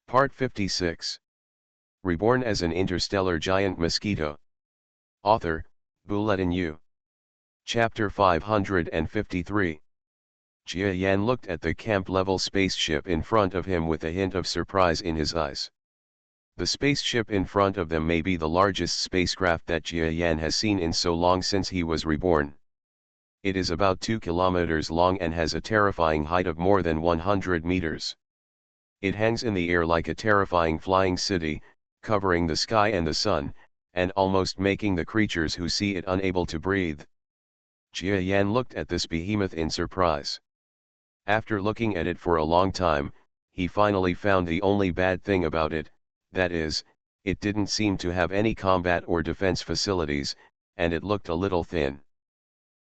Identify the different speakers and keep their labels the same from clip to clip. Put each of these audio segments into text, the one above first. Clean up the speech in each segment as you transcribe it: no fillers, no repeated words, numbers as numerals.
Speaker 1: Part 56. Reborn as an interstellar giant mosquito. Author, Bulletin U. Chapter 553. Jia Yan looked at the camp-level spaceship in front of him with a hint of surprise in his eyes. The spaceship in front of them may be the largest spacecraft that Jia Yan has seen in so long since he was reborn. It is about 2 kilometers long and has a terrifying height of more than 100 meters. It hangs in the air like a terrifying flying city, covering the sky and the sun, and almost making the creatures who see it unable to breathe. Jia Yan looked at this behemoth in surprise. After looking at it for a long time, he finally found the only bad thing about it, that is, it didn't seem to have any combat or defense facilities, and it looked a little thin.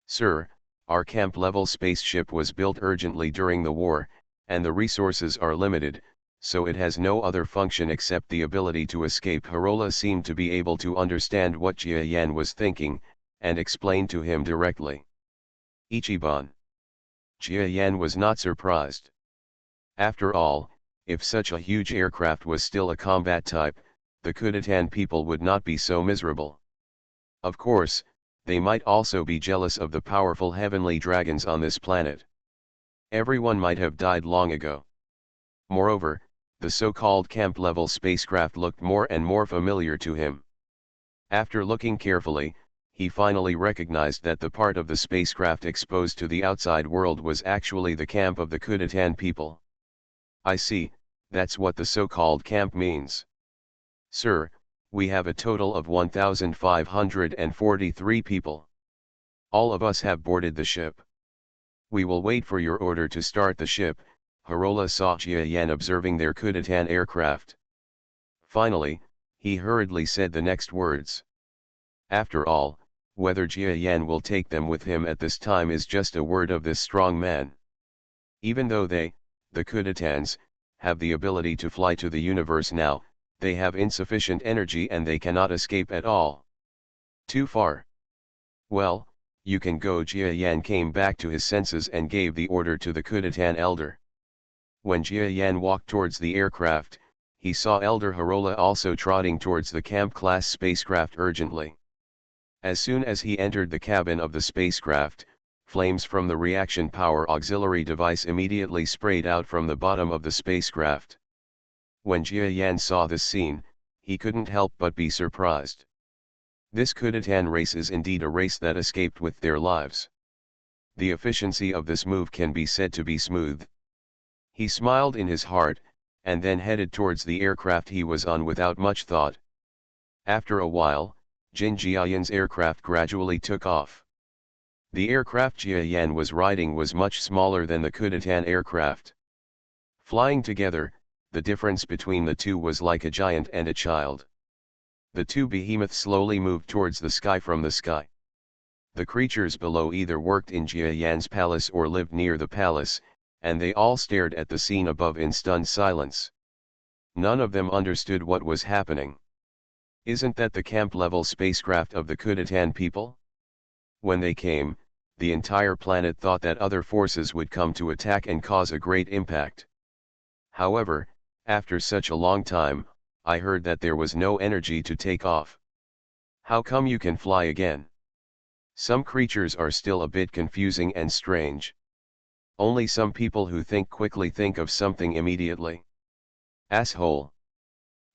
Speaker 1: Sir, our camp-level spaceship was built urgently during the war, and the resources are limited, so it has no other function except the ability to escape. Harola seemed to be able to understand what Jia Yan was thinking, and explained to him directly. Ichiban. Jia Yan was not surprised. After all, if such a huge aircraft was still a combat type, the Kudatan people would not be so miserable. Of course, they might also be jealous of the powerful heavenly dragons on this planet. Everyone might have died long ago. Moreover, the so-called camp-level spacecraft looked more and more familiar to him. After looking carefully, he finally recognized that the part of the spacecraft exposed to the outside world was actually the camp of the Kudatan people. I see, that's what the so-called camp means. Sir, we have a total of 1,543 people. All of us have boarded the ship. We will wait for your order to start the ship. Harola saw Jia Yan observing their Kudatan aircraft. Finally, he hurriedly said the next words. After all, whether Jia Yan will take them with him at this time is just a word of this strong man. Even though they, the Kudatans, have the ability to fly to the universe now, they have insufficient energy and they cannot escape at all. Too far. Well, you can go. Jia Yan came back to his senses and gave the order to the Kudatan elder. When Jia Yan walked towards the aircraft, he saw Elder Harola also trotting towards the camp-class spacecraft urgently. As soon as he entered the cabin of the spacecraft, flames from the reaction power auxiliary device immediately sprayed out from the bottom of the spacecraft. When Jia Yan saw this scene, he couldn't help but be surprised. This Kudatan race is indeed a race that escaped with their lives. The efficiency of this move can be said to be smooth. He smiled in his heart, and then headed towards the aircraft he was on without much thought. After a while, Jin Jiayan's aircraft gradually took off. The aircraft Jia Yan was riding was much smaller than the Kudatan aircraft. Flying together, the difference between the two was like a giant and a child. The two behemoths slowly moved towards the sky from the sky. The creatures below either worked in Jia Yan's palace or lived near the palace, and they all stared at the scene above in stunned silence. None of them understood what was happening. Isn't that the camp-level spacecraft of the Kudatan people? When they came, the entire planet thought that other forces would come to attack and cause a great impact. However, after such a long time, I heard that there was no energy to take off. How come you can fly again? Some creatures are still a bit confusing and strange. Only some people who think quickly think of something immediately. Asshole.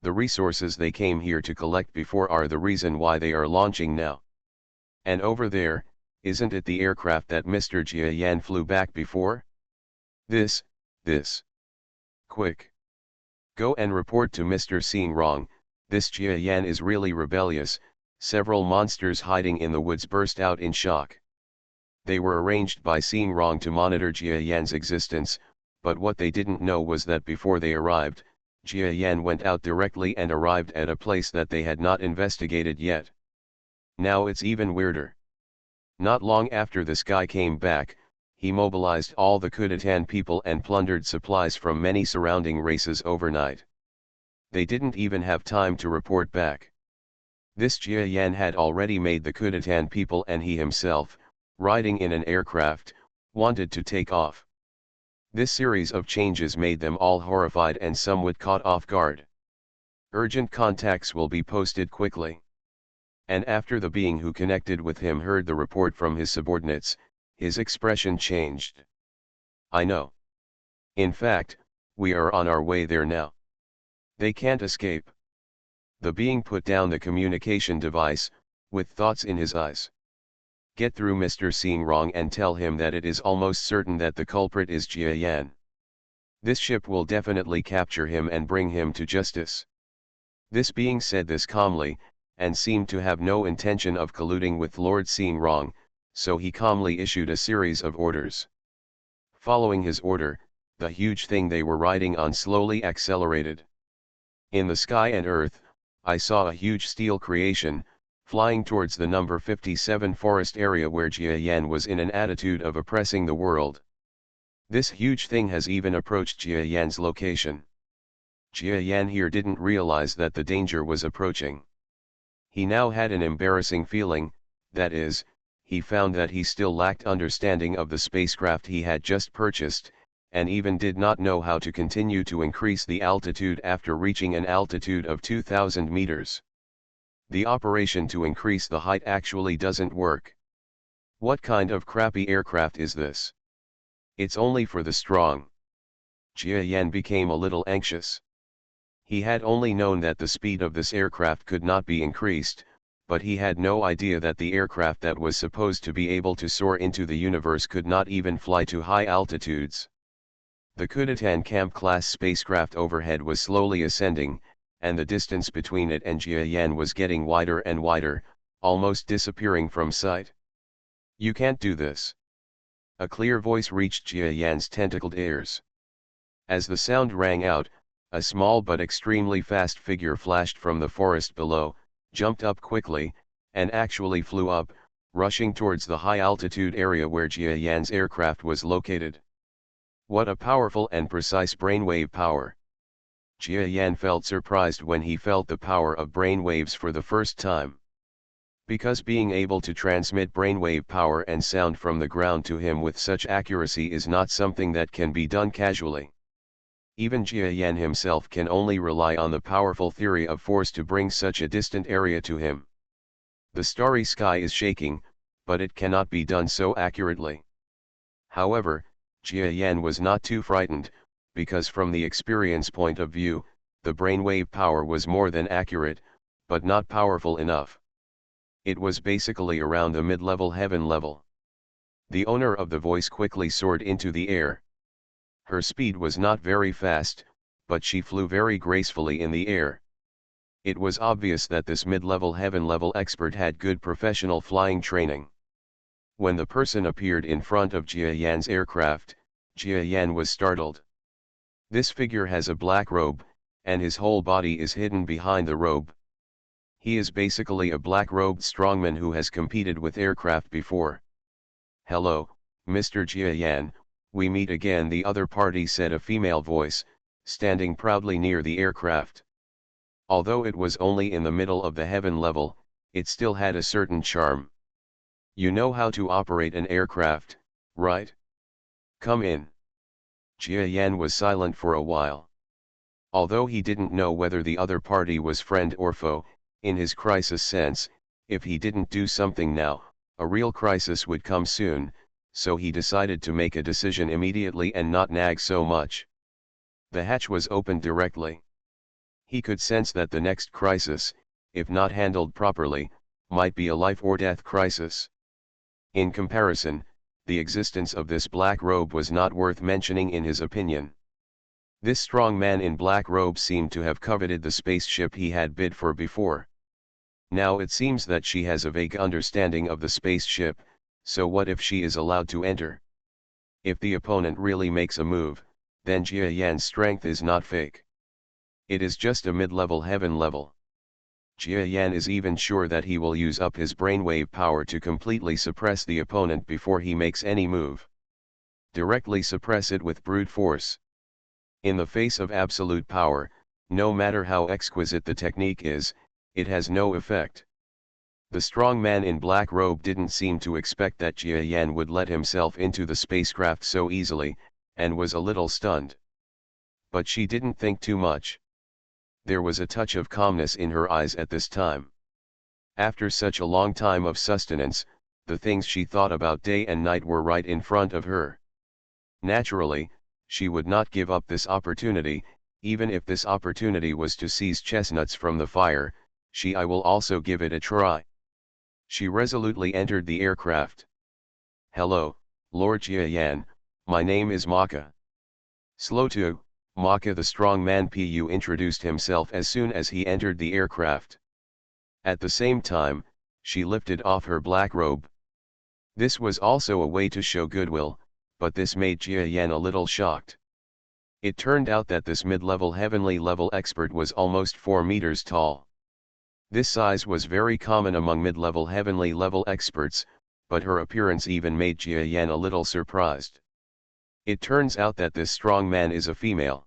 Speaker 1: The resources they came here to collect before are the reason why they are launching now. And over there, isn't it the aircraft that Mr. Jia Yan flew back before? This. Quick. Go and report to Mr. Seeing Wrong, this Jia Yan is really rebellious. Several monsters hiding in the woods burst out in shock. They were arranged by Seeing Wrong to monitor Jia Yan's existence, but what they didn't know was that before they arrived, Jia Yan went out directly and arrived at a place that they had not investigated yet. Now it's even weirder. Not long after this guy came back, he mobilized all the Kudatan people and plundered supplies from many surrounding races overnight. They didn't even have time to report back. This Jia Yan had already made the Kudatan people and he himself, riding in an aircraft, wanted to take off. This series of changes made them all horrified and somewhat caught off guard. Urgent contacts will be posted quickly. And after the being who connected with him heard the report from his subordinates, his expression changed. I know. In fact, we are on our way there now. They can't escape. The being put down the communication device, with thoughts in his eyes. Get through Mr. Seeing Wrong and tell him that it is almost certain that the culprit is Jia Yan. This ship will definitely capture him and bring him to justice. This being said this calmly, and seemed to have no intention of colluding with Lord Seeing Wrong, so he calmly issued a series of orders. Following his order, the huge thing they were riding on slowly accelerated. In the sky and earth, I saw a huge steel creation, flying towards the number 57 forest area where Jia Yan was in an attitude of oppressing the world. This huge thing has even approached Jia Yan's location. Jia Yan here didn't realize that the danger was approaching. He now had an embarrassing feeling, that is, he found that he still lacked understanding of the spacecraft he had just purchased, and even did not know how to continue to increase the altitude after reaching an altitude of 2,000 meters. The operation to increase the height actually doesn't work. What kind of crappy aircraft is this? It's only for the strong. Jia Yan became a little anxious. He had only known that the speed of this aircraft could not be increased, but he had no idea that the aircraft that was supposed to be able to soar into the universe could not even fly to high altitudes. The Kudatan Camp-class spacecraft overhead was slowly ascending, and the distance between it and Jia Yan was getting wider and wider, almost disappearing from sight. You can't do this. A clear voice reached Jia Yan's tentacled ears. As the sound rang out, a small but extremely fast figure flashed from the forest below, jumped up quickly, and actually flew up, rushing towards the high-altitude area where Jia Yan's aircraft was located. What a powerful and precise brainwave power! Jia Yan felt surprised when he felt the power of brainwaves for the first time. Because being able to transmit brainwave power and sound from the ground to him with such accuracy is not something that can be done casually. Even Jia Yan himself can only rely on the powerful theory of force to bring such a distant area to him. The starry sky is shaking, but it cannot be done so accurately. However, Jia Yan was not too frightened, because from the experience point of view, the brainwave power was more than accurate, but not powerful enough. It was basically around the mid-level heaven level. The owner of the voice quickly soared into the air. Her speed was not very fast, but she flew very gracefully in the air. It was obvious that this mid-level heaven level expert had good professional flying training. When the person appeared in front of Jia Yan's aircraft, Jia Yan was startled. This figure has a black robe, and his whole body is hidden behind the robe. He is basically a black-robed strongman who has competed with aircraft before. Hello, Mr. Jia Yan, we meet again, the other party said, a female voice, standing proudly near the aircraft. Although it was only in the middle of the heaven level, it still had a certain charm. You know how to operate an aircraft, right? Come in. Jia Yan was silent for a while. Although he didn't know whether the other party was friend or foe, in his crisis sense, if he didn't do something now, a real crisis would come soon, so he decided to make a decision immediately and not nag so much. The hatch was opened directly. He could sense that the next crisis, if not handled properly, might be a life or death crisis. In comparison, the existence of this black robe was not worth mentioning in his opinion. This strong man in black robe seemed to have coveted the spaceship he had bid for before. Now it seems that she has a vague understanding of the spaceship, so what if she is allowed to enter? If the opponent really makes a move, then Jia Yan's strength is not fake. It is just a mid-level heaven level. Jia Yan is even sure that he will use up his brainwave power to completely suppress the opponent before he makes any move. Directly suppress it with brute force. In the face of absolute power, no matter how exquisite the technique is, it has no effect. The strong man in black robe didn't seem to expect that Jia Yan would let himself into the spacecraft so easily, and was a little stunned. But she didn't think too much. There was a touch of calmness in her eyes at this time. After such a long time of sustenance, the things she thought about day and night were right in front of her. Naturally, she would not give up this opportunity, even if this opportunity was to seize chestnuts from the fire. I will also give it a try. She resolutely entered the aircraft. Hello, Lord Jiayan, my name is Maka. Slow to, Maka the strong man Pu introduced himself as soon as he entered the aircraft. At the same time, she lifted off her black robe. This was also a way to show goodwill, but this made Jiayan a little shocked. It turned out that this mid-level heavenly level expert was almost 4 meters tall. This size was very common among mid-level heavenly level experts, but her appearance even made Jiayan a little surprised. It turns out that this strong man is a female.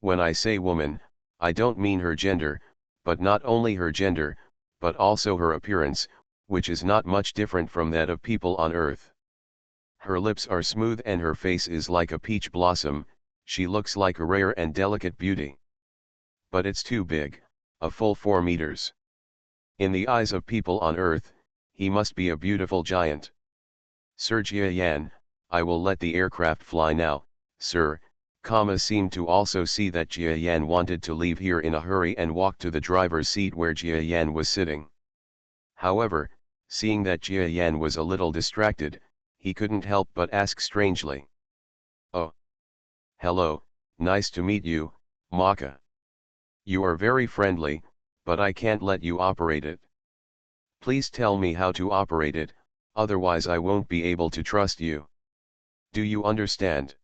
Speaker 1: When I say woman, I don't mean her gender, but not only her gender, but also her appearance, which is not much different from that of people on Earth. Her lips are smooth and her face is like a peach blossom. She looks like a rare and delicate beauty. But it's too big, a full 4 meters. In the eyes of people on Earth, he must be a beautiful giant. Sir Jiayan, I will let the aircraft fly now, sir. Kama seemed to also see that Jiayan wanted to leave here in a hurry and walk to the driver's seat where Jiayan was sitting. However, seeing that Jiayan was a little distracted, he couldn't help but ask strangely. Oh. Hello, nice to meet you, Maka. You are very friendly, but I can't let you operate it. Please tell me how to operate it, otherwise I won't be able to trust you. Do you understand?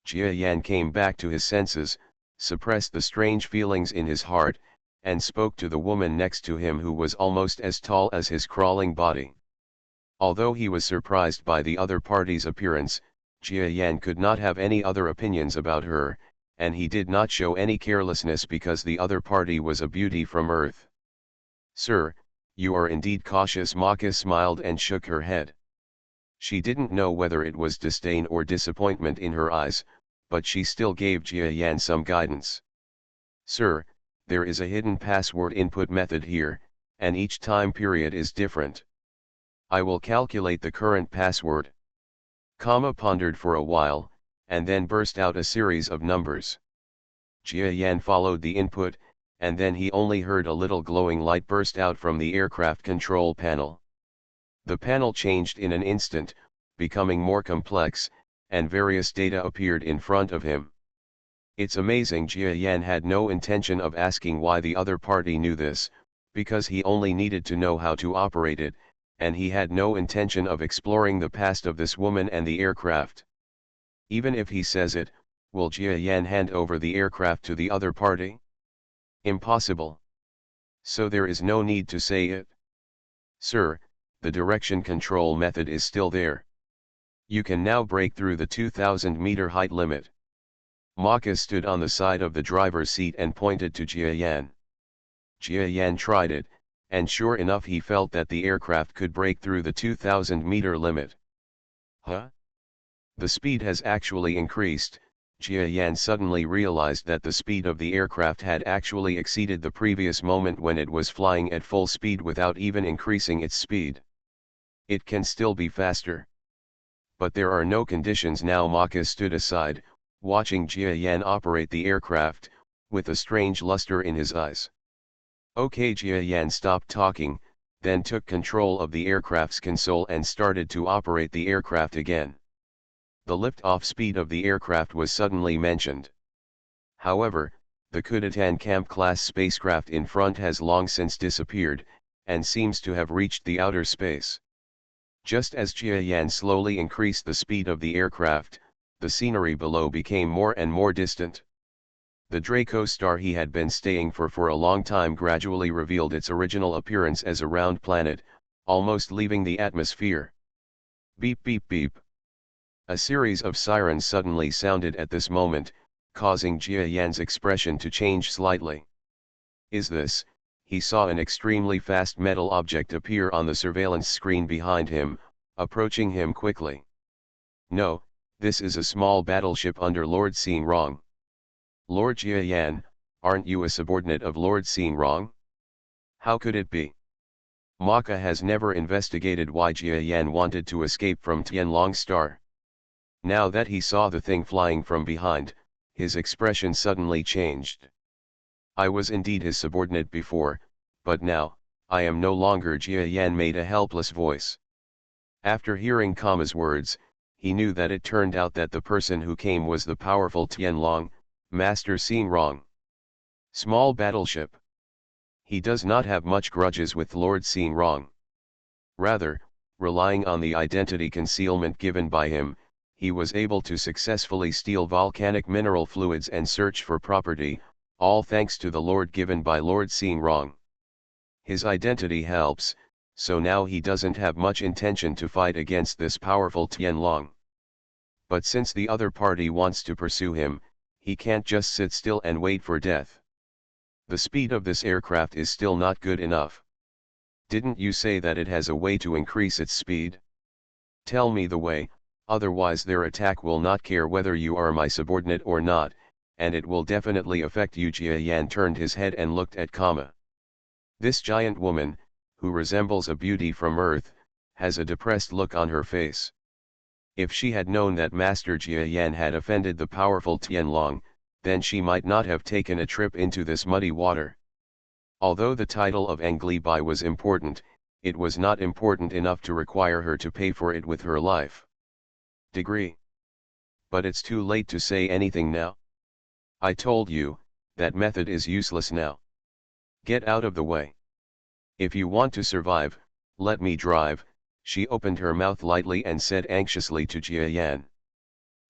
Speaker 1: Jiayan came back to his senses, suppressed the strange feelings in his heart, and spoke to the woman next to him who was almost as tall as his crawling body. Although he was surprised by the other party's appearance, Jiayan could not have any other opinions about her, and he did not show any carelessness because the other party was a beauty from Earth. Sir, you are indeed cautious. Maka smiled and shook her head. She didn't know whether it was disdain or disappointment in her eyes, but she still gave Jiayan some guidance. Sir, there is a hidden password input method here, and each time period is different. I will calculate the current password. Kama pondered for a while, and then burst out a series of numbers. Jiayan followed the input, and then he only heard a little glowing light burst out from the aircraft control panel. The panel changed in an instant, becoming more complex, and various data appeared in front of him. It's amazing Jiayan had no intention of asking why the other party knew this, because he only needed to know how to operate it, and he had no intention of exploring the past of this woman and the aircraft. Even if he says it, will Jiayan hand over the aircraft to the other party? Impossible. So there is no need to say it. Sir, the direction control method is still there. You can now break through the 2,000-meter height limit. Maka stood on the side of the driver's seat and pointed to Jiayan. Jiayan tried it, and sure enough he felt that the aircraft could break through the 2,000-meter limit. Huh? The speed has actually increased. Jiayan suddenly realized that the speed of the aircraft had actually exceeded the previous moment when it was flying at full speed without even increasing its speed. It can still be faster. But there are no conditions now. Maka stood aside, watching Jiayan operate the aircraft, with a strange luster in his eyes. Okay, Jiayan stopped talking, then took control of the aircraft's console and started to operate the aircraft again. The lift-off speed of the aircraft was suddenly mentioned. However, the Kudatan Camp-class spacecraft in front has long since disappeared, and seems to have reached the outer space. Just as Jiayan slowly increased the speed of the aircraft, the scenery below became more and more distant. The Draco star he had been staying for a long time gradually revealed its original appearance as a round planet, almost leaving the atmosphere. Beep beep beep. A series of sirens suddenly sounded at this moment, causing Jiayan's expression to change slightly. Is this? He saw an extremely fast metal object appear on the surveillance screen behind him, approaching him quickly. No, This is a small battleship under Lord Xingrong. Lord Jiayan, aren't you a subordinate of Lord Xingrong? How could it be? Maka has never investigated why Jiayan wanted to escape from Tianlong Star. Now that he saw the thing flying from behind, his expression suddenly changed. I was indeed his subordinate before, but now, I am no longer. Jiayan made a helpless voice. After hearing Kama's words, he knew that it turned out that the person who came was the powerful Tianlong, Master Xingrong. Small battleship. He does not have much grudges with Lord Xingrong. Rather, relying on the identity concealment given by him, he was able to successfully steal volcanic mineral fluids and search for property, all thanks to the lord given by Lord Xingrong. His identity helps, so now he doesn't have much intention to fight against this powerful Tianlong. But since the other party wants to pursue him, he can't just sit still and wait for death. The speed of this aircraft is still not good enough. Didn't you say that it has a way to increase its speed? Tell me the way, otherwise their attack will not care whether you are my subordinate or not, and it will definitely affect you. Jiayan turned his head and looked at Kama. This giant woman, who resembles a beauty from Earth, has a depressed look on her face. If she had known that Master Jiayan had offended the powerful Tianlong, then she might not have taken a trip into this muddy water. Although the title of Anglibai was important, it was not important enough to require her to pay for it with her life. Degree. But it's too late to say anything now. I told you, that method is useless now. Get out of the way. If you want to survive, let me drive. She opened her mouth lightly and said anxiously to Jiayan.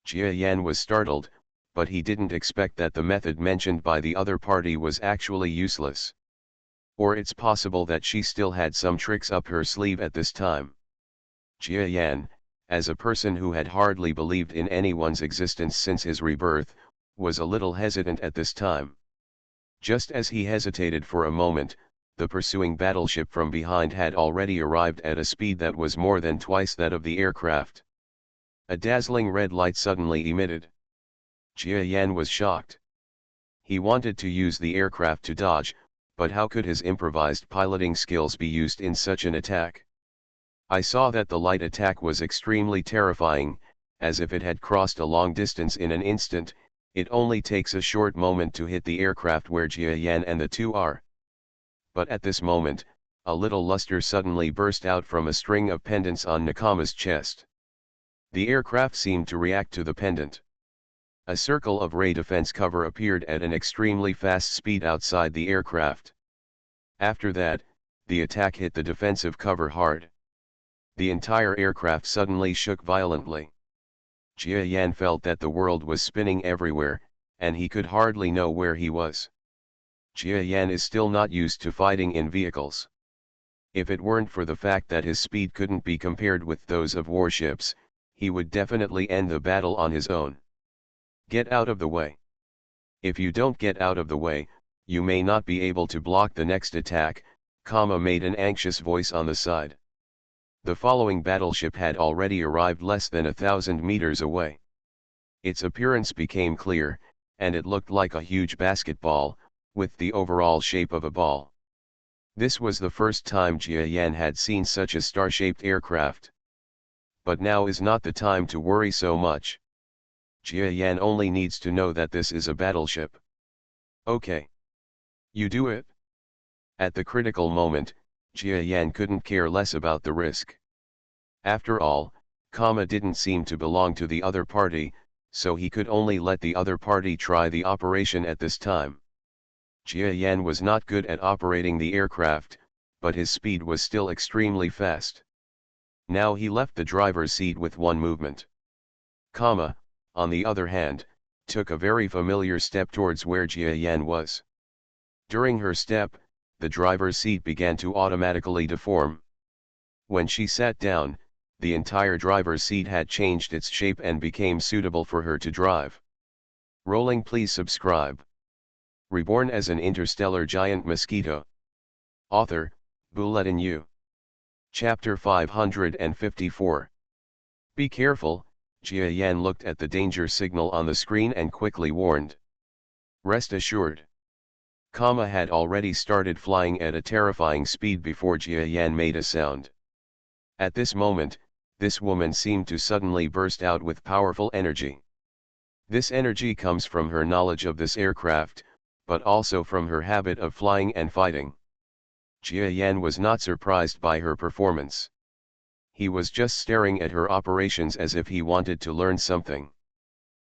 Speaker 1: Jiayan was startled, but he didn't expect that the method mentioned by the other party was actually useless. Or it's possible that she still had some tricks up her sleeve at this time. Jiayan, as a person who had hardly believed in anyone's existence since his rebirth, was a little hesitant at this time. Just as he hesitated for a moment, the pursuing battleship from behind had already arrived at a speed that was more than twice that of the aircraft. A dazzling red light suddenly emitted. Jiayan was shocked. He wanted to use the aircraft to dodge, but how could his improvised piloting skills be used in such an attack? I saw that the light attack was extremely terrifying, as if it had crossed a long distance in an instant. It only takes a short moment to hit the aircraft where Jiayan and the two are. But at this moment, a little luster suddenly burst out from a string of pendants on Nakama's chest. The aircraft seemed to react to the pendant. A circle of ray defense cover appeared at an extremely fast speed outside the aircraft. After that, the attack hit the defensive cover hard. The entire aircraft suddenly shook violently. Jiayan felt that the world was spinning everywhere, and he could hardly know where he was. Jiayan is still not used to fighting in vehicles. If it weren't for the fact that his speed couldn't be compared with those of warships, he would definitely end the battle on his own. Get out of the way. If you don't get out of the way, you may not be able to block the next attack. Kama made an anxious voice on the side. The following battleship had already arrived less than 1,000 meters away. Its appearance became clear, and it looked like a huge basketball, with the overall shape of a ball. This was the first time Jiayan had seen such a star-shaped aircraft. But now is not the time to worry so much. Jiayan only needs to know that this is a battleship. Okay. You do it? At the critical moment, Jiayan couldn't care less about the risk. After all, Kama didn't seem to belong to the other party, so he could only let the other party try the operation at this time. Jiayan was not good at operating the aircraft, but his speed was still extremely fast. Now he left the driver's seat with one movement. Kama, on the other hand, took a very familiar step towards where Jiayan was. During her step, the driver's seat began to automatically deform. When she sat down, the entire driver's seat had changed its shape and became suitable for her to drive. Rolling. Please subscribe. Reborn as an interstellar giant mosquito. Author, Bulletin U. Chapter 554. Be careful, Jia Yan looked at the danger signal on the screen and quickly warned. Rest assured. Kama had already started flying at a terrifying speed before Jia Yan made a sound. At this moment, this woman seemed to suddenly burst out with powerful energy. This energy comes from her knowledge of this aircraft, but also from her habit of flying and fighting. Jia Yan was not surprised by her performance. He was just staring at her operations as if he wanted to learn something.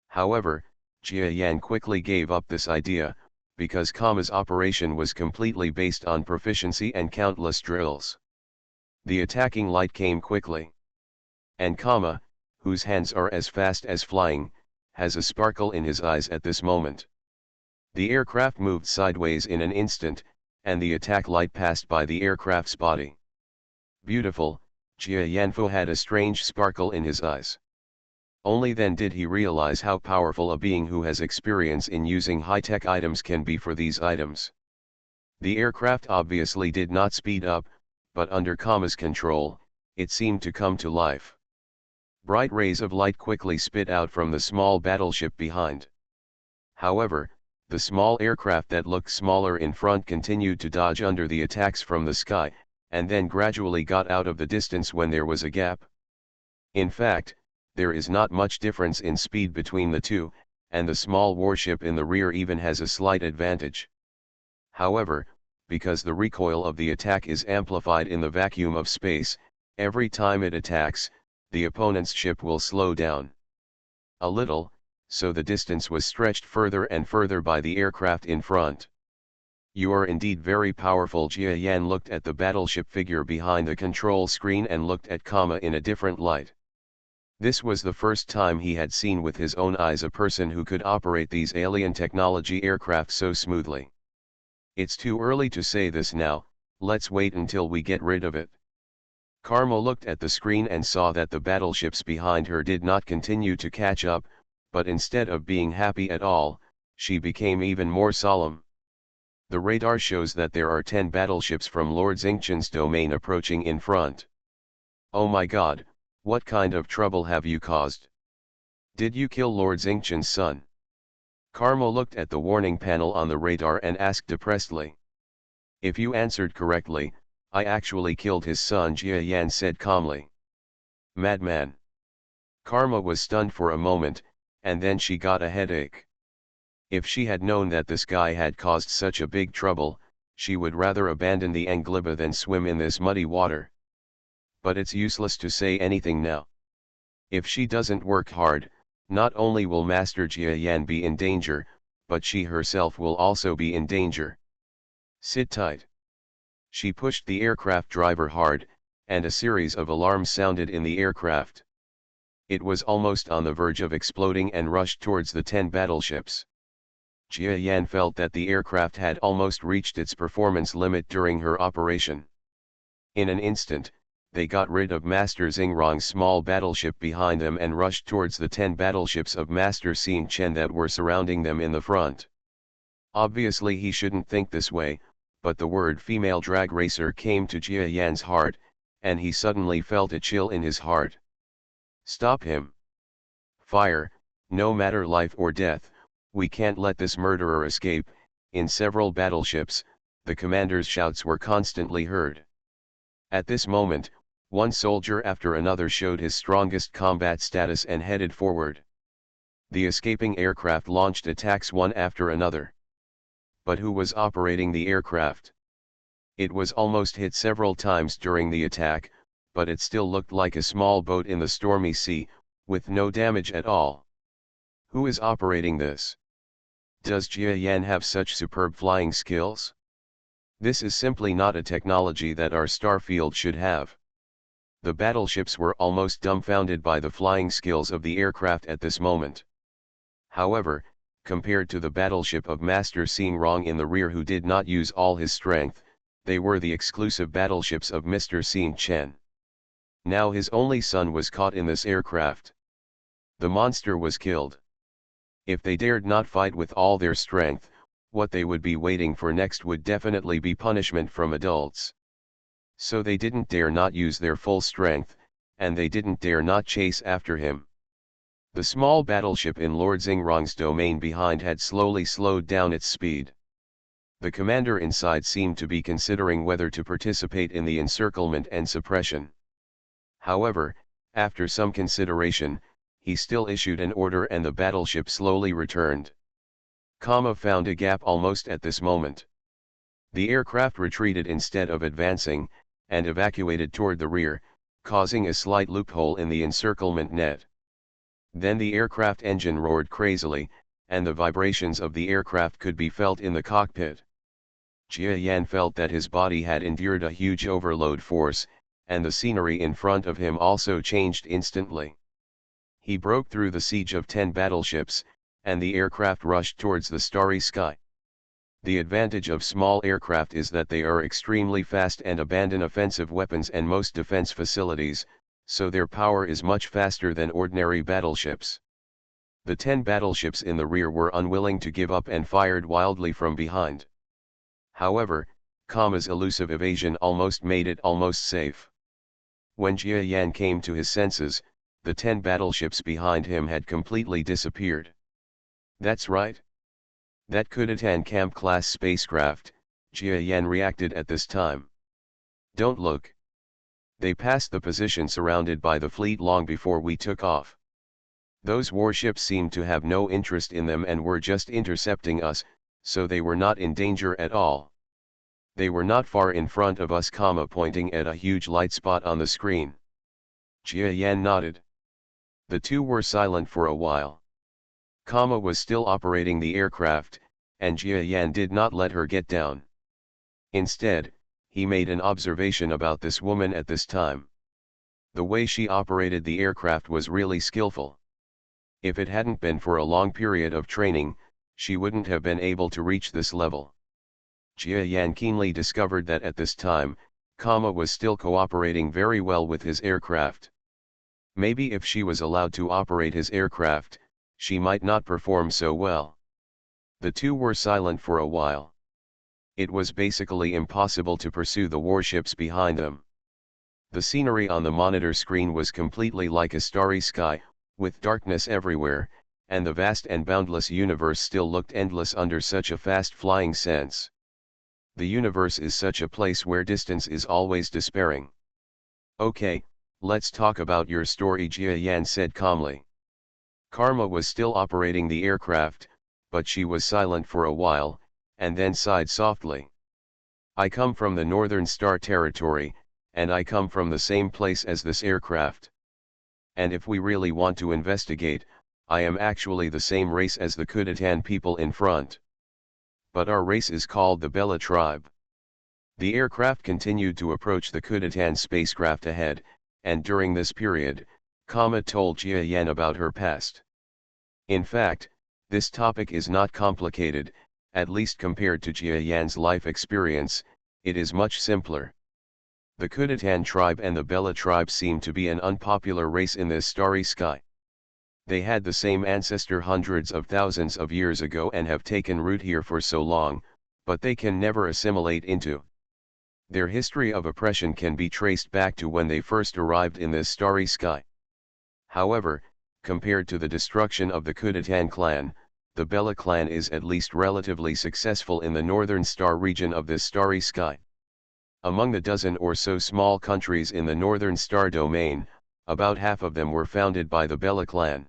Speaker 1: However, Jia Yan quickly gave up this idea, because Kama's operation was completely based on proficiency and countless drills. The attacking light came quickly. And Kama, whose hands are as fast as flying, has a sparkle in his eyes at this moment. The aircraft moved sideways in an instant, and the attack light passed by the aircraft's body. Beautiful, Jia Yanfu had a strange sparkle in his eyes. Only then did he realize how powerful a being who has experience in using high-tech items can be for these items. The aircraft obviously did not speed up, but under Kama's control, it seemed to come to life. Bright rays of light quickly spit out from the small battleship behind. However, the small aircraft that looked smaller in front continued to dodge under the attacks from the sky, and then gradually got out of the distance when there was a gap. In fact, there is not much difference in speed between the two, and the small warship in the rear even has a slight advantage. However, because the recoil of the attack is amplified in the vacuum of space, every time it attacks, the opponent's ship will slow down a little, so the distance was stretched further and further by the aircraft in front. You are indeed very powerful. Jia Yan looked at the battleship figure behind the control screen and looked at Kama in a different light. This was the first time he had seen with his own eyes a person who could operate these alien technology aircraft so smoothly. It's too early to say this now, let's wait until we get rid of it. Karma looked at the screen and saw that the battleships behind her did not continue to catch up, but instead of being happy at all, she became even more solemn. The radar shows that there are 10 battleships from Lord Xingqian's domain approaching in front. Oh my god, what kind of trouble have you caused? Did you kill Lord Xingqian's son? Karma looked at the warning panel on the radar and asked depressedly. If you answered correctly, I actually killed his son, Jia Yan said calmly. Madman. Karma was stunned for a moment, and then she got a headache. If she had known that this guy had caused such a big trouble, she would rather abandon the Angliba than swim in this muddy water. But it's useless to say anything now. If she doesn't work hard, not only will Master Jia Yan be in danger, but she herself will also be in danger. Sit tight. She pushed the aircraft driver hard, and a series of alarms sounded in the aircraft. It was almost on the verge of exploding and rushed towards the 10 battleships. Jia Yan felt that the aircraft had almost reached its performance limit during her operation. In an instant, they got rid of Master Xingrong's small battleship behind them and rushed towards the 10 battleships of Master Xing Chen that were surrounding them in the front. Obviously he shouldn't think this way, but the word female drag racer came to Jia Yan's heart, and he suddenly felt a chill in his heart. Stop him. Fire, no matter life or death, we can't let this murderer escape. In several battleships, the commander's shouts were constantly heard. At this moment, one soldier after another showed his strongest combat status and headed forward. The escaping aircraft launched attacks one after another. But who was operating the aircraft? It was almost hit several times during the attack, but it still looked like a small boat in the stormy sea, with no damage at all. Who is operating this? Does Jia Yan have such superb flying skills? This is simply not a technology that our starfield should have. The battleships were almost dumbfounded by the flying skills of the aircraft at this moment. However, compared to the battleship of Master Xingrong in the rear who did not use all his strength, they were the exclusive battleships of Mr. Xing Chen. Now his only son was caught in this aircraft. The monster was killed. If they dared not fight with all their strength, what they would be waiting for next would definitely be punishment from adults. So they didn't dare not use their full strength, and they didn't dare not chase after him. The small battleship in Lord Xingrong's domain behind had slowly slowed down its speed. The commander inside seemed to be considering whether to participate in the encirclement and suppression. However, after some consideration, he still issued an order and the battleship slowly returned. Kama found a gap almost at this moment. The aircraft retreated instead of advancing, and evacuated toward the rear, causing a slight loophole in the encirclement net. Then the aircraft engine roared crazily, and the vibrations of the aircraft could be felt in the cockpit. Jia Yan felt that his body had endured a huge overload force, and the scenery in front of him also changed instantly. He broke through the siege of 10 battleships, and the aircraft rushed towards the starry sky. The advantage of small aircraft is that they are extremely fast and abandon offensive weapons and most defense facilities, so their power is much faster than ordinary battleships. The 10 battleships in the rear were unwilling to give up and fired wildly from behind. However, Kama's elusive evasion almost made it almost safe. When Jia Yan came to his senses, the 10 battleships behind him had completely disappeared. That's right. That Kudatan Camp-class spacecraft, Jia Yan reacted at this time. Don't look. They passed the position surrounded by the fleet long before we took off. Those warships seemed to have no interest in them and were just intercepting us, so they were not in danger at all. They were not far in front of us, pointing at a huge light spot on the screen. Jia Yan nodded. The two were silent for a while. Kama was still operating the aircraft, and Jia Yan did not let her get down. Instead, he made an observation about this woman at this time. The way she operated the aircraft was really skillful. If it hadn't been for a long period of training, she wouldn't have been able to reach this level. Jia Yan keenly discovered that at this time, Kama was still cooperating very well with his aircraft. Maybe if she was allowed to operate his aircraft, she might not perform so well. The two were silent for a while. It was basically impossible to pursue the warships behind them. The scenery on the monitor screen was completely like a starry sky, with darkness everywhere, and the vast and boundless universe still looked endless under such a fast-flying sense. The universe is such a place where distance is always despairing. Okay, let's talk about your story, Jia Yan said calmly. Karma was still operating the aircraft, but she was silent for a while, and then sighed softly. I come from the Northern Star territory, and I come from the same place as this aircraft. And if we really want to investigate, I am actually the same race as the Kudatan people in front. But our race is called the Bella tribe. The aircraft continued to approach the Kudatan spacecraft ahead, and during this period, Kama told Jia Yan about her past. In fact, this topic is not complicated, at least compared to Jia Yan's life experience, it is much simpler. The Kudatan tribe and the Bella tribe seem to be an unpopular race in this starry sky. They had the same ancestor hundreds of thousands of years ago and have taken root here for so long, but they can never assimilate into. Their history of oppression can be traced back to when they first arrived in this starry sky. However, compared to the destruction of the Kudatan clan, the Bella clan is at least relatively successful in the northern star region of this starry sky. Among the dozen or so small countries in the northern star domain, about half of them were founded by the Bella clan.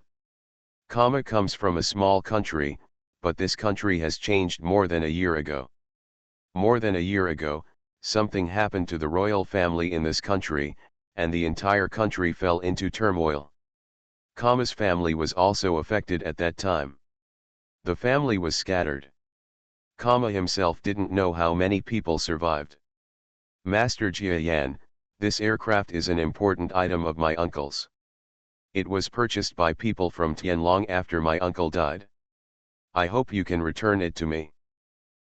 Speaker 1: Kama comes from a small country, but this country has changed more than a year ago. More than a year ago, something happened to the royal family in this country, and the entire country fell into turmoil. Kama's family was also affected at that time. The family was scattered. Kama himself didn't know how many people survived. Master Jia Yan, this aircraft is an important item of my uncle's. It was purchased by people from Tianlong after my uncle died. I hope you can return it to me.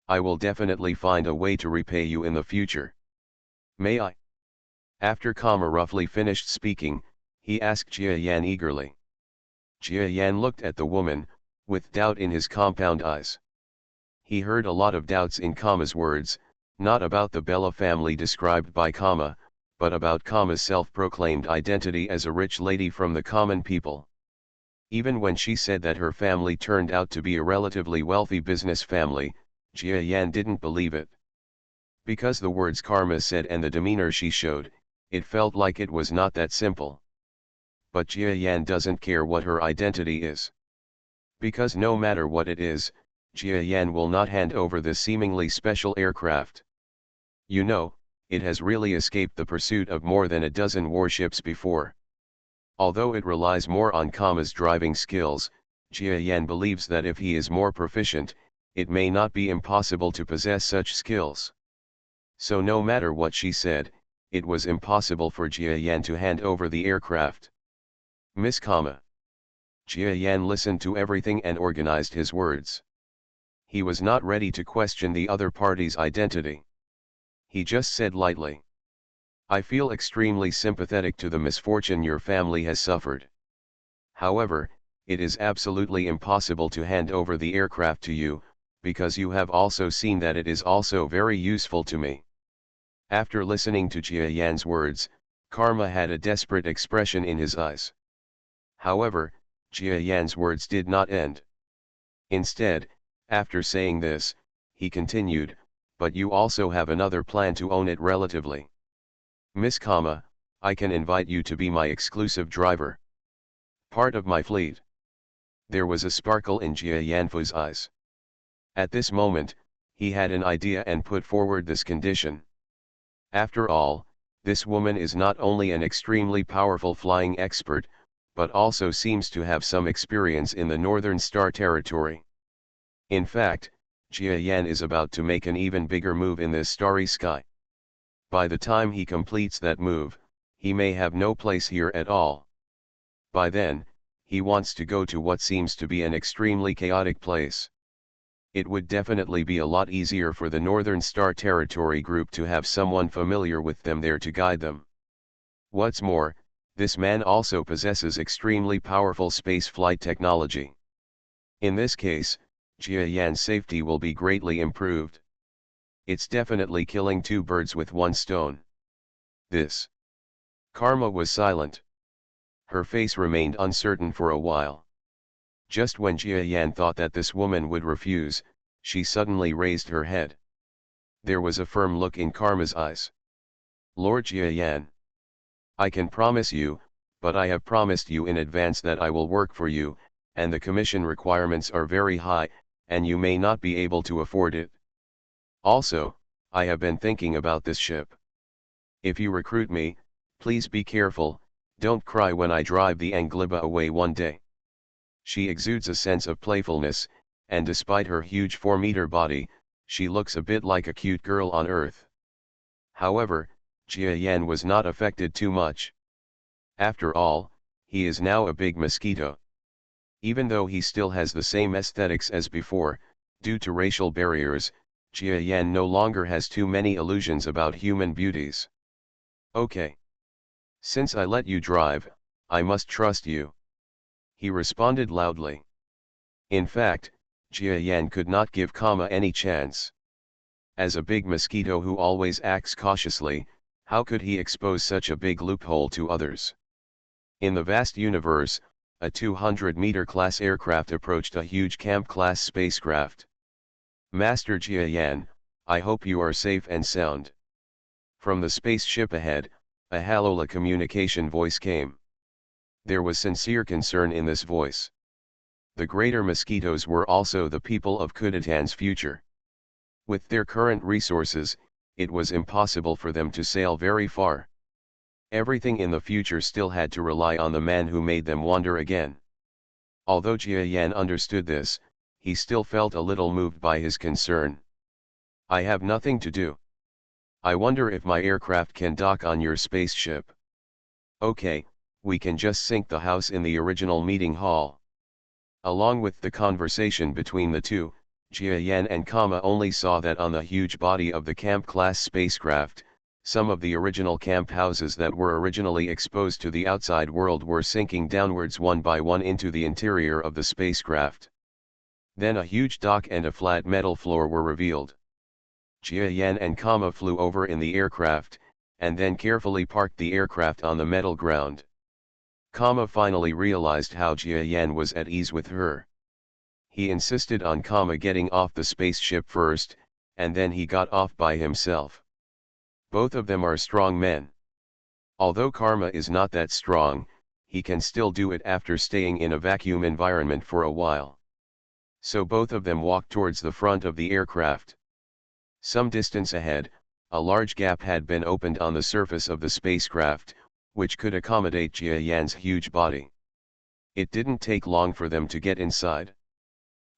Speaker 1: I will definitely find a way to repay you in the future. May I? After Kama roughly finished speaking, he asked Jia Yan eagerly. Jia Yan looked at the woman, with doubt in his compound eyes. He heard a lot of doubts in Kama's words, not about the Bella family described by Kama, but about Kama's self-proclaimed identity as a rich lady from the common people. Even when she said that her family turned out to be a relatively wealthy business family, Jia Yan didn't believe it. Because the words Karma said and the demeanor she showed, it felt like it was not that simple. But Jia Yan doesn't care what her identity is. Because no matter what it is, Jia Yan will not hand over this seemingly special aircraft. You know, it has really escaped the pursuit of more than a dozen warships before. Although it relies more on Kama's driving skills, Jia Yan believes that if he is more proficient, it may not be impossible to possess such skills. So no matter what she said, it was impossible for Jia Yan to hand over the aircraft. Miss Kama. Jia Yan listened to everything and organized his words. He was not ready to question the other party's identity. He just said lightly, I feel extremely sympathetic to the misfortune your family has suffered. However, it is absolutely impossible to hand over the aircraft to you, because you have also seen that it is also very useful to me. After listening to Jia Yan's words, Karma had a desperate expression in his eyes. However, Jia Yan's words did not end. Instead, after saying this, he continued, but you also have another plan to own it relatively. Miss Kama, I can invite you to be my exclusive driver. Part of my fleet. There was a sparkle in Jia Yanfu's eyes. At this moment, he had an idea and put forward this condition. After all, this woman is not only an extremely powerful flying expert, but also seems to have some experience in the Northern Star territory. In fact, Jia Yan is about to make an even bigger move in this starry sky. By the time he completes that move, he may have no place here at all. By then, he wants to go to what seems to be an extremely chaotic place. It would definitely be a lot easier for the Northern Star Territory group to have someone familiar with them there to guide them. What's more, this man also possesses extremely powerful space flight technology. In this case, Jia Yan's safety will be greatly improved. It's definitely killing two birds with one stone. This. Karma was silent. Her face remained uncertain for a while. Just when Jia Yan thought that this woman would refuse, she suddenly raised her head. There was a firm look in Karma's eyes. Lord Jia Yan. I can promise you, but I have promised you in advance that I will work for you, and the commission requirements are very high, and you may not be able to afford it. Also, I have been thinking about this ship. If you recruit me, please be careful, don't cry when I drive the Angliba away one day. She exudes a sense of playfulness, and despite her huge 4-meter body, she looks a bit like a cute girl on Earth. However, Jia Yan was not affected too much. After all, he is now a big mosquito. Even though he still has the same aesthetics as before, due to racial barriers, Jia Yan no longer has too many illusions about human beauties. Okay. Since I let you drive, I must trust you. He responded loudly. In fact, Jia Yan could not give Kama any chance. As a big mosquito who always acts cautiously, how could he expose such a big loophole to others? In the vast universe, a 200-meter class aircraft approached a huge camp-class spacecraft. Master Jia Yan, I hope you are safe and sound. From the spaceship ahead, a Halola communication voice came. There was sincere concern in this voice. The greater mosquitoes were also the people of Kudatan's future. With their current resources, it was impossible for them to sail very far. Everything in the future still had to rely on the man who made them wander again. Although Jia Yan understood this, he still felt a little moved by his concern. I have nothing to do. I wonder if my aircraft can dock on your spaceship. Okay, we can just sink the house in the original meeting hall. Along with the conversation between the two, Jia Yan and Kama only saw that on the huge body of the camp-class spacecraft, some of the original camp houses that were originally exposed to the outside world were sinking downwards one by one into the interior of the spacecraft. Then a huge dock and a flat metal floor were revealed. Jia Yan and Kama flew over in the aircraft, and then carefully parked the aircraft on the metal ground. Kama finally realized how Jia Yan was at ease with her. He insisted on Kama getting off the spaceship first, and then he got off by himself. Both of them are strong men. Although Karma is not that strong, he can still do it after staying in a vacuum environment for a while. So both of them walked towards the front of the aircraft. Some distance ahead, a large gap had been opened on the surface of the spacecraft, which could accommodate Jia Yan's huge body. It didn't take long for them to get inside.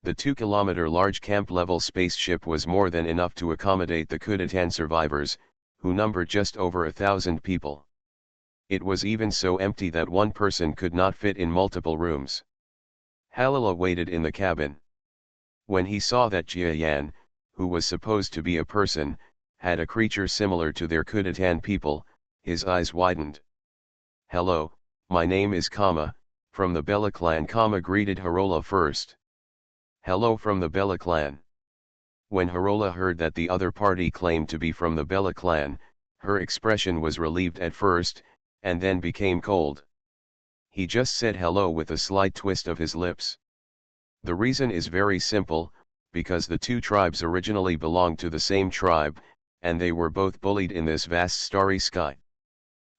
Speaker 1: The 2-kilometer large camp-level spaceship was more than enough to accommodate the coup d'etat survivors, who numbered just over 1,000 people. It was even so empty that one person could not fit in multiple rooms. Halila waited in the cabin. When he saw that Jia Yan, who was supposed to be a person, had a creature similar to their coup d'etat people, his eyes widened. "Hello, my name is Kama, from the Bella clan." Kama greeted Harola first. "Hello from the Bella clan." When Harola heard that the other party claimed to be from the Bella clan, her expression was relieved at first, and then became cold. He just said hello with a slight twist of his lips. The reason is very simple, because the two tribes originally belonged to the same tribe, and they were both bullied in this vast starry sky.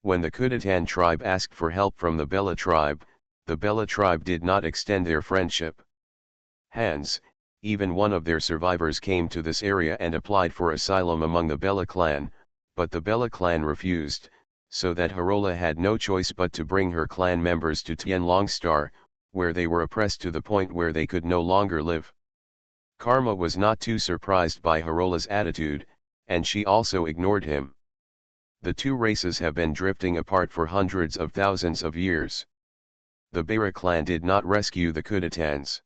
Speaker 1: When the coup d'etat tribe asked for help from the Bella tribe, the Bella tribe did not extend their friendship. Hence, even one of their survivors came to this area and applied for asylum among the Bella clan, but the Bella clan refused, so that Harola had no choice but to bring her clan members to Tianlong Star, where they were oppressed to the point where they could no longer live. Karma was not too surprised by Harola's attitude, and she also ignored him. The two races have been drifting apart for hundreds of thousands of years. The Beira clan did not rescue the coup d'etats.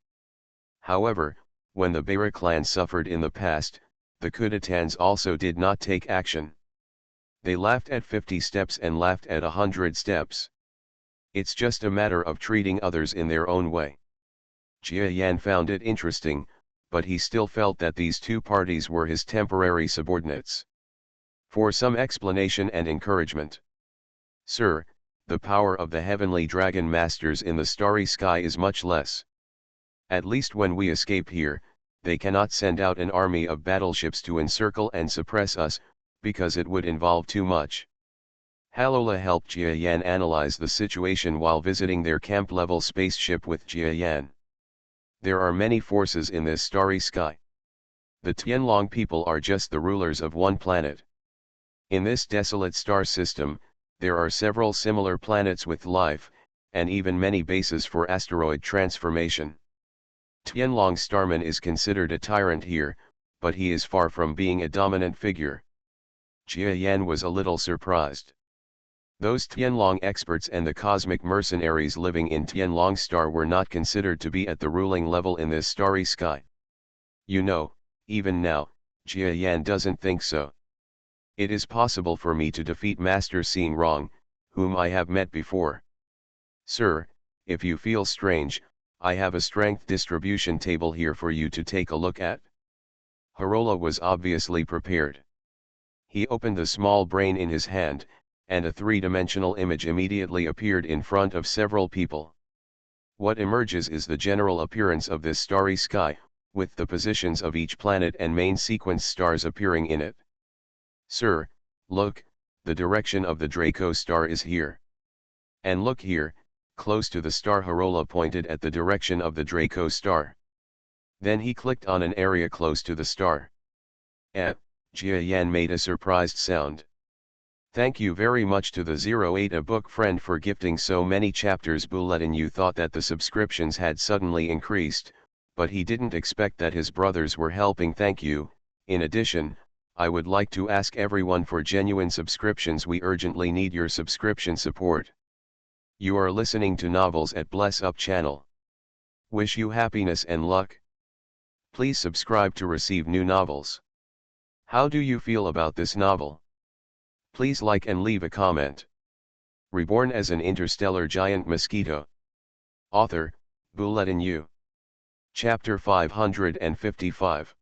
Speaker 1: However, when the Beira clan suffered in the past, the coup d'etats also did not take action. They laughed at 50 steps and laughed at 100 steps. It's just a matter of treating others in their own way. Jia Yan found it interesting, but he still felt that these two parties were his temporary subordinates. For some explanation and encouragement. "Sir, the power of the heavenly dragon masters in the starry sky is much less. At least when we escape here, they cannot send out an army of battleships to encircle and suppress us, because it would involve too much." Halola helped Jia Yan analyze the situation while visiting their camp-level spaceship with Jia Yan. There are many forces in this starry sky. The Tianlong people are just the rulers of one planet. In this desolate star system, there are several similar planets with life, and even many bases for asteroid transformation. Tianlong Starman is considered a tyrant here, but he is far from being a dominant figure. Jia Yan was a little surprised. Those Tianlong experts and the cosmic mercenaries living in Tianlong Star were not considered to be at the ruling level in this starry sky. You know, even now, Jia Yan doesn't think so. It is possible for me to defeat Master Seeing Wrong, whom I have met before. Sir, if you feel strange, I have a strength distribution table here for you to take a look at. Harola was obviously prepared. He opened the small brain in his hand, and a three-dimensional image immediately appeared in front of several people. What emerges is the general appearance of this starry sky, with the positions of each planet and main sequence stars appearing in it. Sir, look, the direction of the Draco star is here. And look here, close to the star. Harola pointed at the direction of the Draco star. Then he clicked on an area close to the star. Jia Yan made a surprised sound. Thank you very much to the 08 a book friend for gifting so many chapters. Bulletin you thought that the subscriptions had suddenly increased, but he didn't expect that his brothers were helping. Thank you. In addition, I would like to ask everyone for genuine subscriptions. We urgently need your subscription support. You are listening to Novels at Bless Up channel. Wish you happiness and luck. Please subscribe to receive new novels. How do you feel about this novel? Please like and leave a comment. Reborn as an interstellar giant mosquito. Author, Bulletin U. Chapter 555.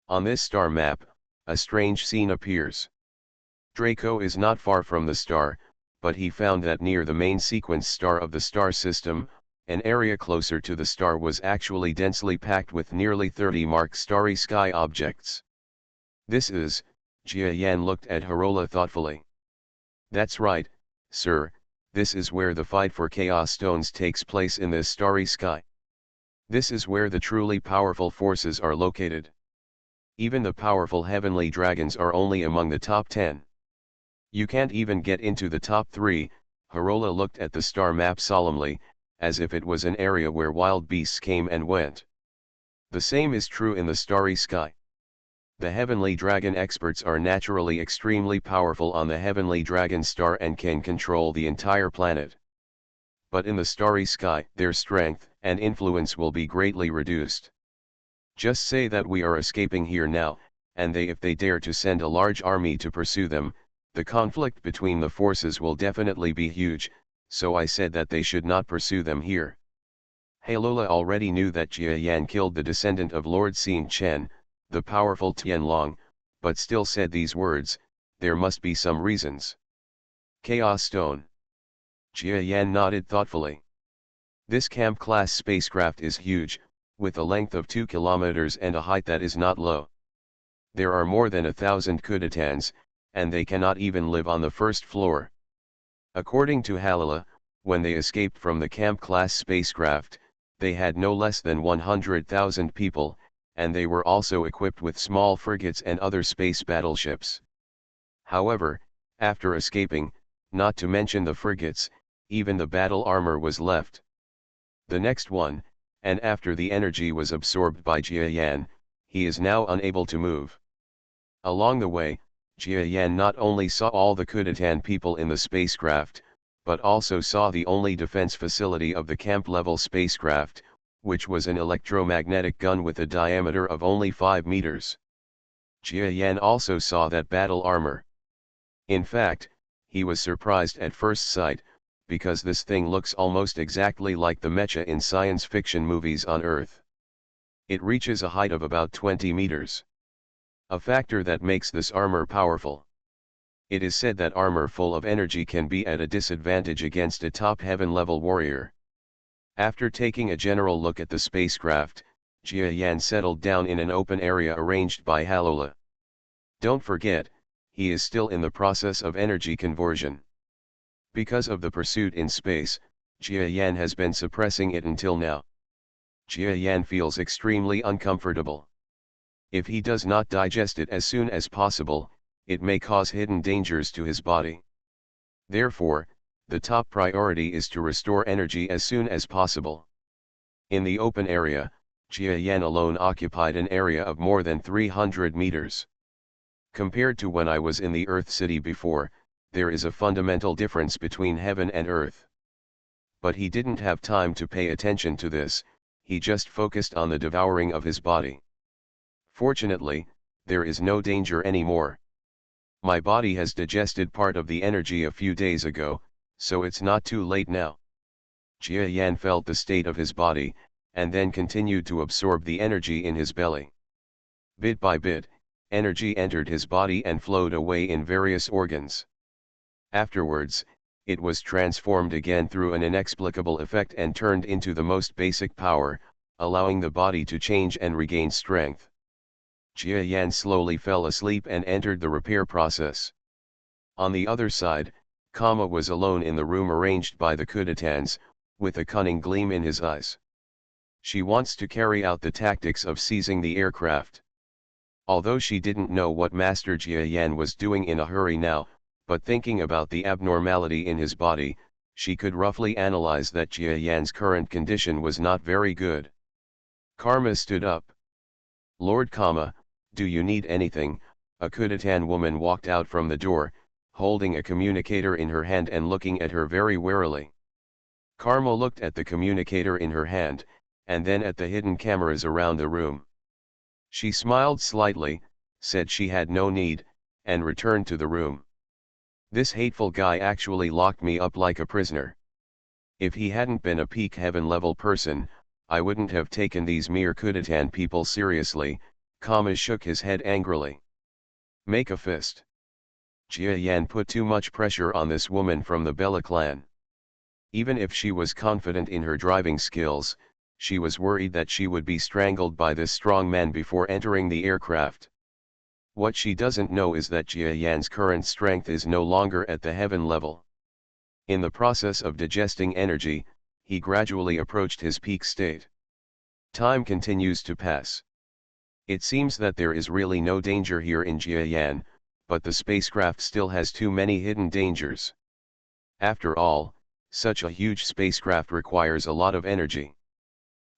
Speaker 1: On this star map, a strange scene appears. Draco is not far from the star, but he found that near the main sequence star of the star system, an area closer to the star was actually densely packed with nearly 30 marked starry sky objects. This is, Jia Yan looked at Harola thoughtfully. That's right, sir, this is where the fight for Chaos Stones takes place in this starry sky. This is where the truly powerful forces are located. Even the powerful heavenly dragons are only among the top 10. You can't even get into the top 3, Harola looked at the star map solemnly, as if it was an area where wild beasts came and went. The same is true in the starry sky. The heavenly dragon experts are naturally extremely powerful on the heavenly dragon star and can control the entire planet. But in the starry sky, their strength and influence will be greatly reduced. Just say that we are escaping here now, and if they dare to send a large army to pursue them, the conflict between the forces will definitely be huge, so I said that they should not pursue them here. Harola already knew that Jia Yan killed the descendant of Lord Xing Chen, the powerful Tianlong, but still said these words, there must be some reasons. Chaos Stone. Jia Yan nodded thoughtfully. This camp-class spacecraft is huge, with a length of 2 kilometers and a height that is not low. There are more than 1,000 Kudetans, and they cannot even live on the first floor. According to Harola, when they escaped from the camp-class spacecraft, they had no less than 100,000 people, and they were also equipped with small frigates and other space battleships. However, after escaping, not to mention the frigates, even the battle armor was left. The next one, and after the energy was absorbed by Jia Yan, he is now unable to move. Along the way, Jia Yan not only saw all the Kudetan people in the spacecraft, but also saw the only defense facility of the camp-level spacecraft, which was an electromagnetic gun with a diameter of only 5 meters. Jia Yan also saw that battle armor. In fact, he was surprised at first sight, because this thing looks almost exactly like the mecha in science fiction movies on Earth. It reaches a height of about 20 meters. A factor that makes this armor powerful. It is said that armor full of energy can be at a disadvantage against a top heaven-level warrior. After taking a general look at the spacecraft, Jia Yan settled down in an open area arranged by Harola. Don't forget, he is still in the process of energy conversion. Because of the pursuit in space, Jia Yan has been suppressing it until now. Jia Yan feels extremely uncomfortable. If he does not digest it as soon as possible, it may cause hidden dangers to his body. Therefore, the top priority is to restore energy as soon as possible. In the open area, Jia Yan alone occupied an area of more than 300 meters. Compared to when I was in the Earth City before, there is a fundamental difference between heaven and earth. But he didn't have time to pay attention to this, he just focused on the devouring of his body. Fortunately, there is no danger anymore. My body has digested part of the energy a few days ago, so it's not too late now. Jia Yan felt the state of his body, and then continued to absorb the energy in his belly. Bit by bit, energy entered his body and flowed away in various organs. Afterwards, it was transformed again through an inexplicable effect and turned into the most basic power, allowing the body to change and regain strength. Jia Yan slowly fell asleep and entered the repair process. On the other side, Kama was alone in the room arranged by the Kudetans, with a cunning gleam in his eyes. She wants to carry out the tactics of seizing the aircraft. Although she didn't know what Master Jia Yan was doing in a hurry now, but thinking about the abnormality in his body, she could roughly analyze that Jia Yan's current condition was not very good. Karma stood up. Lord Kama, do you need anything? A Kudetan woman walked out from the door, holding a communicator in her hand and looking at her very warily. Karma looked at the communicator in her hand, and then at the hidden cameras around the room. She smiled slightly, said she had no need, and returned to the room. This hateful guy actually locked me up like a prisoner. If he hadn't been a peak heaven level person, I wouldn't have taken these mere Kudetan people seriously. Kama shook his head angrily. Make a fist. Jia Yan put too much pressure on this woman from the Bella clan. Even if she was confident in her driving skills, she was worried that she would be strangled by this strong man before entering the aircraft. What she doesn't know is that Jia Yan's current strength is no longer at the heaven level. In the process of digesting energy, he gradually approached his peak state. Time continues to pass. It seems that there is really no danger here in Jia Yan, but the spacecraft still has too many hidden dangers. After all, such a huge spacecraft requires a lot of energy.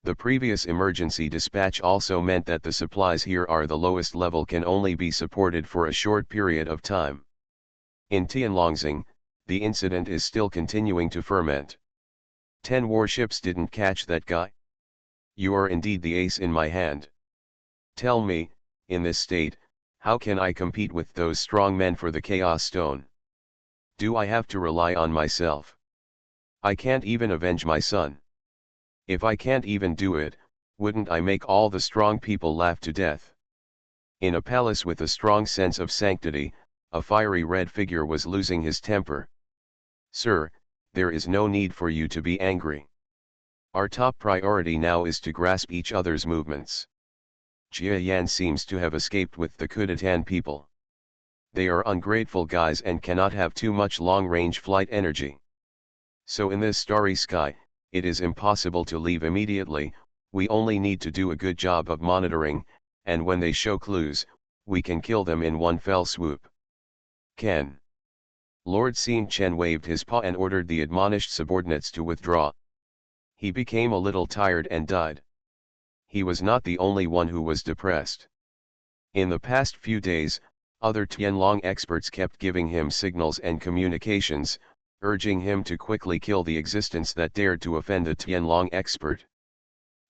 Speaker 1: The previous emergency dispatch also meant that the supplies here are the lowest level, can only be supported for a short period of time. In Tianlongxing, the incident is still continuing to ferment. 10 warships didn't catch that guy. You are indeed the ace in my hand. Tell me, in this state, how can I compete with those strong men for the Chaos Stone? Do I have to rely on myself? I can't even avenge my son. If I can't even do it, wouldn't I make all the strong people laugh to death? In a palace with a strong sense of sanctity, a fiery red figure was losing his temper. Sir, there is no need for you to be angry. Our top priority now is to grasp each other's movements. Jia Yan seems to have escaped with the Kudatan people. They are ungrateful guys and cannot have too much long-range flight energy. So in this starry sky, it is impossible to leave immediately. We only need to do a good job of monitoring, and when they show clues, we can kill them in one fell swoop. Ken. Lord Xing Chen waved his paw and ordered the admonished subordinates to withdraw. He became a little tired and died. He was not the only one who was depressed. In the past few days, other Tianlong experts kept giving him signals and communications, urging him to quickly kill the existence that dared to offend a Tianlong expert.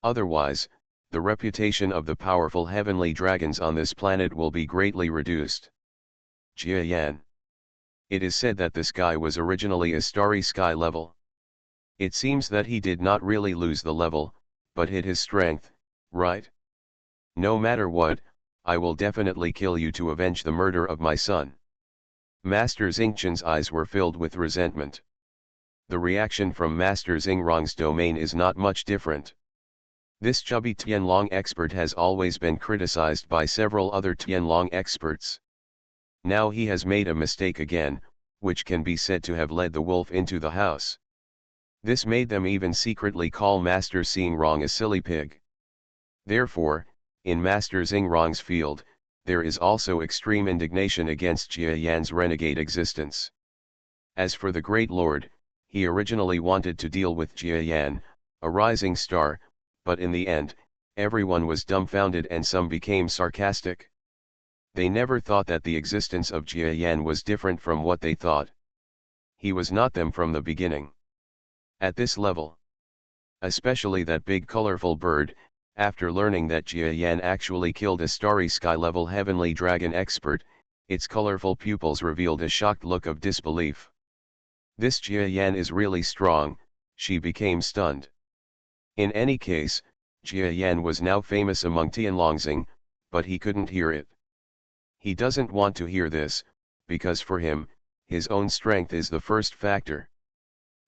Speaker 1: Otherwise, the reputation of the powerful heavenly dragons on this planet will be greatly reduced. Jia Yan. It is said that this guy was originally a starry sky level. It seems that he did not really lose the level, but hid his strength, right? No matter what, I will definitely kill you to avenge the murder of my son. Master Xingchen's eyes were filled with resentment. The reaction from Master Xingrong's domain is not much different. This chubby Tianlong expert has always been criticized by several other Tianlong experts. Now he has made a mistake again, which can be said to have led the wolf into the house. This made them even secretly call Master Xingrong a silly pig. Therefore, in Master Xingrong's field, there is also extreme indignation against Jia Yan's renegade existence. As for the Great Lord, he originally wanted to deal with Jia Yan, a rising star, but in the end, everyone was dumbfounded and some became sarcastic. They never thought that the existence of Jia Yan was different from what they thought. He was not them from the beginning. At this level, especially that big colorful bird, after learning that Jia Yan actually killed a starry sky level heavenly dragon expert, its colorful pupils revealed a shocked look of disbelief. This Jia Yan is really strong, she became stunned. In any case, Jia Yan was now famous among Tianlongxing, but he couldn't hear it. He doesn't want to hear this, because for him, his own strength is the first factor.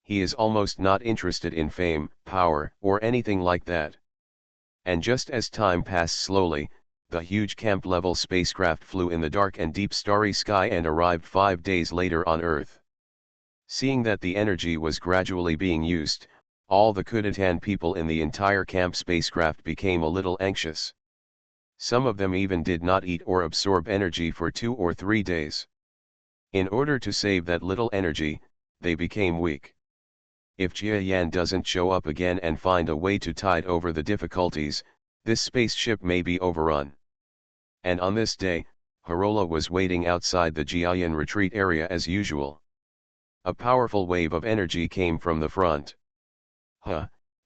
Speaker 1: He is almost not interested in fame, power, or anything like that. And just as time passed slowly, the huge camp-level spacecraft flew in the dark and deep starry sky and arrived 5 days later on Earth. Seeing that the energy was gradually being used, all the Kudatan people in the entire camp spacecraft became a little anxious. Some of them even did not eat or absorb energy for 2 or 3 days. In order to save that little energy, they became weak. If Jia Yan doesn't show up again and find a way to tide over the difficulties, this spaceship may be overrun. And on this day, Harola was waiting outside the Jiayan retreat area as usual. A powerful wave of energy came from the front.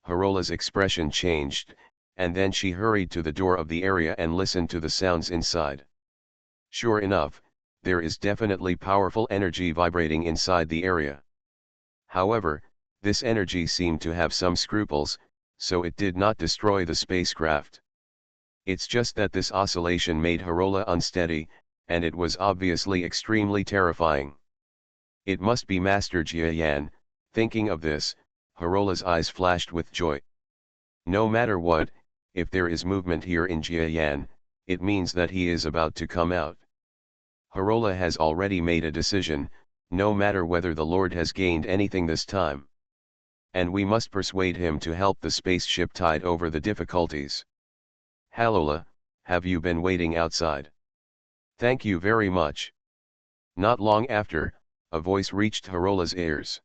Speaker 1: Harola's expression changed, and then she hurried to the door of the area and listened to the sounds inside. Sure enough, there is definitely powerful energy vibrating inside the area. However, this energy seemed to have some scruples, so it did not destroy the spacecraft. It's just that this oscillation made Harola unsteady, and it was obviously extremely terrifying. It must be Master Jiayan. Thinking of this, Harola's eyes flashed with joy. No matter what, if there is movement here in Jiayan, it means that he is about to come out. Harola has already made a decision, no matter whether the Lord has gained anything this time. And we must persuade him to help the spaceship tide over the difficulties. Halola, have you been waiting outside? Thank you very much. Not long after, a voice reached Harola's ears.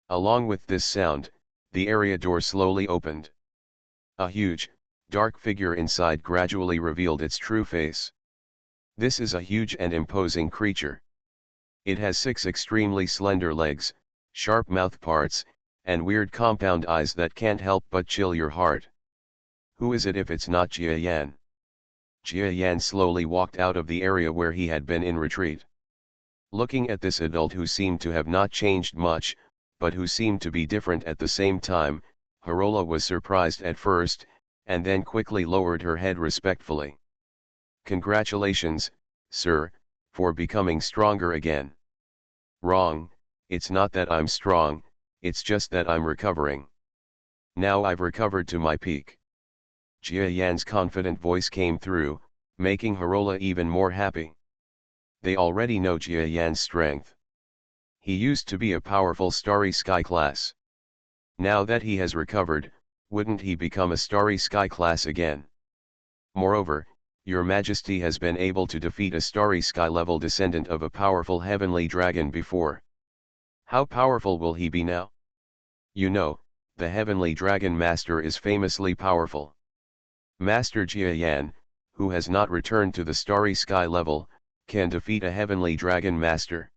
Speaker 1: Along with this sound, the area door slowly opened. A huge, dark figure inside gradually revealed its true face. This is a huge and imposing creature. It has 6 extremely slender legs, sharp mouth parts, and weird compound eyes that can't help but chill your heart. Who is it if it's not Jia Yan? Jia Yan slowly walked out of the area where he had been in retreat. Looking at this adult who seemed to have not changed much, but who seemed to be different at the same time, Harola was surprised at first, and then quickly lowered her head respectfully. Congratulations, sir, for becoming stronger again. Wrong, it's not that I'm strong, it's just that I'm recovering. Now I've recovered to my peak. Jia Yan's confident voice came through, making Harola even more happy. They already know Jia Yan's strength. He used to be a powerful Starry Sky class. Now that he has recovered, wouldn't he become a Starry Sky class again? Moreover, Your Majesty has been able to defeat a Starry Sky level descendant of a powerful heavenly dragon before. How powerful will he be now? You know, the heavenly dragon master is famously powerful. Master Jia Yan, who has not returned to the Starry Sky level, can defeat a heavenly dragon master.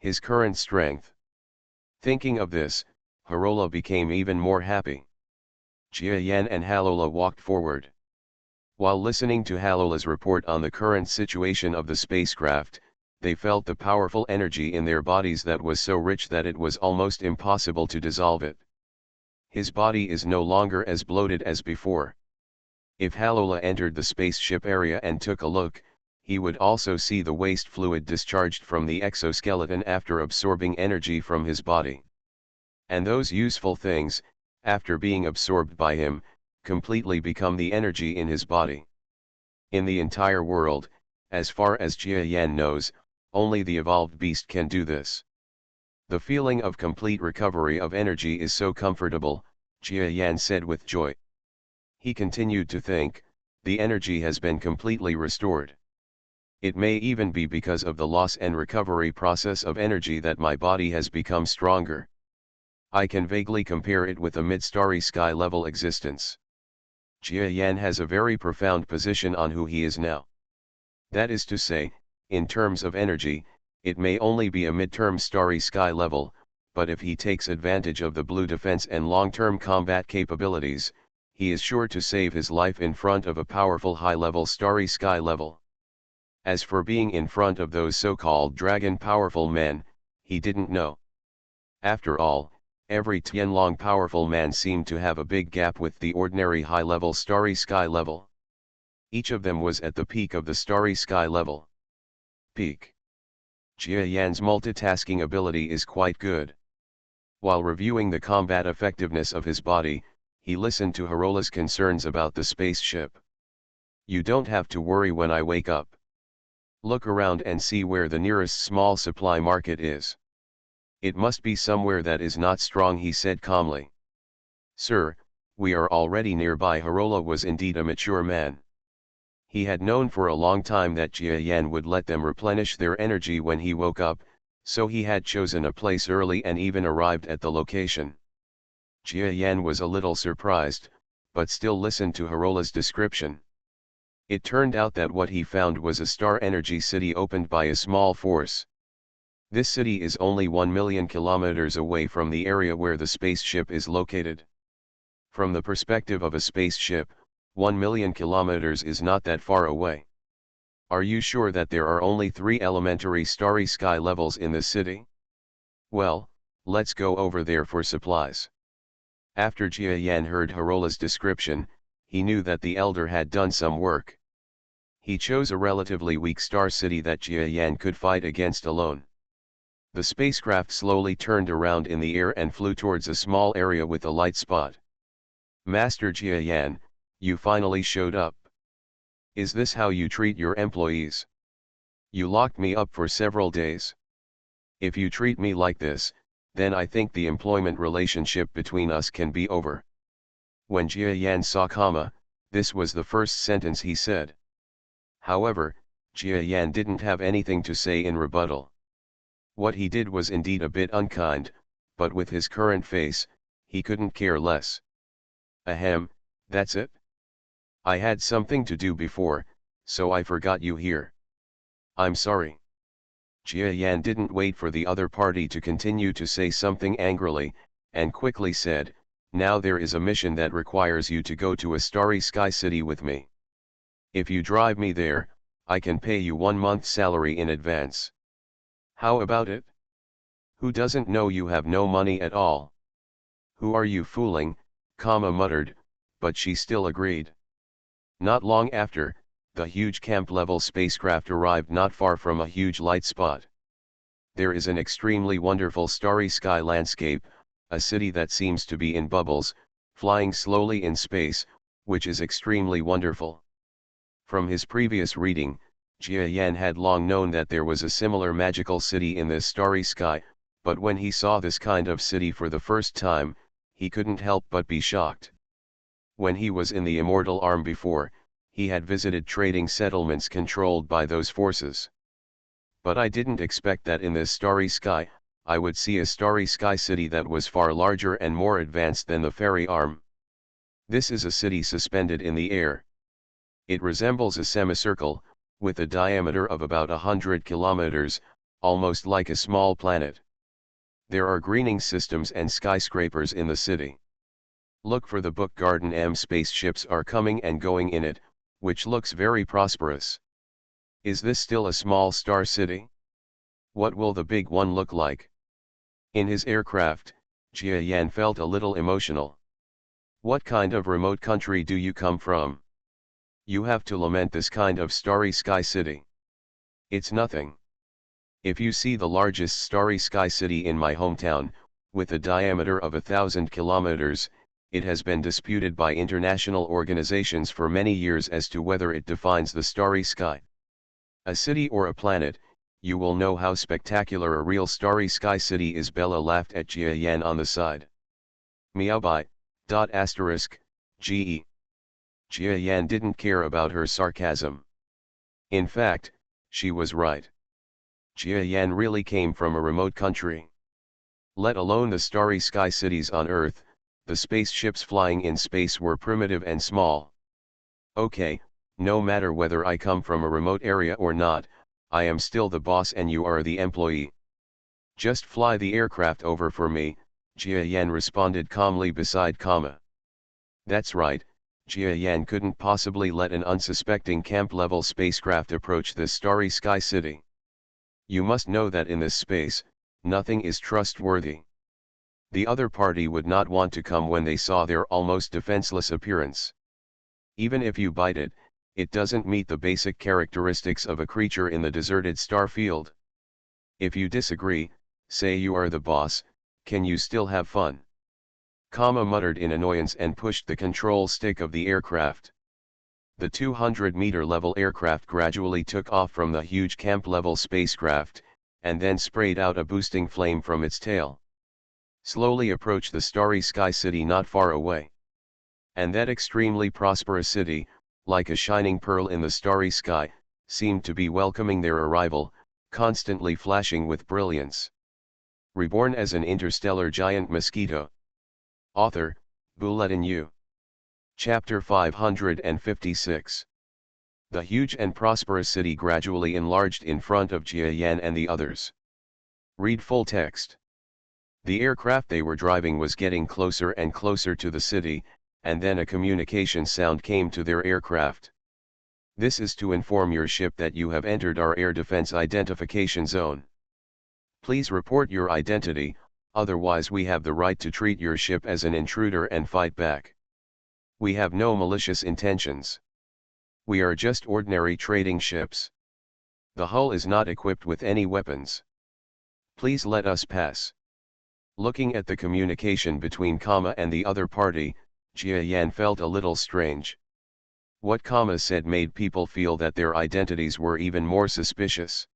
Speaker 1: His current strength. Thinking of this, Harola became even more happy. Jia Yan and Halola walked forward. While listening to Halola's report on the current situation of the spacecraft, they felt the powerful energy in their bodies that was so rich that it was almost impossible to dissolve it. His body is no longer as bloated as before. If Halola entered the spaceship area and took a look, he would also see the waste fluid discharged from the exoskeleton after absorbing energy from his body. And those useful things, after being absorbed by him, completely become the energy in his body. In the entire world, as far as Jia Yan knows, only the evolved beast can do this. The feeling of complete recovery of energy is so comfortable, Jia Yan said with joy. He continued to think, the energy has been completely restored. It may even be because of the loss and recovery process of energy that my body has become stronger. I can vaguely compare it with a mid-starry sky level existence. Jia Yan has a very profound position on who he is now. That is to say, in terms of energy, it may only be a mid-term starry sky level, but if he takes advantage of the blue defense and long-term combat capabilities, he is sure to save his life in front of a powerful high-level starry sky level. As for being in front of those so-called dragon powerful men, he didn't know. After all, every Tianlong powerful man seemed to have a big gap with the ordinary high-level starry sky level. Each of them was at the peak of the starry sky level. Peak. Jia Yan's multitasking ability is quite good. While reviewing the combat effectiveness of his body, he listened to Harola's concerns about the spaceship. You don't have to worry when I wake up. Look around and see where the nearest small supply market is. It must be somewhere that is not strong, he said calmly. Sir, we are already nearby. Harola was indeed a mature man. He had known for a long time that Jia Yan would let them replenish their energy when he woke up, so he had chosen a place early and even arrived at the location. Jia Yan was a little surprised, but still listened to Harola's description. It turned out that what he found was a star energy city opened by a small force. This city is only 1 million kilometers away from the area where the spaceship is located. From the perspective of a spaceship, 1 million kilometers is not that far away. Are you sure that there are only 3 elementary starry sky levels in the city? Well, let's go over there for supplies. After Jia Yan heard Harola's description, he knew that the elder had done some work. He chose a relatively weak star city that Jia Yan could fight against alone. The spacecraft slowly turned around in the air and flew towards a small area with a light spot. Master Jia Yan, you finally showed up. Is this how you treat your employees? You locked me up for several days. If you treat me like this, then I think the employment relationship between us can be over. When Jia Yan saw Kama, this was the first sentence he said. However, Jia Yan didn't have anything to say in rebuttal. What he did was indeed a bit unkind, but with his current face, he couldn't care less. Ahem, that's it? I had something to do before, so I forgot you here. I'm sorry. Jia Yan didn't wait for the other party to continue to say something angrily, and quickly said, now there is a mission that requires you to go to a starry sky city with me. If you drive me there, I can pay you 1 month's salary in advance. How about it? Who doesn't know you have no money at all? Who are you fooling? Kama muttered, but she still agreed. Not long after, the huge camp-level spacecraft arrived not far from a huge light spot. There is an extremely wonderful starry sky landscape, a city that seems to be in bubbles, flying slowly in space, which is extremely wonderful. From his previous reading, Jia Yan had long known that there was a similar magical city in this starry sky, but when he saw this kind of city for the first time, he couldn't help but be shocked. When he was in the Immortal Arm before, he had visited trading settlements controlled by those forces. But I didn't expect that in this starry sky, I would see a starry sky city that was far larger and more advanced than the fairy arm. This is a city suspended in the air. It resembles a semicircle, with a diameter of about 100 kilometers, almost like a small planet. There are greening systems and skyscrapers in the city. Look for the book Garden M. Spaceships are coming and going in it, which looks very prosperous. Is this still a small star city? What will the big one look like? In his aircraft, Jia Yan felt a little emotional. What kind of remote country do you come from? You have to lament this kind of starry sky city. It's nothing. If you see the largest starry sky city in my hometown, with a diameter of 1,000 kilometers, it has been disputed by international organizations for many years as to whether it defines the starry sky. A city or a planet, you will know how spectacular a real starry sky city is. Bella laughed at Jia Yan on the side. Meowbai, **ge. Jia Yan didn't care about her sarcasm. In fact, she was right. Jia Yan really came from a remote country. Let alone the starry sky cities on Earth, the spaceships flying in space were primitive and small. Okay, no matter whether I come from a remote area or not, I am still the boss and you are the employee. Just fly the aircraft over for me, Jia Yan responded calmly beside Kama. That's right, Jia Yan couldn't possibly let an unsuspecting camp-level spacecraft approach this starry sky city. You must know that in this space, nothing is trustworthy. The other party would not want to come when they saw their almost defenseless appearance. Even if you bite it, it doesn't meet the basic characteristics of a creature in the deserted star field. If you disagree, say you are the boss, can you still have fun? Kama muttered in annoyance and pushed the control stick of the aircraft. The 200-meter level aircraft gradually took off from the huge camp-level spacecraft, and then sprayed out a boosting flame from its tail. Slowly approached the starry sky city not far away. And that extremely prosperous city, like a shining pearl in the starry sky, seemed to be welcoming their arrival, constantly flashing with brilliance. Reborn as an interstellar giant mosquito. Author, Bulletin U. Chapter 556. The huge and prosperous city gradually enlarged in front of Jia Yan and the others. Read full text. The aircraft they were driving was getting closer and closer to the city, and then a communication sound came to their aircraft. This is to inform your ship that you have entered our air defense identification zone. Please report your identity, otherwise we have the right to treat your ship as an intruder and fight back. We have no malicious intentions. We are just ordinary trading ships. The hull is not equipped with any weapons. Please let us pass. Looking at the communication between Kama and the other party, Jia Yan felt a little strange. What Kama said made people feel that their identities were even more suspicious.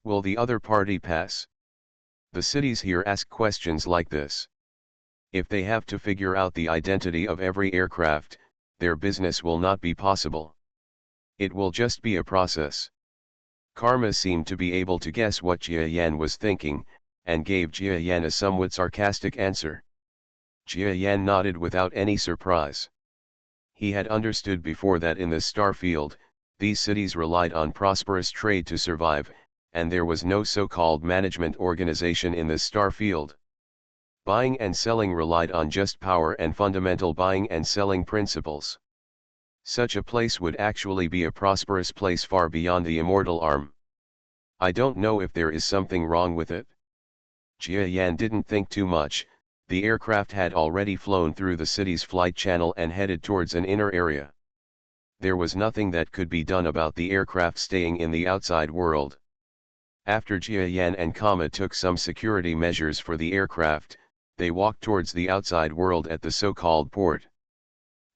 Speaker 1: Will the other party pass? The cities here ask questions like this. If they have to figure out the identity of every aircraft, their business will not be possible. It will just be a process. Karma seemed to be able to guess what Jia Yan was thinking, and gave Jia Yan a somewhat sarcastic answer. Jia Yan nodded without any surprise. He had understood before that in the star field, these cities relied on prosperous trade to survive, and there was no so-called management organization in the star field. Buying and selling relied on just power and fundamental buying and selling principles. Such a place would actually be a prosperous place far beyond the immortal arm. I don't know if there is something wrong with it. Jia Yan didn't think too much. The aircraft had already flown through the city's flight channel and headed towards an inner area. There was nothing that could be done about the aircraft staying in the outside world. After Jia Yan and Kama took some security measures for the aircraft, they walked towards the outside world at the so-called port.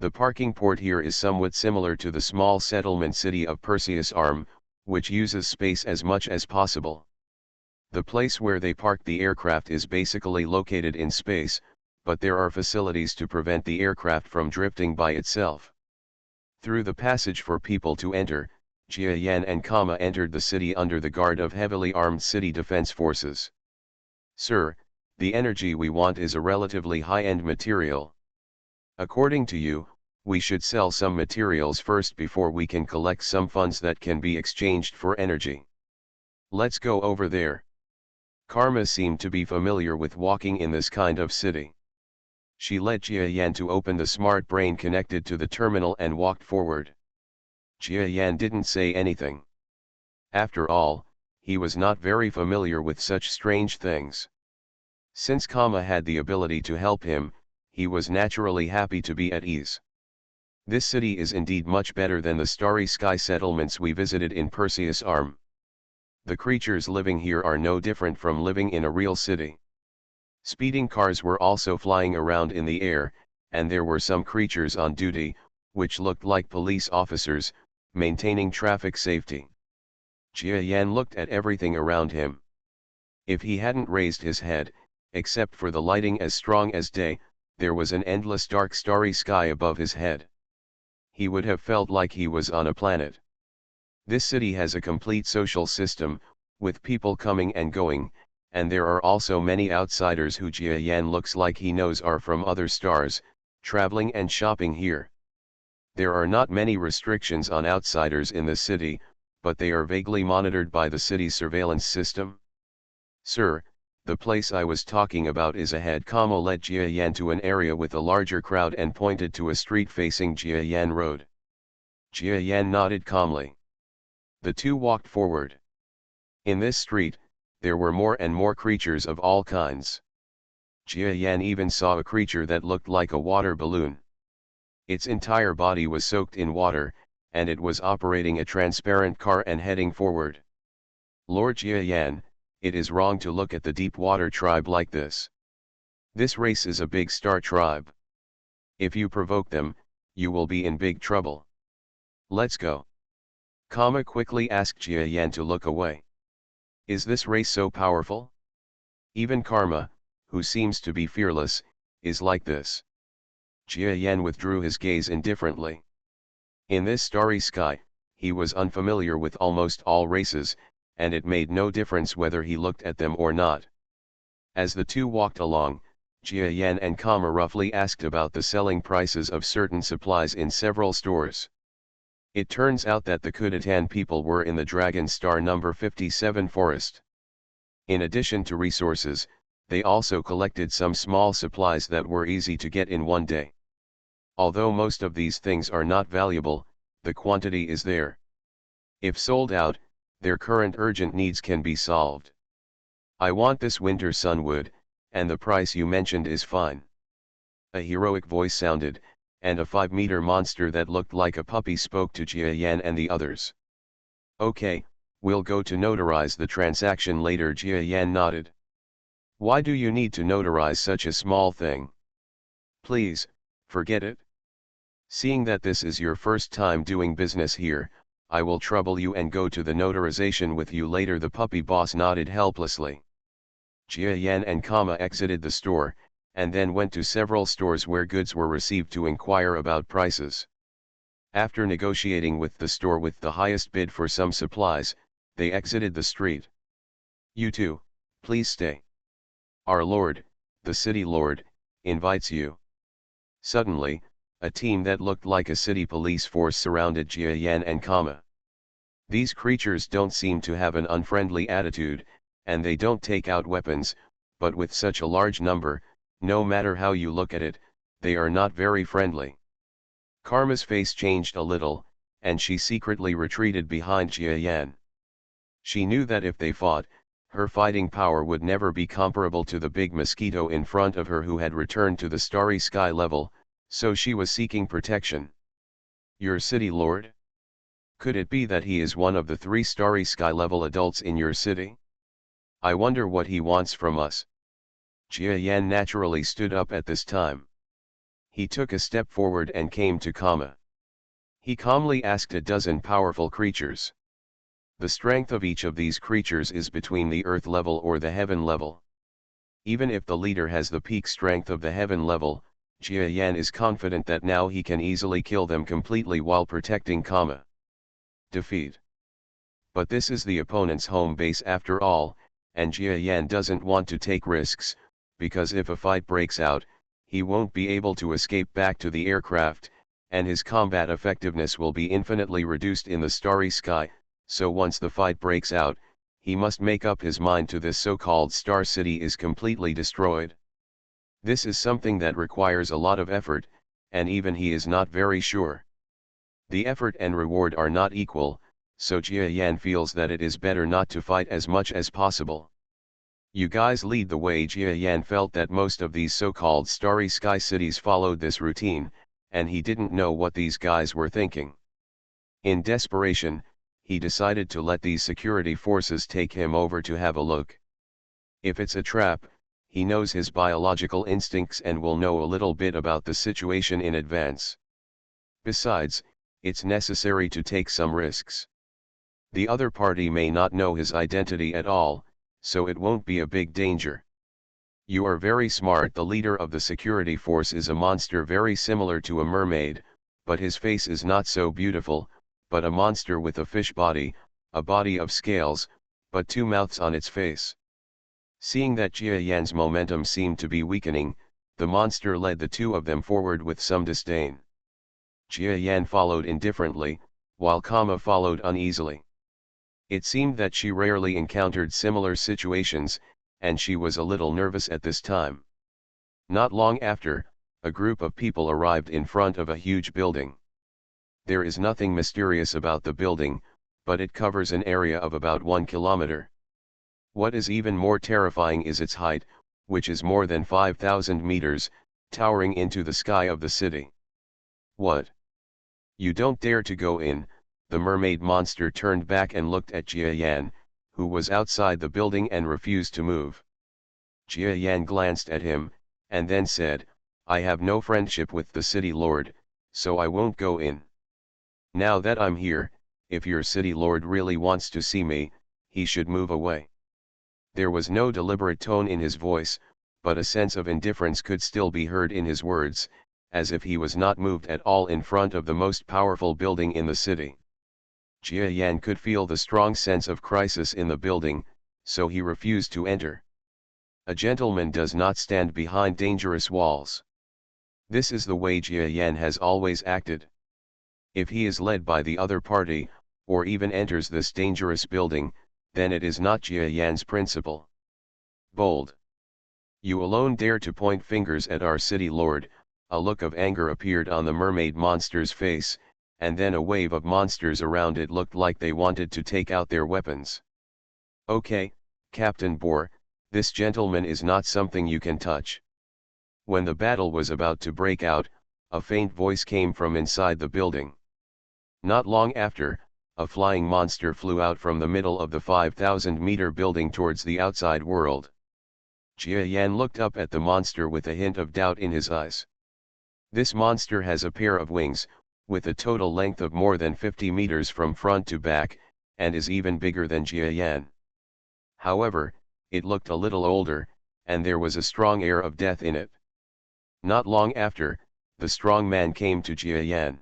Speaker 1: The parking port here is somewhat similar to the small settlement city of Perseus Arm, which uses space as much as possible. The place where they parked the aircraft is basically located in space, but there are facilities to prevent the aircraft from drifting by itself. Through the passage for people to enter, Jia Yan and Kama entered the city under the guard of heavily armed city defense forces. Sir, the energy we want is a relatively high-end material. According to you, we should sell some materials first before we can collect some funds that can be exchanged for energy. Let's go over there. Karma seemed to be familiar with walking in this kind of city. She led Jia Yan to open the smart brain connected to the terminal and walked forward. Jia Yan didn't say anything. After all, he was not very familiar with such strange things. Since Kama had the ability to help him, he was naturally happy to be at ease. This city is indeed much better than the starry sky settlements we visited in Perseus Arm. The creatures living here are no different from living in a real city. Speeding cars were also flying around in the air, and there were some creatures on duty, which looked like police officers, maintaining traffic safety. Jia Yan looked at everything around him. If he hadn't raised his head, except for the lighting as strong as day, there was an endless dark starry sky above his head. He would have felt like he was on a planet. This city has a complete social system, with people coming and going, and there are also many outsiders who Jia Yan looks like he knows are from other stars, traveling and shopping here. There are not many restrictions on outsiders in the city, but they are vaguely monitored by the city's surveillance system. Sir, the place I was talking about is ahead. Kama led Jia Yan to an area with a larger crowd and pointed to a street facing Jia Yan Road. Jia Yan nodded calmly. The two walked forward. In this street, there were more and more creatures of all kinds. Jia Yan even saw a creature that looked like a water balloon. Its entire body was soaked in water, and it was operating a transparent car and heading forward. Lord Jia Yan, it is wrong to look at the deep water tribe like this. This race is a big star tribe. If you provoke them, you will be in big trouble. Let's go. Kama quickly asked Jia Yan to look away. Is this race so powerful? Even Karma, who seems to be fearless, is like this. Jia Yan withdrew his gaze indifferently. In this starry sky, he was unfamiliar with almost all races, and it made no difference whether he looked at them or not. As the two walked along, Jia Yan and Kama roughly asked about the selling prices of certain supplies in several stores. It turns out that the Kudatan people were in the Dragon Star number 57 forest. In addition to resources, they also collected some small supplies that were easy to get in one day. Although most of these things are not valuable, the quantity is there. If sold out, their current urgent needs can be solved. I want this winter sunwood, and the price you mentioned is fine. A heroic voice sounded, and a 5-meter monster that looked like a puppy spoke to Jia Yan and the others. Okay, we'll go to notarize the transaction later. Jia Yan nodded. Why do you need to notarize such a small thing? Please, forget it. Seeing that this is your first time doing business here, I will trouble you and go to the notarization with you later. The puppy boss nodded helplessly. Jia Yan and Kama exited the store, and then went to several stores where goods were received to inquire about prices. After negotiating with the store with the highest bid for some supplies, they exited the street. You two, please stay. Our lord, the city lord, invites you. Suddenly, a team that looked like a city police force surrounded Jia Yan and Kama. These creatures don't seem to have an unfriendly attitude, and they don't take out weapons, but with such a large number, no matter how you look at it, they are not very friendly. Karma's face changed a little, and she secretly retreated behind Jia Yan. She knew that if they fought, her fighting power would never be comparable to the big mosquito in front of her who had returned to the starry sky level, so she was seeking protection. Your city lord? Could it be that he is one of the 3 starry sky level adults in your city? I wonder what he wants from us. Jia Yan naturally stood up at this time. He took a step forward and came to Kama. He calmly asked a dozen powerful creatures. The strength of each of these creatures is between the earth level or the heaven level. Even if the leader has the peak strength of the heaven level, Jia Yan is confident that now he can easily kill them completely while protecting Kama. Defeat. But this is the opponent's home base after all, and Jia Yan doesn't want to take risks, because if a fight breaks out, he won't be able to escape back to the aircraft, and his combat effectiveness will be infinitely reduced in the starry sky. So once the fight breaks out, he must make up his mind to this so-called Star City is completely destroyed. This is something that requires a lot of effort, and even he is not very sure. The effort and reward are not equal, so Jia Yan feels that it is better not to fight as much as possible. You guys lead the way. Jia Yan felt that most of these so-called starry sky cities followed this routine, and he didn't know what these guys were thinking. In desperation, he decided to let these security forces take him over to have a look. If it's a trap, he knows his biological instincts and will know a little bit about the situation in advance. Besides, it's necessary to take some risks. The other party may not know his identity at all, so it won't be a big danger. You are very smart. The leader of the security force is a monster very similar to a mermaid, but his face is not so beautiful, but a monster with a fish body, a body of scales, but 2 mouths on its face. Seeing that Jia Yan's momentum seemed to be weakening, the monster led the 2 of them forward with some disdain. Jia Yan followed indifferently, while Kama followed uneasily. It seemed that she rarely encountered similar situations, and she was a little nervous at this time. Not long after, a group of people arrived in front of a huge building. There is nothing mysterious about the building, but it covers an area of about 1 kilometer. What is even more terrifying is its height, which is more than 5,000 meters, towering into the sky of the city. What? You don't dare to go in. The mermaid monster turned back and looked at Jia Yan, who was outside the building and refused to move. Jia Yan glanced at him, and then said, I have no friendship with the city lord, so I won't go in. Now that I'm here, if your city lord really wants to see me, he should move away. There was no deliberate tone in his voice, but a sense of indifference could still be heard in his words, as if he was not moved at all in front of the most powerful building in the city. Jia Yan could feel the strong sense of crisis in the building, so he refused to enter. A gentleman does not stand behind dangerous walls. This is the way Jia Yan has always acted. If he is led by the other party, or even enters this dangerous building, then it is not Jia Yan's principle. Bold. You alone dare to point fingers at our city lord. A look of anger appeared on the mermaid monster's face, and then a wave of monsters around it looked like they wanted to take out their weapons. Okay, Captain Boar, this gentleman is not something you can touch. When the battle was about to break out, a faint voice came from inside the building. Not long after, a flying monster flew out from the middle of the 5,000-meter building towards the outside world. Jia Yan looked up at the monster with a hint of doubt in his eyes. This monster has a pair of wings, with a total length of more than 50 meters from front to back, and is even bigger than Jia Yan. However, it looked a little older, and there was a strong air of death in it. Not long after, the strong man came to Jia Yan.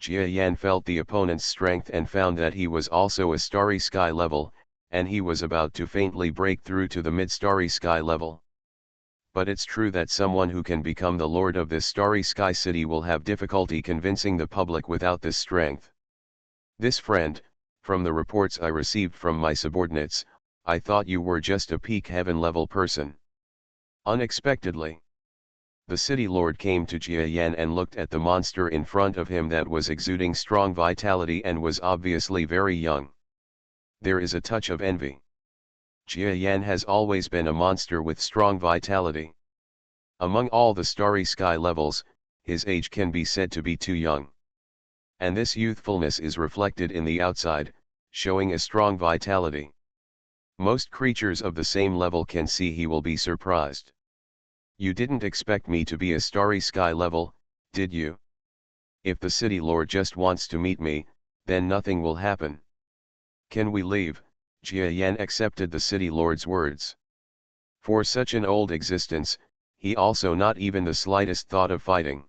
Speaker 1: Jia Yan felt the opponent's strength and found that he was also a starry sky level, and he was about to faintly break through to the mid-starry sky level. But it's true that someone who can become the lord of this starry sky city will have difficulty convincing the public without this strength. This friend, from the reports I received from my subordinates, I thought you were just a peak heaven level person. Unexpectedly, the city lord came to Jia Yan and looked at the monster in front of him that was exuding strong vitality and was obviously very young. There is a touch of envy. Jia Yan has always been a monster with strong vitality. Among all the starry sky levels, his age can be said to be too young. And this youthfulness is reflected in the outside, showing a strong vitality. Most creatures of the same level can see he will be surprised. You didn't expect me to be a starry sky level, did you? If the city lord just wants to meet me, then nothing will happen. Can we leave? Jia Yan accepted the city lord's words. For such an old existence, he also not even the slightest thought of fighting.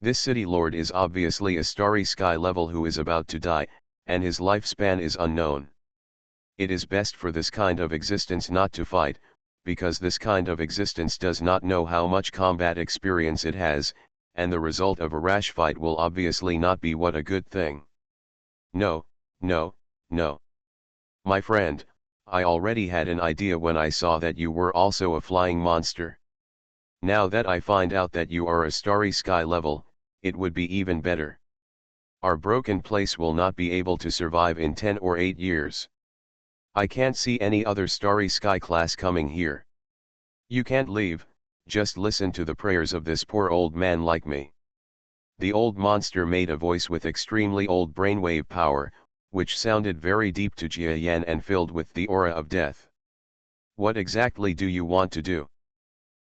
Speaker 1: This city lord is obviously a starry sky level who is about to die, and his lifespan is unknown. It is best for this kind of existence not to fight, because this kind of existence does not know how much combat experience it has, and the result of a rash fight will obviously not be what a good thing. No, no, no. My friend, I already had an idea when I saw that you were also a flying monster. Now that I find out that you are a starry sky level, it would be even better. Our broken place will not be able to survive in 10 or 8 years. I can't see any other starry sky class coming here. You can't leave, just listen to the prayers of this poor old man like me. The old monster made a voice with extremely old brainwave power, which sounded very deep to Jia Yan and filled with the aura of death. What exactly do you want to do?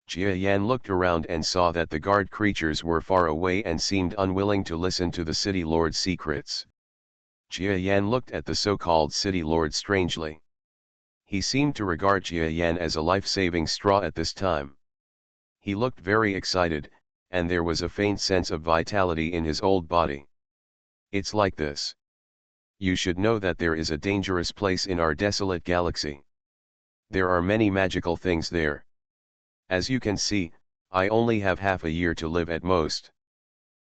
Speaker 1: Jia Yan looked around and saw that the guard creatures were far away and seemed unwilling to listen to the city lord's secrets. Jia Yan looked at the so-called city lord strangely. He seemed to regard Jia Yan as a life-saving straw at this time. He looked very excited, and there was a faint sense of vitality in his old body. It's like this. You should know that there is a dangerous place in our desolate galaxy. There are many magical things there. As you can see, I only have half a year to live at most.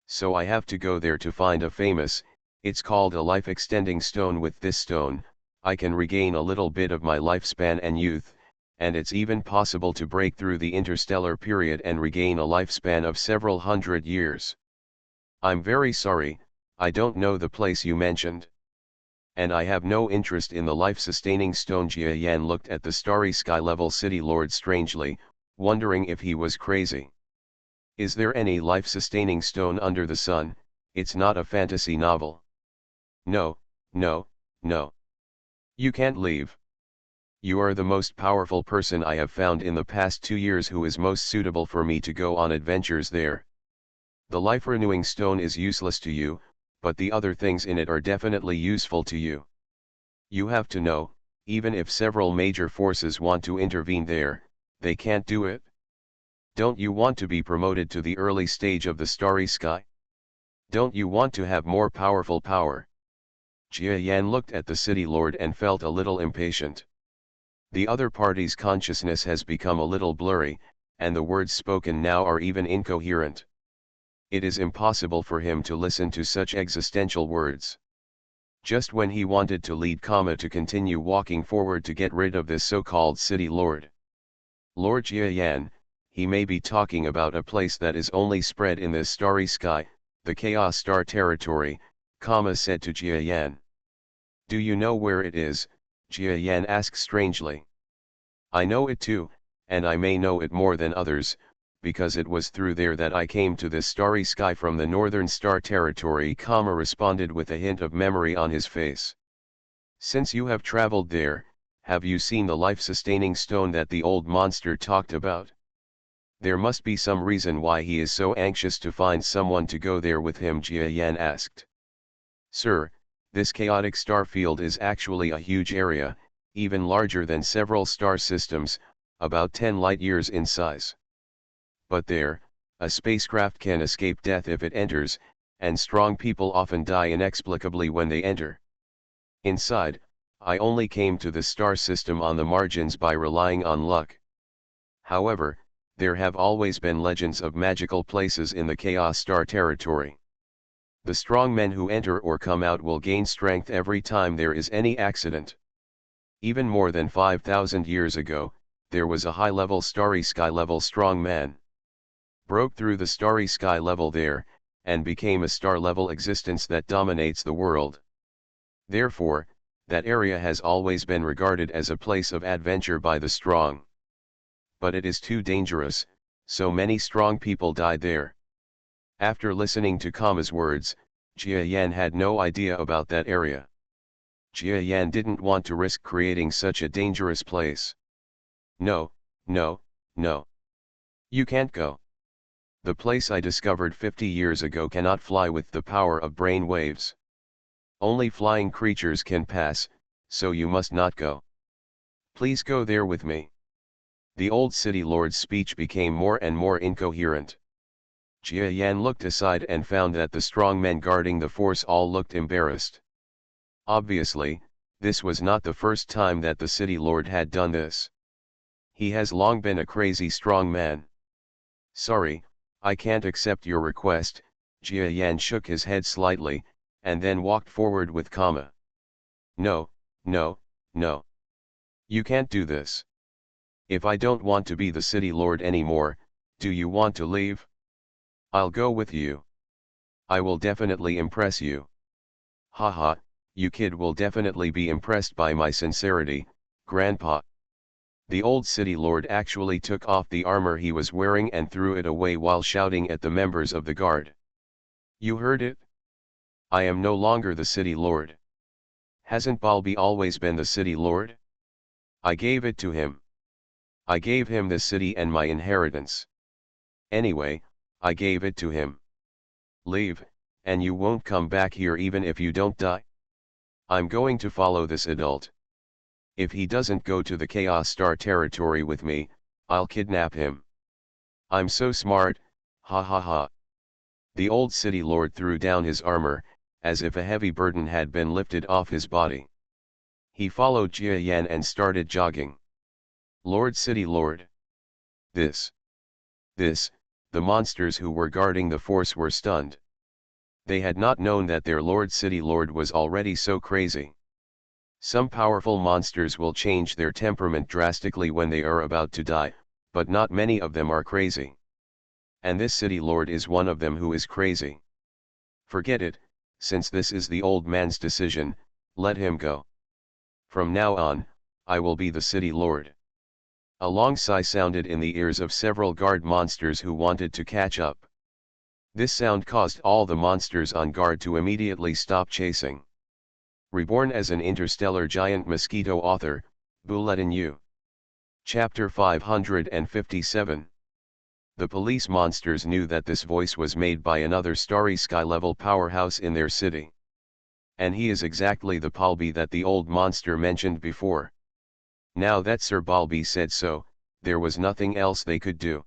Speaker 1: So I have to go there to find a famous, it's called a life-extending stone. With this stone, I can regain a little bit of my lifespan and youth, and it's even possible to break through the interstellar period and regain a lifespan of several hundred years. I'm very sorry, I don't know the place you mentioned. And I have no interest in the life-sustaining stone. Jia Yan looked at the starry sky-level city lord strangely, wondering if he was crazy. Is there any life-sustaining stone under the sun? It's not a fantasy novel. No, no, no. You can't leave. You are the most powerful person I have found in the past 2 years who is most suitable for me to go on adventures there. The life-renewing stone is useless to you, but the other things in it are definitely useful to you. You have to know, even if several major forces want to intervene there, they can't do it. Don't you want to be promoted to the early stage of the starry sky? Don't you want to have more powerful power? Jia Yan looked at the city lord and felt a little impatient. The other party's consciousness has become a little blurry, and the words spoken now are even incoherent. It is impossible for him to listen to such existential words. Just when he wanted to lead Kama to continue walking forward to get rid of this so-called city lord. Lord Jia Yan, he may be talking about a place that is only spread in this starry sky, the Chaos Star territory, Kama said to Jia Yan. Do you know where it is? Jia Yan asked strangely. I know it too, and I may know it more than others, because it was through there that I came to this starry sky from the northern star territory, responded with a hint of memory on his face. Since you have traveled there, have you seen the life-sustaining stone that the old monster talked about? There must be some reason why he is so anxious to find someone to go there with him, Jia Yan asked. Sir, this chaotic star field is actually a huge area, even larger than several star systems, about 10 light-years in size. But there, a spacecraft can escape death if it enters, and strong people often die inexplicably when they enter. Inside, I only came to the star system on the margins by relying on luck. However, there have always been legends of magical places in the Chaos Star territory. The strong men who enter or come out will gain strength every time there is any accident. Even more than 5,000 years ago, there was a high-level starry sky level strong man. Broke through the starry sky level there, and became a star-level existence that dominates the world. Therefore, that area has always been regarded as a place of adventure by the strong. But it is too dangerous, so many strong people died there. After listening to Kama's words, Jia Yan had no idea about that area. Jia Yan didn't want to risk creating such a dangerous place. No, no, no. You can't go. The place I discovered 50 years ago cannot fly with the power of brain waves. Only flying creatures can pass, so you must not go. Please go there with me. The old city lord's speech became more and more incoherent. Jia Yan looked aside and found that the strong men guarding the force all looked embarrassed. Obviously, this was not the first time that the city lord had done this. He has long been a crazy strong man. Sorry, I can't accept your request. Jia Yan shook his head slightly, and then walked forward with Kama. No, no, no. You can't do this. If I don't want to be the city lord anymore, do you want to leave? I'll go with you. I will definitely impress you. Haha, you kid will definitely be impressed by my sincerity, Grandpa. The old city lord actually took off the armor he was wearing and threw it away while shouting at the members of the guard. You heard it? I am no longer the city lord. Hasn't Balbi always been the city lord? I gave it to him. I gave him this city and my inheritance. Anyway, I gave it to him. Leave, and you won't come back here even if you don't die. I'm going to follow this adult. If he doesn't go to the Chaos Star territory with me, I'll kidnap him. I'm so smart, ha ha ha. The old city lord threw down his armor, as if a heavy burden had been lifted off his body. He followed Jia Yan and started jogging. Lord City Lord. This, the monsters who were guarding the force were stunned. They had not known that their Lord City Lord was already so crazy. Some powerful monsters will change their temperament drastically when they are about to die, but not many of them are crazy. And this City Lord is one of them who is crazy. Forget it, since this is the old man's decision, let him go. From now on, I will be the City Lord. A long sigh sounded in the ears of several guard monsters who wanted to catch up. This sound caused all the monsters on guard to immediately stop chasing. Reborn as an interstellar giant mosquito author, Bulletin U. Chapter 557. The police monsters knew that this voice was made by another starry sky-level powerhouse in their city. And he is exactly the Balbi that the old monster mentioned before. Now that Sir Balbi said so, there was nothing else they could do.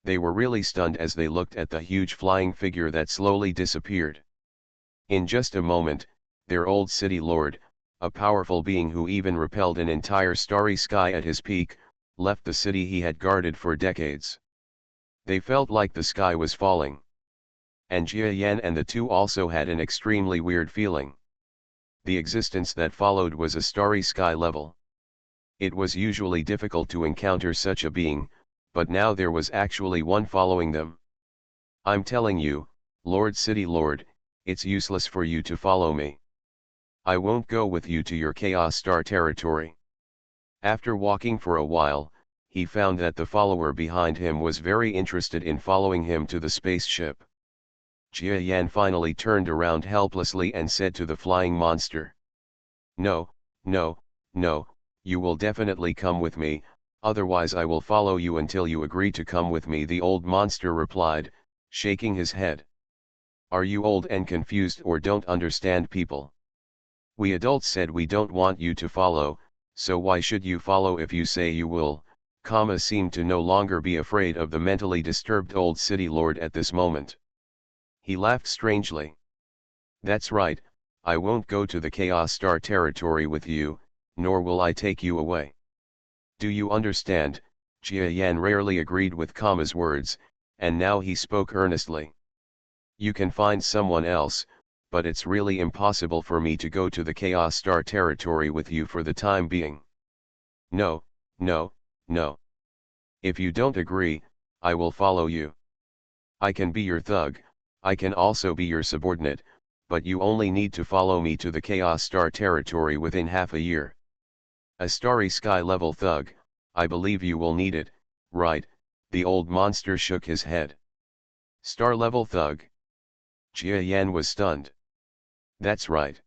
Speaker 1: They were really stunned as they looked at the huge flying figure that slowly disappeared. In just a moment, their old city lord, a powerful being who even repelled an entire starry sky at his peak, left the city he had guarded for decades. They felt like the sky was falling. And Jia Yan and the two also had an extremely weird feeling. The existence that followed was a starry sky level. It was usually difficult to encounter such a being, but now there was actually one following them. I'm telling you, Lord City Lord, it's useless for you to follow me. I won't go with you to your Chaos Star territory. After walking for a while, he found that the follower behind him was very interested in following him to the spaceship. Jia Yan finally turned around helplessly and said to the flying monster, "No, no, no, you will definitely come with me, otherwise I will follow you until you agree to come with me," the old monster replied, shaking his head. "Are you old and confused or don't understand people? We adults said we don't want you to follow, so why should you follow if you say you will?" Kama seemed to no longer be afraid of the mentally disturbed old city lord at this moment. He laughed strangely. "That's right, I won't go to the Chaos Star territory with you, nor will I take you away. Do you understand?" Jia Yan rarely agreed with Kama's words, and now he spoke earnestly. "You can find someone else, but it's really impossible for me to go to the Chaos Star territory with you for the time being. No, no, no. If you don't agree, I will follow you. I can be your thug, I can also be your subordinate, but you only need to follow me to the Chaos Star territory within half a year. A starry sky level thug, I believe you will need it, right?" The old monster shook his head. "Star level thug?" Jia Yan was stunned. "That's right."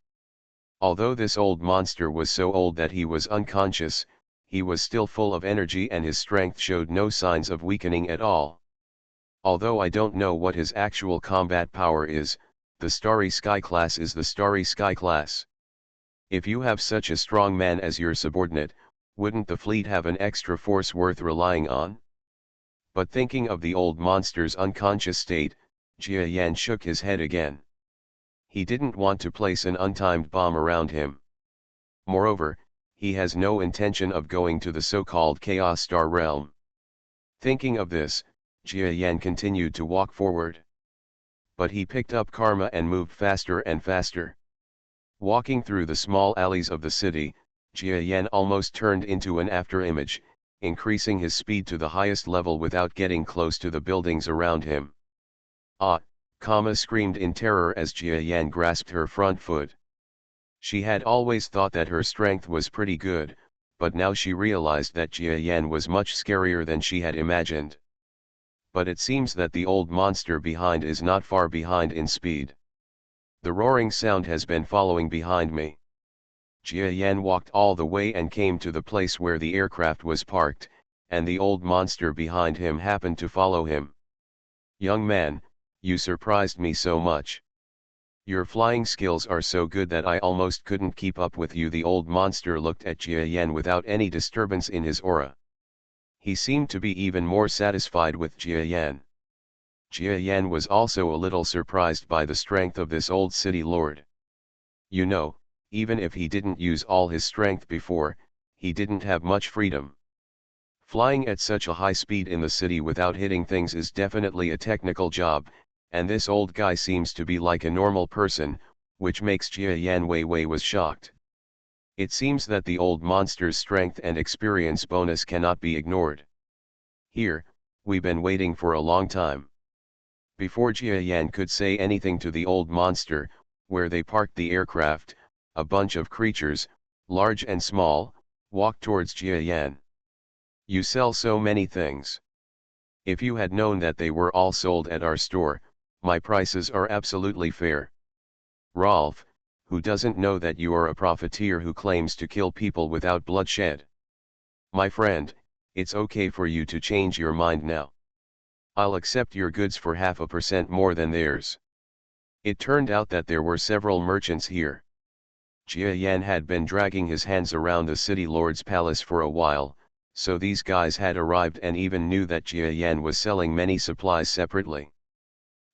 Speaker 1: Although this old monster was so old that he was unconscious, he was still full of energy and his strength showed no signs of weakening at all. "Although I don't know what his actual combat power is, the Starry Sky class is the Starry Sky class. If you have such a strong man as your subordinate, wouldn't the fleet have an extra force worth relying on?" But thinking of the old monster's unconscious state, Jia Yan shook his head again. He didn't want to place an untimed bomb around him. Moreover, he has no intention of going to the so-called Chaos Star realm. Thinking of this, Jia Yan continued to walk forward. But he picked up karma and moved faster and faster. Walking through the small alleys of the city, Jia Yan almost turned into an afterimage, increasing his speed to the highest level without getting close to the buildings around him. "Ah!" Kama screamed in terror as Jia Yan grasped her front foot. She had always thought that her strength was pretty good, but now she realized that Jia Yan was much scarier than she had imagined. But it seems that the old monster behind is not far behind in speed. The roaring sound has been following behind me. Jia Yan walked all the way and came to the place where the aircraft was parked, and the old monster behind him happened to follow him. "Young man, you surprised me so much. Your flying skills are so good that I almost couldn't keep up with you." The old monster looked at Jia Yan without any disturbance in his aura. He seemed to be even more satisfied with Jia Yan. Jia Yan was also a little surprised by the strength of this old city lord. You know, even if he didn't use all his strength before, he didn't have much freedom. Flying at such a high speed in the city without hitting things is definitely a technical job, and this old guy seems to be like a normal person, which makes Jia Yan Wei was shocked. It seems that the old monster's strength and experience bonus cannot be ignored. "Here, we've been waiting for a long time." Before Jia Yan could say anything to the old monster, where they parked the aircraft, a bunch of creatures, large and small, walked towards Jia Yan. "You sell so many things. If you had known that they were all sold at our store, my prices are absolutely fair. Rolf, who doesn't know that you are a profiteer who claims to kill people without bloodshed? My friend, it's okay for you to change your mind now. I'll accept your goods for 0.5% more than theirs." It turned out that there were several merchants here. Jia Yan had been dragging his hands around the city lord's palace for a while, so these guys had arrived and even knew that Jia Yan was selling many supplies separately.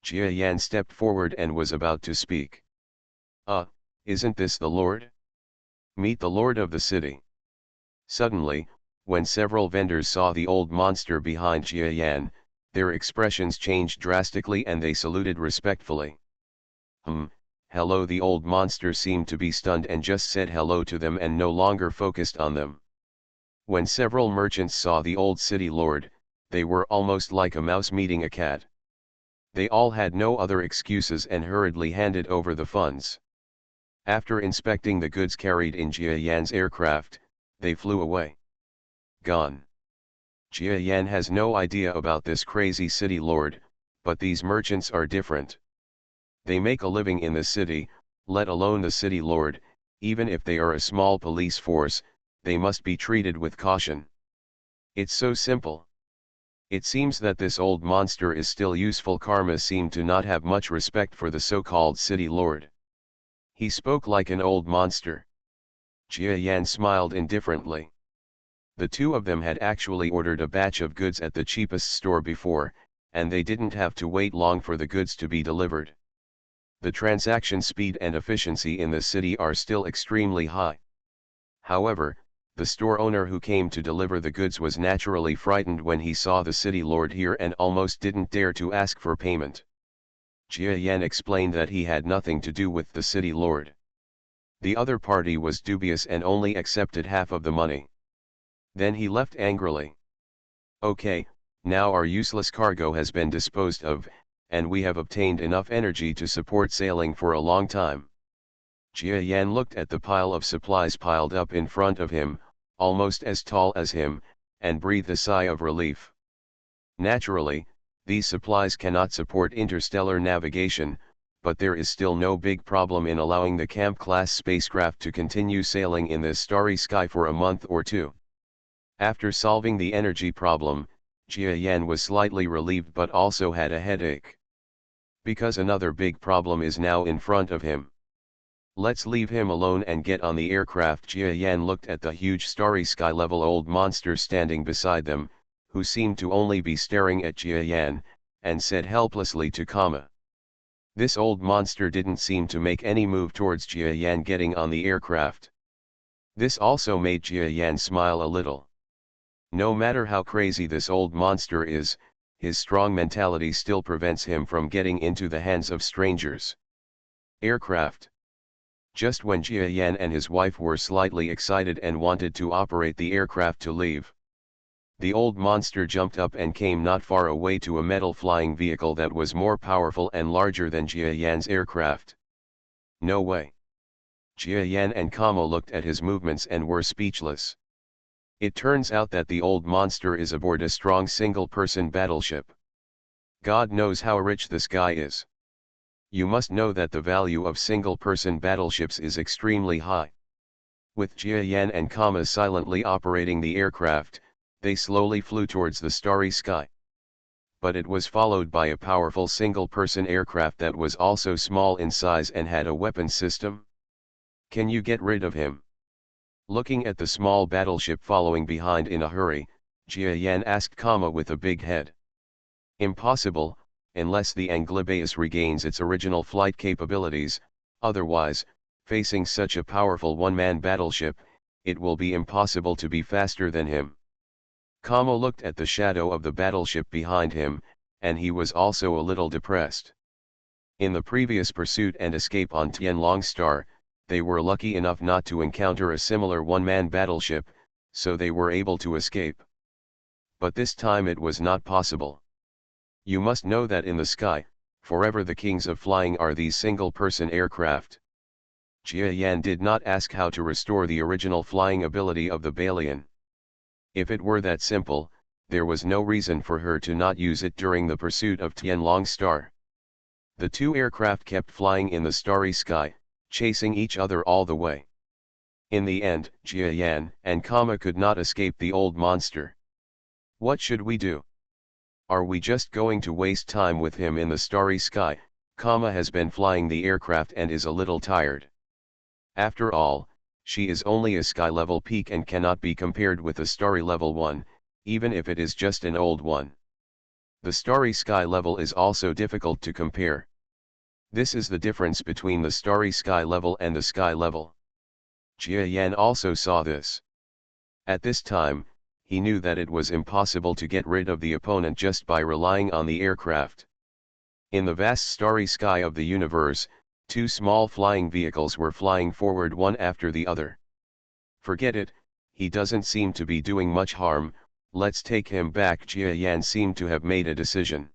Speaker 1: Jia Yan stepped forward and was about to speak. Isn't this the lord? Meet the lord of the city." Suddenly, when several vendors saw the old monster behind Jia Yan, their expressions changed drastically and they saluted respectfully. Hello." The old monster seemed to be stunned and just said hello to them and no longer focused on them. When several merchants saw the old city lord, they were almost like a mouse meeting a cat. They all had no other excuses and hurriedly handed over the funds. After inspecting the goods carried in Jia Yan's aircraft, they flew away. Gone. Jia Yan has no idea about this crazy city lord, but these merchants are different. They make a living in the city, let alone the city lord. Even if they are a small police force, they must be treated with caution. It's so simple. It seems that this old monster is still useful. Karma seemed to not have much respect for the so-called city lord. He spoke like an old monster. Jia Yan smiled indifferently. The two of them had actually ordered a batch of goods at the cheapest store before, and they didn't have to wait long for the goods to be delivered. The transaction speed and efficiency in the city are still extremely high. However, the store owner who came to deliver the goods was naturally frightened when he saw the city lord here and almost didn't dare to ask for payment. Jia Yan explained that he had nothing to do with the city lord. The other party was dubious and only accepted half of the money. Then he left angrily. Okay, now our useless cargo has been disposed of, and we have obtained enough energy to support sailing for a long time. Jia Yan looked at the pile of supplies piled up in front of him, almost as tall as him, and breathed a sigh of relief. Naturally, these supplies cannot support interstellar navigation, but there is still no big problem in allowing the Camp-class spacecraft to continue sailing in this starry sky for a month or two. After solving the energy problem, Jia Yan was slightly relieved but also had a headache. Because another big problem is now in front of him. Let's leave him alone and get on the aircraft. Jia Yan looked at the huge starry sky-level old monster standing beside them, who seemed to only be staring at Jia Yan, and said helplessly to Kama. This old monster didn't seem to make any move towards Jia Yan getting on the aircraft. This also made Jia Yan smile a little. No matter how crazy this old monster is, his strong mentality still prevents him from getting into the hands of strangers. Aircraft. Just when Jia Yan and his wife were slightly excited and wanted to operate the aircraft to leave, the old monster jumped up and came not far away to a metal flying vehicle that was more powerful and larger than Jia Yan's aircraft. No way. Jia Yan and Kama looked at his movements and were speechless. It turns out that the old monster is aboard a strong single-person battleship. God knows how rich this guy is. You must know that the value of single-person battleships is extremely high. With Jia Yan and Kama silently operating the aircraft, they slowly flew towards the starry sky. But it was followed by a powerful single-person aircraft that was also small in size and had a weapon system. Can you get rid of him? Looking at the small battleship following behind in a hurry, Jia Yan asked Kama with a big head. Impossible, unless the Anglibeus regains its original flight capabilities, otherwise, facing such a powerful one-man battleship, it will be impossible to be faster than him. Kama looked at the shadow of the battleship behind him, and he was also a little depressed. In the previous pursuit and escape on Tianlong Star, they were lucky enough not to encounter a similar one-man battleship, so they were able to escape. But this time it was not possible. You must know that in the sky, forever the kings of flying are these single-person aircraft. Jia Yan did not ask how to restore the original flying ability of the Balian. If it were that simple, there was no reason for her to not use it during the pursuit of Tianlong Star. The two aircraft kept flying in the starry sky, chasing each other all the way. In the end, Jia Yan and Kama could not escape the old monster. What should we do? Are we just going to waste time with him in the starry sky? Kama has been flying the aircraft and is a little tired. After all, she is only a sky-level peak and cannot be compared with a starry level one, even if it is just an old one. The starry sky level is also difficult to compare. This is the difference between the starry sky level and the sky level. Jia Yan also saw this. At this time, he knew that it was impossible to get rid of the opponent just by relying on the aircraft. In the vast starry sky of the universe, two small flying vehicles were flying forward one after the other. Forget it, he doesn't seem to be doing much harm, let's take him back. Jia Yan seemed to have made a decision.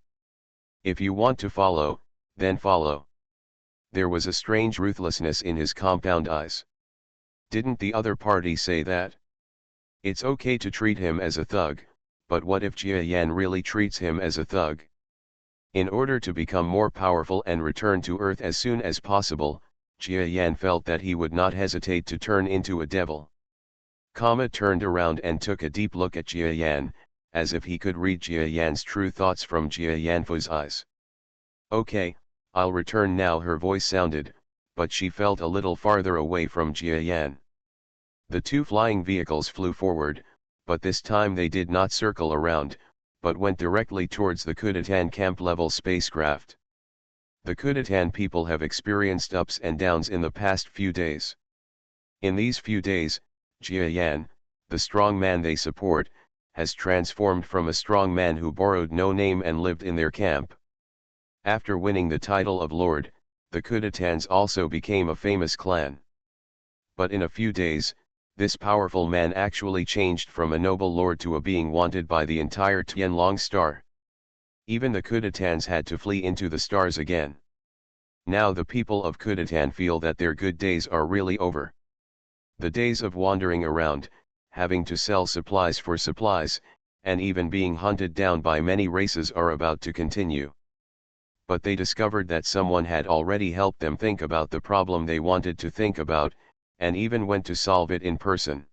Speaker 1: If you want to follow, then follow. There was a strange ruthlessness in his compound eyes. Didn't the other party say that? It's okay to treat him as a thug, but what if Jia Yan really treats him as a thug? In order to become more powerful and return to Earth as soon as possible, Jia Yan felt that he would not hesitate to turn into a devil. Kama turned around and took a deep look at Jia Yan, as if he could read Jia Yan's true thoughts from Jia Yanfu's eyes. Okay, I'll return now, her voice sounded, but she felt a little farther away from Jia Yan. The two flying vehicles flew forward, but this time they did not circle around, but went directly towards the Kudatan camp-level spacecraft. The Kudatan people have experienced ups and downs in the past few days. In these few days, Jia Yan, the strong man they support, has transformed from a strong man who borrowed no name and lived in their camp. After winning the title of Lord, the Kudatans also became a famous clan. But in a few days, this powerful man actually changed from a noble lord to a being wanted by the entire Tianlong star. Even the Kudatans had to flee into the stars again. Now the people of Kudatan feel that their good days are really over. The days of wandering around, having to sell supplies for supplies, and even being hunted down by many races are about to continue. But they discovered that someone had already helped them think about the problem they wanted to think about, and even went to solve it in person.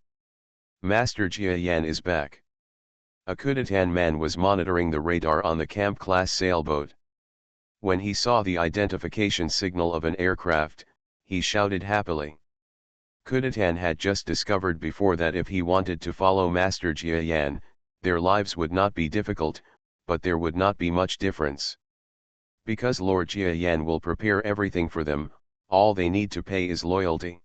Speaker 1: Master Jia Yan is back. A Kudatan man was monitoring the radar on the camp-class sailboat. When he saw the identification signal of an aircraft, he shouted happily. Kudatan had just discovered before that if he wanted to follow Master Jia Yan, their lives would not be difficult, but there would not be much difference. Because Lord Jia Yan will prepare everything for them, all they need to pay is loyalty.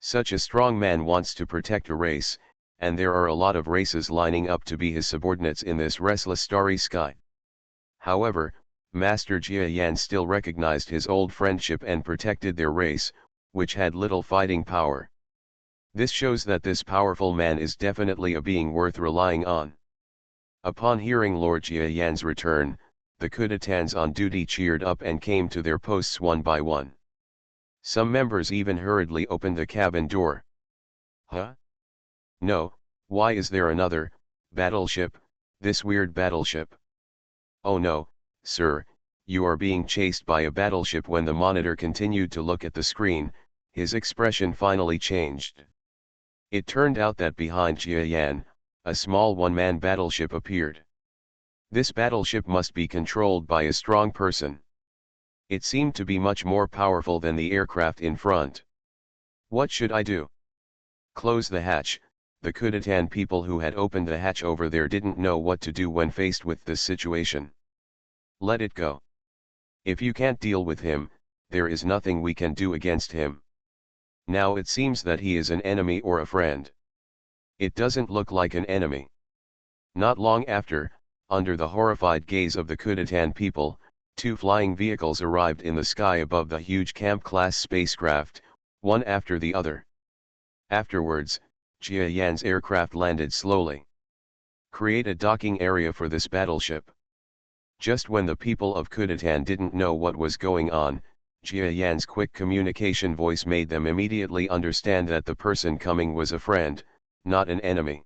Speaker 1: Such a strong man wants to protect a race, and there are a lot of races lining up to be his subordinates in this restless starry sky. However, Master Jia Yan still recognized his old friendship and protected their race, which had little fighting power. This shows that this powerful man is definitely a being worth relying on. Upon hearing Lord Jia Yan's return, the Kudatans on duty cheered up and came to their posts one by one. Some members even hurriedly opened the cabin door. Huh? No, why is there another battleship, this weird battleship? Oh no, sir, you are being chased by a battleship. When the monitor continued to look at the screen, his expression finally changed. It turned out that behind Jia Yan, a small one-man battleship appeared. This battleship must be controlled by a strong person. It seemed to be much more powerful than the aircraft in front. What should I do? Close the hatch. The Kudatan people who had opened the hatch over there didn't know what to do when faced with this situation. Let it go. If you can't deal with him, there is nothing we can do against him. Now it seems that he is an enemy or a friend. It doesn't look like an enemy. Not long after, under the horrified gaze of the Kudatan people, two flying vehicles arrived in the sky above the huge camp-class spacecraft, one after the other. Afterwards, Jia Yan's aircraft landed slowly. Create a docking area for this battleship. Just when the people of Kudatan didn't know what was going on, Jia Yan's quick communication voice made them immediately understand that the person coming was a friend, not an enemy.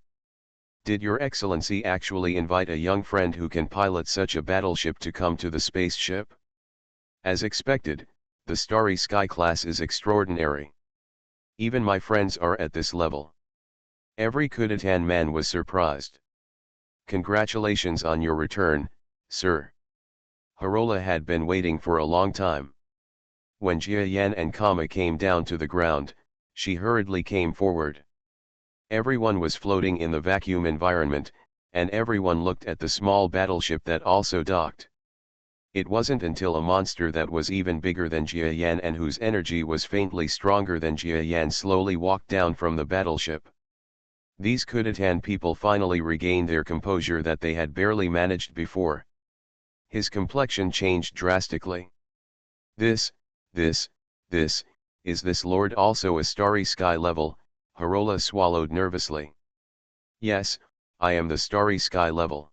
Speaker 1: Did Your Excellency actually invite a young friend who can pilot such a battleship to come to the spaceship? As expected, the Starry Sky class is extraordinary. Even my friends are at this level. Every Kudatan man was surprised. Congratulations on your return, sir. Harola had been waiting for a long time. When Jia Yan and Kama came down to the ground, she hurriedly came forward. Everyone was floating in the vacuum environment, and everyone looked at the small battleship that also docked. It wasn't until a monster that was even bigger than Jia Yan and whose energy was faintly stronger than Jia Yan slowly walked down from the battleship. These Kudatan people finally regained their composure that they had barely managed before. His complexion changed drastically. Is this Lord also a Starry Sky level? Harola swallowed nervously. Yes, I am the Starry Sky level.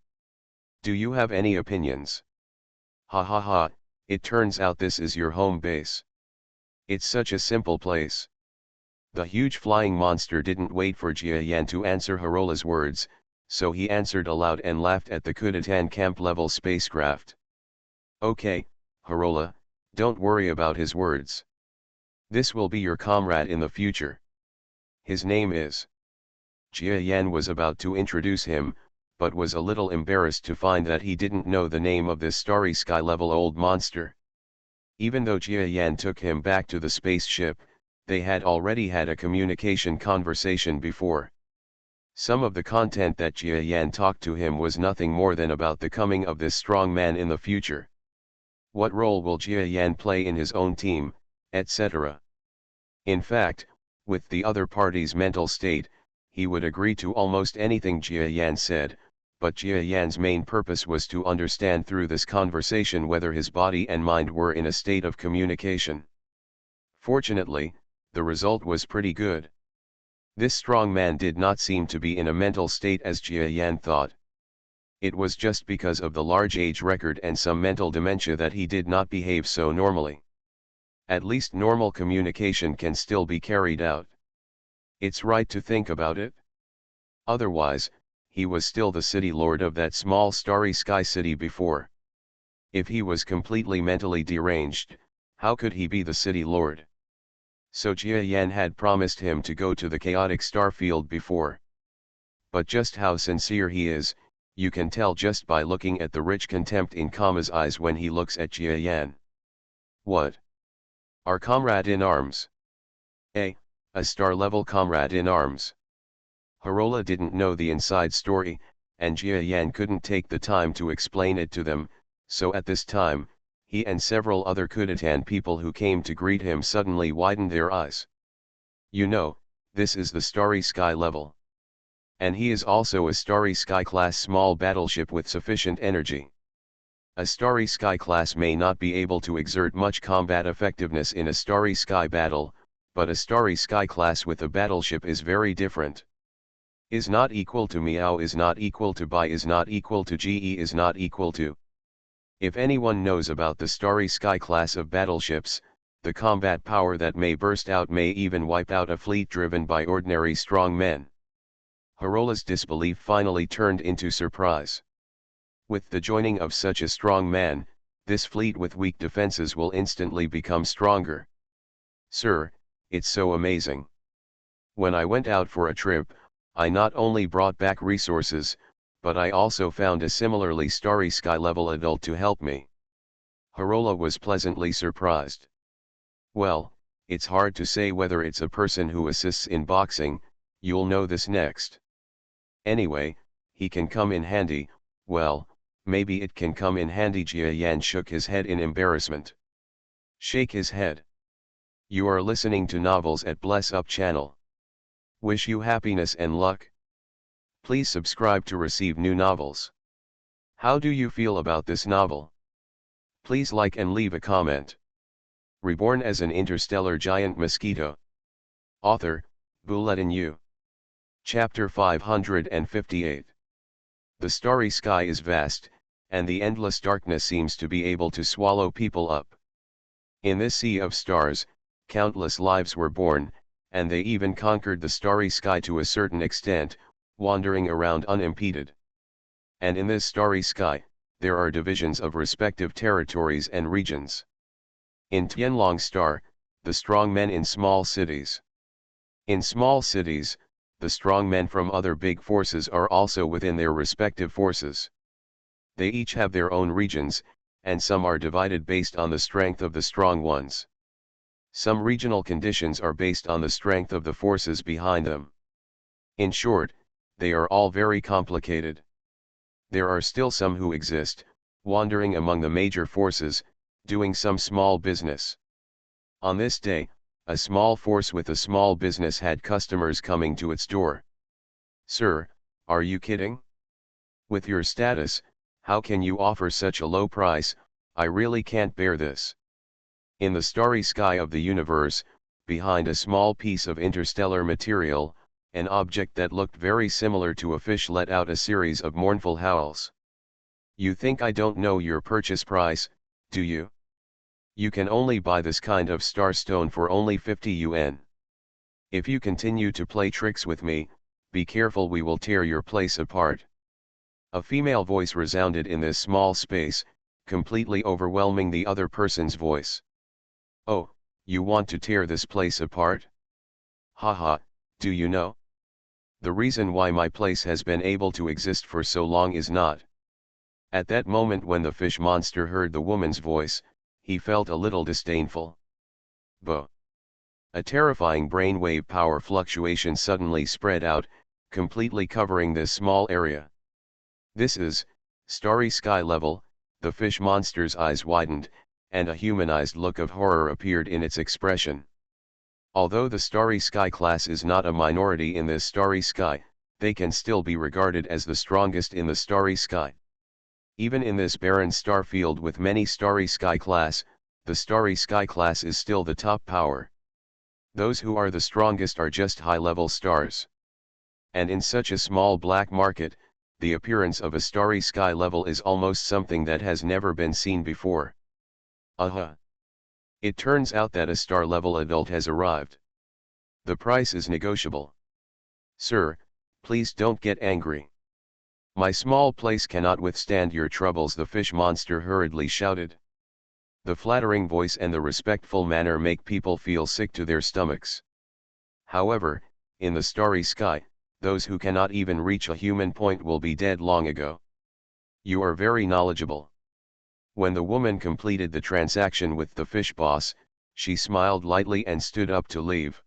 Speaker 1: Do you have any opinions? Ha ha ha, it turns out this is your home base. It's such a simple place. The huge flying monster didn't wait for Jia Yan to answer Harola's words, so he answered aloud and laughed at the Kudatan camp-level spacecraft. Okay, Harola, don't worry about his words. This will be your comrade in the future. His name is... Jia Yan was about to introduce him, but was a little embarrassed to find that he didn't know the name of this starry sky-level old monster. Even though Jia Yan took him back to the spaceship, they had already had a communication conversation before. Some of the content that Jia Yan talked to him was nothing more than about the coming of this strong man in the future. What role will Jia Yan play in his own team, etc. In fact, with the other party's mental state, he would agree to almost anything Jia Yan said, but Jia Yan's main purpose was to understand through this conversation whether his body and mind were in a state of communication. Fortunately, the result was pretty good. This strong man did not seem to be in a mental state as Jia Yan thought. It was just because of the large age record and some mental dementia that he did not behave so normally. At least normal communication can still be carried out. It's right to think about it. Otherwise, he was still the city lord of that small starry sky city before. If he was completely mentally deranged, how could he be the city lord? So Jia Yan had promised him to go to the chaotic star field before. But just how sincere he is, you can tell just by looking at the rich contempt in Kama's eyes when he looks at Jia Yan. What? Our comrade in arms. A star-level comrade in arms. Harola didn't know the inside story, and Jia Yan couldn't take the time to explain it to them, so at this time, he and several other Kudatan people who came to greet him suddenly widened their eyes. You know, this is the Starry Sky level. And he is also a Starry Sky class small battleship with sufficient energy. A Starry Sky class may not be able to exert much combat effectiveness in a Starry Sky battle, but a Starry Sky class with a battleship is very different. Is not equal to Miao is not equal to Bai is not equal to GE is not equal to. If anyone knows about the Starry Sky class of battleships, the combat power that may burst out may even wipe out a fleet driven by ordinary strong men. Harola's disbelief finally turned into surprise. With the joining of such a strong man, this fleet with weak defenses will instantly become stronger. Sir, it's so amazing. When I went out for a trip, I not only brought back resources, but I also found a similarly starry sky level adult to help me. Harola was pleasantly surprised. Well, it's hard to say whether it's a person who assists in boxing, you'll know this next. Anyway, he can come in handy, well, maybe it can come in handy. Jia Yan shook his head in embarrassment. Shake his head. You are listening to Novels at Bless Up channel. Wish you happiness and luck. Please subscribe to receive new novels. How do you feel about this novel? Please like and leave a comment. Reborn as an interstellar giant mosquito. Author, Buletin Yu. Chapter 558. The starry sky is vast, and the endless darkness seems to be able to swallow people up. In this sea of stars, countless lives were born, and they even conquered the starry sky to a certain extent, wandering around unimpeded. And in this starry sky, there are divisions of respective territories and regions. In Tianlong Star, the strong men in small cities. In small cities, the strong men from other big forces are also within their respective forces. They each have their own regions, and some are divided based on the strength of the strong ones. Some regional conditions are based on the strength of the forces behind them. In short, they are all very complicated. There are still some who exist, wandering among the major forces, doing some small business. On this day, a small force with a small business had customers coming to its door. Sir, are you kidding? With your status, how can you offer such a low price? I really can't bear this. In the starry sky of the universe, behind a small piece of interstellar material, an object that looked very similar to a fish let out a series of mournful howls. You think I don't know your purchase price, do you? You can only buy this kind of starstone for only 50 yuan. If you continue to play tricks with me, be careful, we will tear your place apart. A female voice resounded in this small space, completely overwhelming the other person's voice. Oh, you want to tear this place apart? Haha, do you know? The reason why my place has been able to exist for so long is not. At that moment when the fish monster heard the woman's voice, he felt a little disdainful. But a terrifying brainwave power fluctuation suddenly spread out, completely covering this small area. This is starry sky level. The fish monster's eyes widened, and a humanized look of horror appeared in its expression. Although the starry sky class is not a minority in this starry sky, they can still be regarded as the strongest in the starry sky. Even in this barren star field with many starry sky class, the starry sky class is still the top power. Those who are the strongest are just high-level stars. And in such a small black market, the appearance of a starry sky level is almost something that has never been seen before. It turns out that a star-level adult has arrived. The price is negotiable. Sir, please don't get angry. My small place cannot withstand your troubles, the fish monster hurriedly shouted. The flattering voice and the respectful manner make people feel sick to their stomachs. However, in the starry sky, those who cannot even reach a human point will be dead long ago. You are very knowledgeable. When the woman completed the transaction with the fish boss, she smiled lightly and stood up to leave.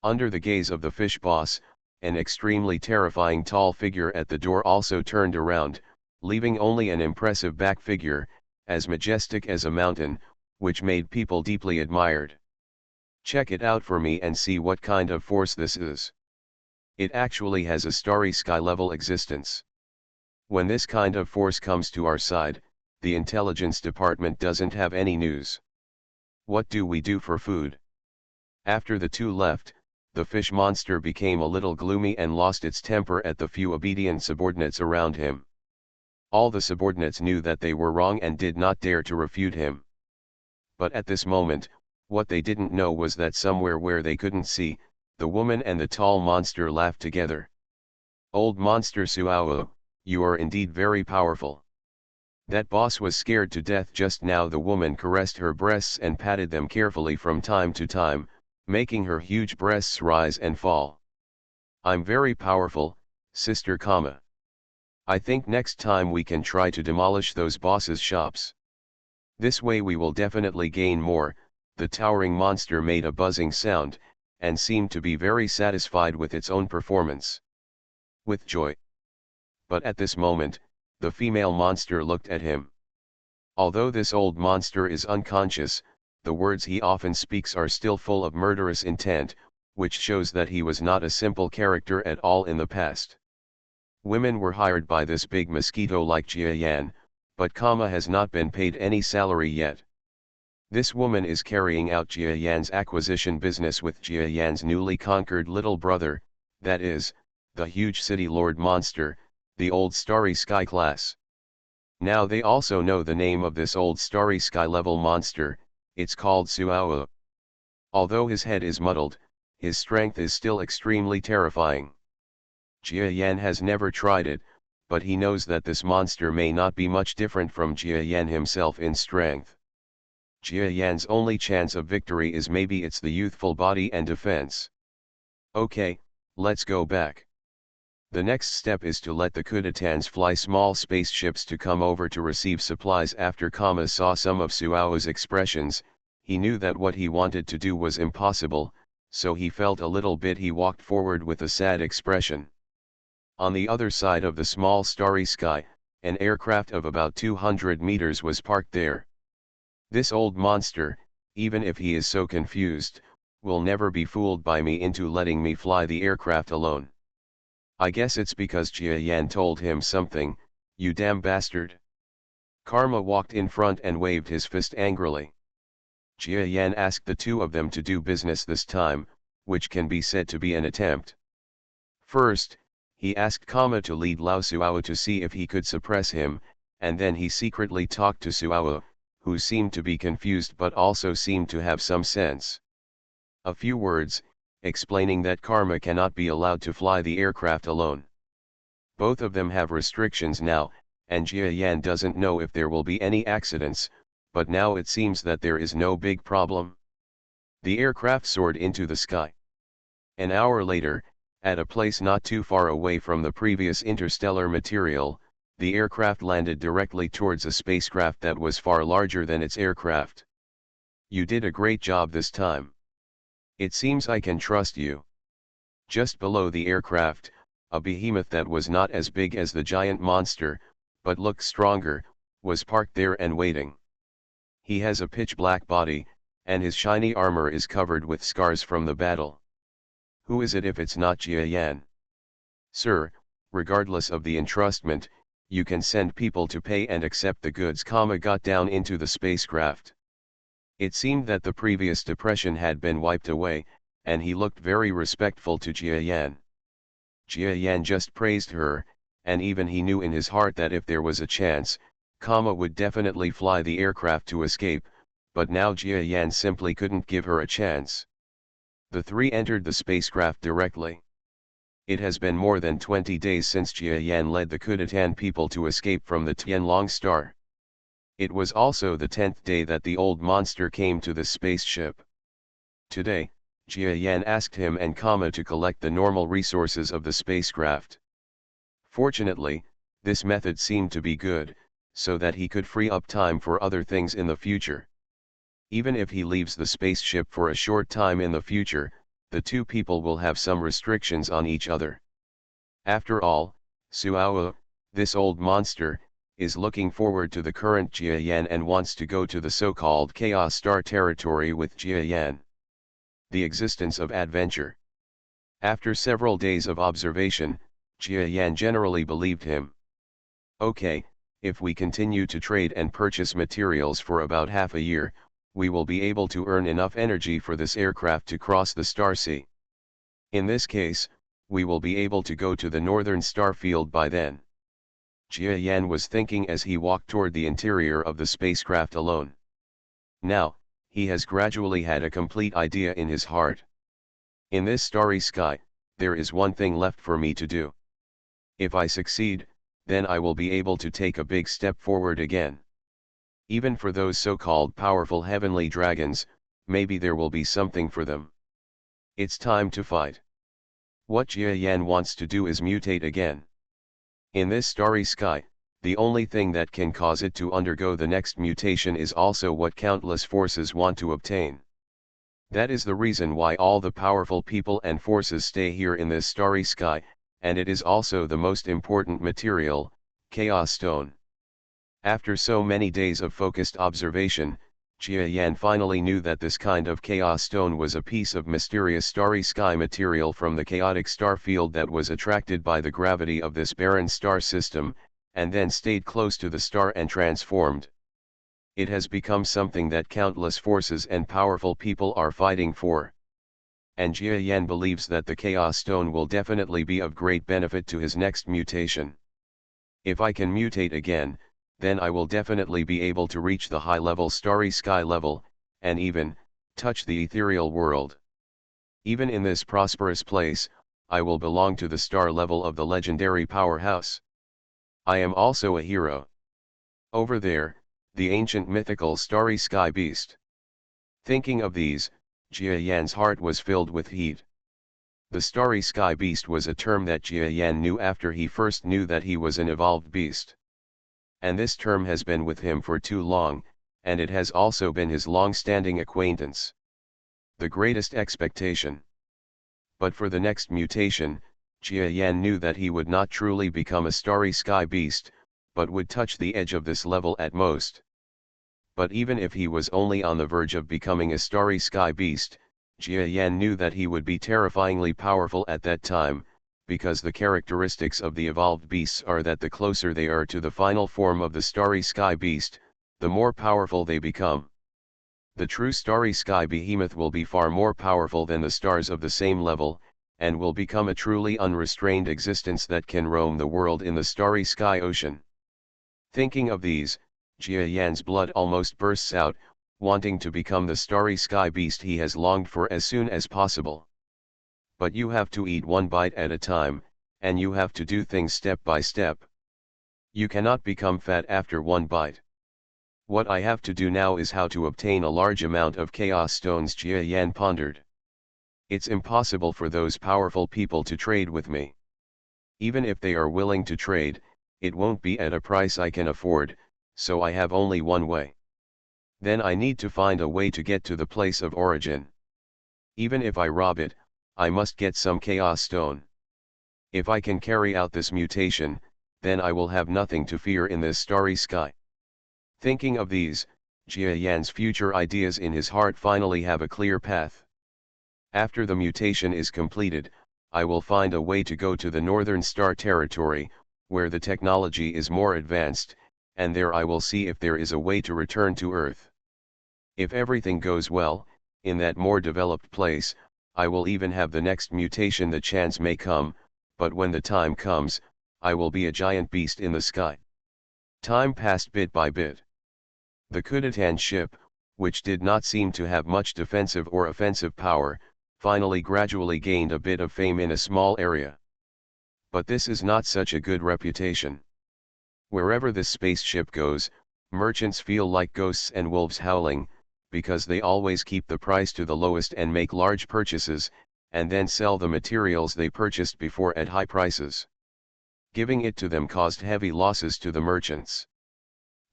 Speaker 1: Under the gaze of the fish boss, an extremely terrifying tall figure at the door also turned around, leaving only an impressive back figure, as majestic as a mountain, which made people deeply admired. Check it out for me and see what kind of force this is. It actually has a starry sky level existence. When this kind of force comes to our side, the intelligence department doesn't have any news. What do we do for food? After the two left, the fish monster became a little gloomy and lost its temper at the few obedient subordinates around him. All the subordinates knew that they were wrong and did not dare to refute him. But at this moment, what they didn't know was that somewhere where they couldn't see, the woman and the tall monster laughed together. Old monster Suao, you are indeed very powerful. That boss was scared to death just now. The woman caressed her breasts and patted them carefully from time to time, making her huge breasts rise and fall. I'm very powerful, sister, I think next time we can try to demolish those bosses' shops. This way we will definitely gain more. The towering monster made a buzzing sound, and seemed to be very satisfied with its own performance. With joy. But at this moment, the female monster looked at him. Although this old monster is unconscious, the words he often speaks are still full of murderous intent, which shows that he was not a simple character at all in the past. Women were hired by this big mosquito like Jia Yan, but has not been paid any salary yet. This woman is carrying out Jia Yan's acquisition business with Jia Yan's newly conquered little brother, that is, the huge city lord monster, the old starry sky class. Now they also know the name of this old starry sky level monster. It's called Suao. Although his head is muddled, his strength is still extremely terrifying. Jia Yan has never tried it, but he knows that this monster may not be much different from Jia Yan himself in strength. Jia Yan's only chance of victory is maybe it's the youthful body and defense. Okay, let's go back. The next step is to let the Kudetans fly small spaceships to come over to receive supplies. After saw some of Suao's expressions, he knew that what he wanted to do was impossible, so he felt a little bit. He walked forward with a sad expression. On the other side of the small starry sky, an aircraft of about 200 meters was parked there. This old monster, even if he is so confused, will never be fooled by me into letting me fly the aircraft alone. I guess it's because Jia Yan told him something, you damn bastard. Karma walked in front and waved his fist angrily. Jia Yan asked the two of them to do business this time, which can be said to be an attempt. First, he asked to lead Lao Suao to see if he could suppress him, and then he secretly talked to Suao, who seemed to be confused but also seemed to have some sense. A few words, explaining that Karma cannot be allowed to fly the aircraft alone. Both of them have restrictions now, and Jia Yan doesn't know if there will be any accidents, but now it seems that there is no big problem. The aircraft soared into the sky. An hour later, at a place not too far away from the previous interstellar material, the aircraft landed directly towards a spacecraft that was far larger than its aircraft. You did a great job this time. It seems I can trust you. Just below the aircraft, a behemoth that was not as big as the giant monster, but looked stronger, was parked there and waiting. He has a pitch-black body, and his shiny armor is covered with scars from the battle. Who is it if it's not Jia Yan? Sir, regardless of the entrustment, you can send people to pay and accept the goods. Got down into the spacecraft. It seemed that the previous depression had been wiped away, and he looked very respectful to Jia Yan. Jia Yan just praised her, and even he knew in his heart that if there was a chance, would definitely fly the aircraft to escape, but now Jia Yan simply couldn't give her a chance. The three entered the spacecraft directly. It has been more than 20 days since Jia Yan led the Kudatan people to escape from the Tianlong star. It was also the 10th day that the old monster came to the spaceship. Today, Jia Yan asked him and to collect the normal resources of the spacecraft. Fortunately, this method seemed to be good, so that he could free up time for other things in the future. Even if he leaves the spaceship for a short time in the future, the two people will have some restrictions on each other. After all, Suao, this old monster, is looking forward to the current Jia Yan and wants to go to the so-called Chaos Star territory with Jia Yan. The existence of adventure. After several days of observation, Jia Yan generally believed him. Okay, if we continue to trade and purchase materials for about half a year, we will be able to earn enough energy for this aircraft to cross the star sea. In this case, we will be able to go to the northern star field by then. Jia Yan was thinking as he walked toward the interior of the spacecraft alone. Now, he has gradually had a complete idea in his heart. In this starry sky, there is one thing left for me to do. If I succeed, then I will be able to take a big step forward again. Even for those so-called powerful heavenly dragons, maybe there will be something for them. It's time to fight. What Jia Yan wants to do is mutate again. In this starry sky, the only thing that can cause it to undergo the next mutation is also what countless forces want to obtain. That is the reason why all the powerful people and forces stay here in this starry sky, and it is also the most important material, Chaos Stone. After so many days of focused observation, Jia Yan finally knew that this kind of Chaos Stone was a piece of mysterious starry sky material from the chaotic star field that was attracted by the gravity of this barren star system, and then stayed close to the star and transformed. It has become something that countless forces and powerful people are fighting for. And Jia Yan believes that the Chaos Stone will definitely be of great benefit to his next mutation. If I can mutate again, then I will definitely be able to reach the high-level starry sky level, and even, touch the ethereal world. Even in this prosperous place, I will belong to the star level of the legendary powerhouse. I am also a hero. Over there, the ancient mythical starry sky beast. Thinking of these, Jia Yan's heart was filled with heat. The starry sky beast was a term that Jia Yan knew after he first knew that he was an evolved beast. And this term has been with him for too long, and it has also been his long-standing acquaintance. The greatest expectation. But for the next mutation, Jia Yan knew that he would not truly become a starry sky beast, but would touch the edge of this level at most. But even if he was only on the verge of becoming a starry sky beast, Jia Yan knew that he would be terrifyingly powerful at that time, because the characteristics of the evolved beasts are that the closer they are to the final form of the starry sky beast, the more powerful they become. The true starry sky behemoth will be far more powerful than the stars of the same level, and will become a truly unrestrained existence that can roam the world in the starry sky ocean. Thinking of these, Jia Yan's blood almost bursts out, wanting to become the starry sky beast he has longed for as soon as possible. But you have to eat one bite at a time, and you have to do things step by step. You cannot become fat after one bite. What I have to do now is how to obtain a large amount of chaos stones, Jia Yan pondered. It's impossible for those powerful people to trade with me. Even if they are willing to trade, it won't be at a price I can afford, so I have only one way. Then I need to find a way to get to the place of origin. Even if I rob it, I must get some chaos stone. If I can carry out this mutation, then I will have nothing to fear in this starry sky. Thinking of these, Jia Yan's future ideas in his heart finally have a clear path. After the mutation is completed, I will find a way to go to the Northern Star territory, where the technology is more advanced, and there I will see if there is a way to return to Earth. If everything goes well, in that more developed place, I will even have the next mutation. The chance may come, but when the time comes, I will be a giant beast in the sky. Time passed bit by bit. The Kudatan ship, which did not seem to have much defensive or offensive power, finally gradually gained a bit of fame in a small area. But this is not such a good reputation. Wherever this spaceship goes, merchants feel like ghosts and wolves howling, because they always keep the price to the lowest and make large purchases, and then sell the materials they purchased before at high prices. Giving it to them caused heavy losses to the merchants.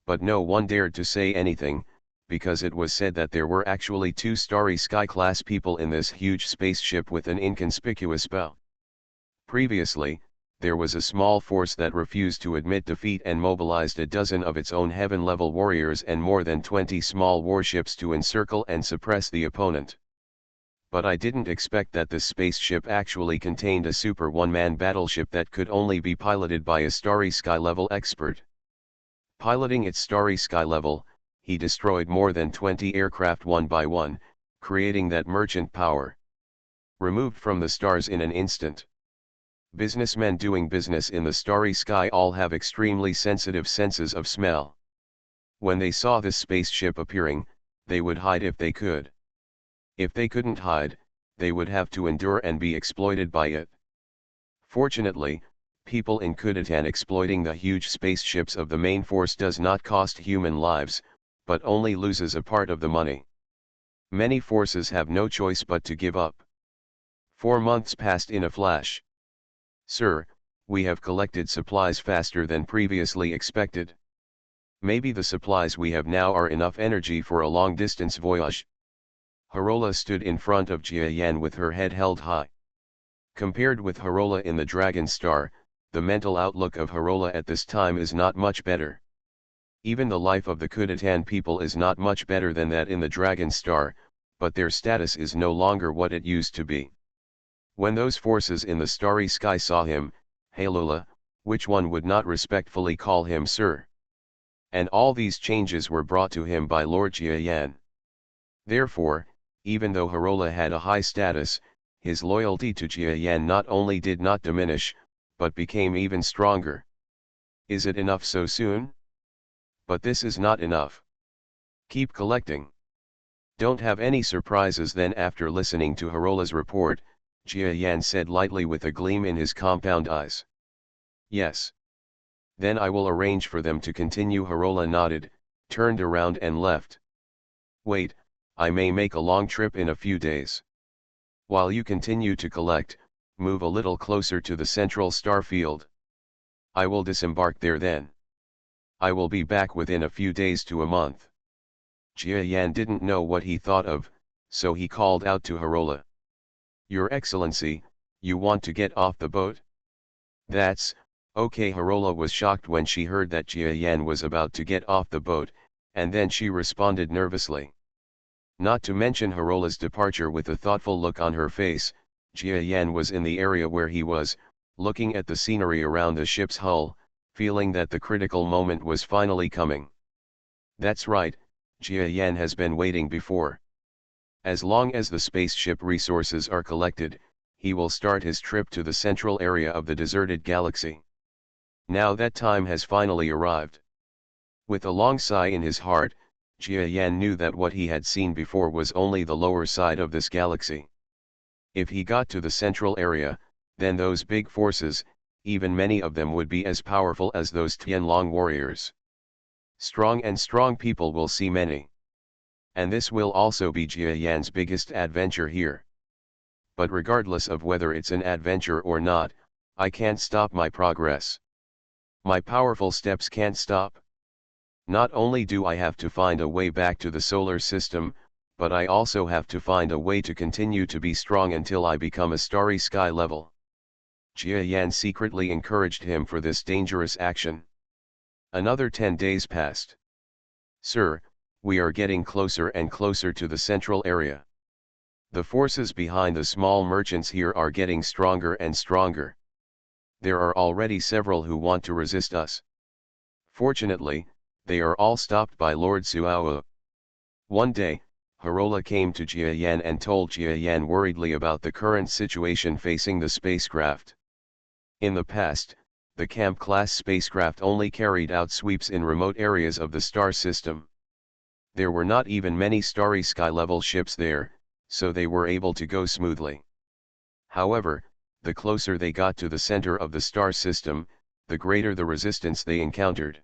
Speaker 1: But no one dared to say anything, because it was said that there were actually 2 Starry Sky-class people in this huge spaceship with an inconspicuous bow. Previously, there was a small force that refused to admit defeat and mobilized a dozen of its own heaven-level warriors and more than 20 small warships to encircle and suppress the opponent. But I didn't expect that this spaceship actually contained a super one-man battleship that could only be piloted by a Starry Sky-level expert. Piloting its Starry Sky level, he destroyed more than 20 aircraft one by one, creating that merchant power. Removed from the stars in an instant. Businessmen doing business in the starry sky all have extremely sensitive senses of smell. When they saw this spaceship appearing, they would hide if they could. If they couldn't hide, they would have to endure and be exploited by it. Fortunately, people in Kudatan exploiting the huge spaceships of the main force does not cost human lives, but only loses a part of the money. Many forces have no choice but to give up. 4 months passed in a flash. Sir, we have collected supplies faster than previously expected. Maybe the supplies we have now are enough energy for a long-distance voyage. Harola stood in front of Jia Yan with her head held high. Compared with Harola in the Dragon Star, the mental outlook of Harola at this time is not much better. Even the life of the Kudatan people is not much better than that in the Dragon Star, but their status is no longer what it used to be. When those forces in the starry sky saw him, Halula, which one would not respectfully call him sir? And all these changes were brought to him by Lord Jia Yan. Therefore, even though Harola had a high status, his loyalty to Jia Yan not only did not diminish, but became even stronger. Is it enough so soon? But this is not enough. Keep collecting. Don't have any surprises then. After listening to Harola's report, Jia Yan said lightly with a gleam in his compound eyes. Yes. Then I will arrange for them to continue. Harola nodded, turned around and left. Wait, I may make a long trip in a few days. While you continue to collect, move a little closer to the central star field. I will disembark there then. I will be back within a few days to a month. Jia Yan didn't know what he thought of, so he called out to Harola. Your Excellency, you want to get off the boat? That's okay. Harola was shocked when she heard that Jia Yan was about to get off the boat, and then she responded nervously. Not to mention Harola's departure with a thoughtful look on her face, Jia Yan was in the area where he was, looking at the scenery around the ship's hull, feeling that the critical moment was finally coming. That's right, Jia Yan has been waiting before. As long as the spaceship resources are collected, he will start his trip to the central area of the deserted galaxy. Now that time has finally arrived. With a long sigh in his heart, Jia Yan knew that what he had seen before was only the lower side of this galaxy. If he got to the central area, then those big forces, even many of them would be as powerful as those Tianlong warriors. Strong people will see many. And this will also be Jia Yan's biggest adventure here. But regardless of whether it's an adventure or not, I can't stop my progress. My powerful steps can't stop. Not only do I have to find a way back to the solar system, but I also have to find a way to continue to be strong until I become a starry sky level. Jia Yan secretly encouraged him for this dangerous action. Another 10 days passed. Sir, we are getting closer and closer to the central area. The forces behind the small merchants here are getting stronger and stronger. There are already several who want to resist us. Fortunately, they are all stopped by Lord Suao. One day, Harola came to Jia Yan and told Jia Yan worriedly about the current situation facing the spacecraft. In the past, the Camp-class spacecraft only carried out sweeps in remote areas of the star system. There were not even many starry sky-level ships there, so they were able to go smoothly. However, the closer they got to the center of the star system, the greater the resistance they encountered.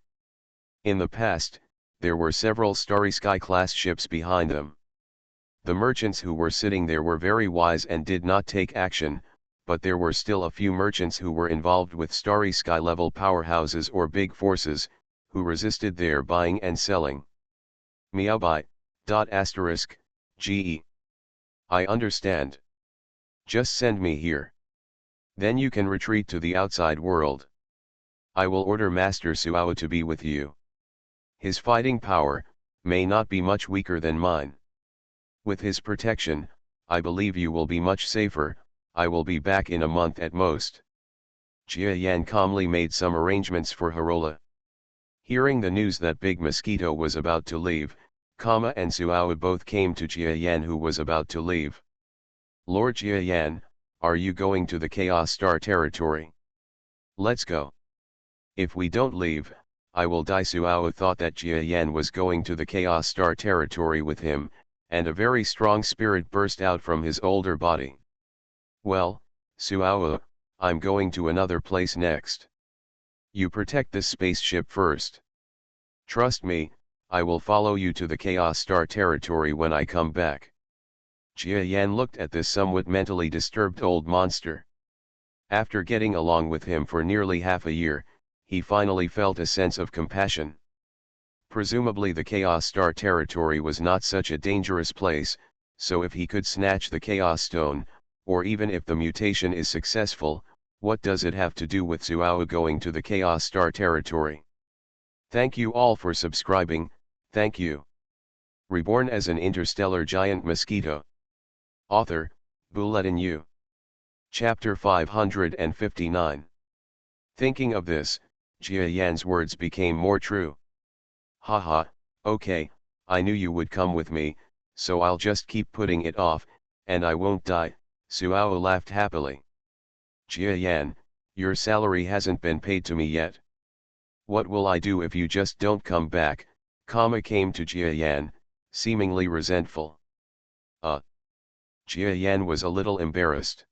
Speaker 1: In the past, there were several starry sky-class ships behind them. The merchants who were sitting there were very wise and did not take action, but there were still a few merchants who were involved with starry sky-level powerhouses or big forces, who resisted their buying and selling. Miaobai. Ge. I understand. Just send me here. Then you can retreat to the outside world. I will order Master Suao to be with you. His fighting power may not be much weaker than mine. With his protection, I believe you will be much safer. I will be back in a month at most. Jia Yan calmly made some arrangements for Harola. Hearing the news that Big Mosquito was about to leave, Kama and Suao both came to Jia Yan, who was about to leave. Lord Jia Yan, are you going to the Chaos Star territory? Let's go. If we don't leave, I will die. Suao thought that Jia Yan was going to the Chaos Star territory with him, and a very strong spirit burst out from his older body. Well, Suao, I'm going to another place next. You protect this spaceship first. Trust me, I will follow you to the Chaos Star territory when I come back. Jia Yan looked at this somewhat mentally disturbed old monster. After getting along with him for nearly half a year, he finally felt a sense of compassion. Presumably the Chaos Star territory was not such a dangerous place, so if he could snatch the Chaos Stone, or even if the mutation is successful, what does it have to do with Suao going to the Chaos Star territory? Thank you all for subscribing, thank you. Reborn as an interstellar giant mosquito. Author, Bulletin U. Chapter 559. Thinking of this, Jia Yan's words became more true. Haha, okay, I knew you would come with me, so I'll just keep putting it off, and I won't die. Suao laughed happily. Jia Yan, your salary hasn't been paid to me yet. What will I do if you just don't come back? Kama came to Jia Yan, seemingly resentful. Jia Yan was a little embarrassed.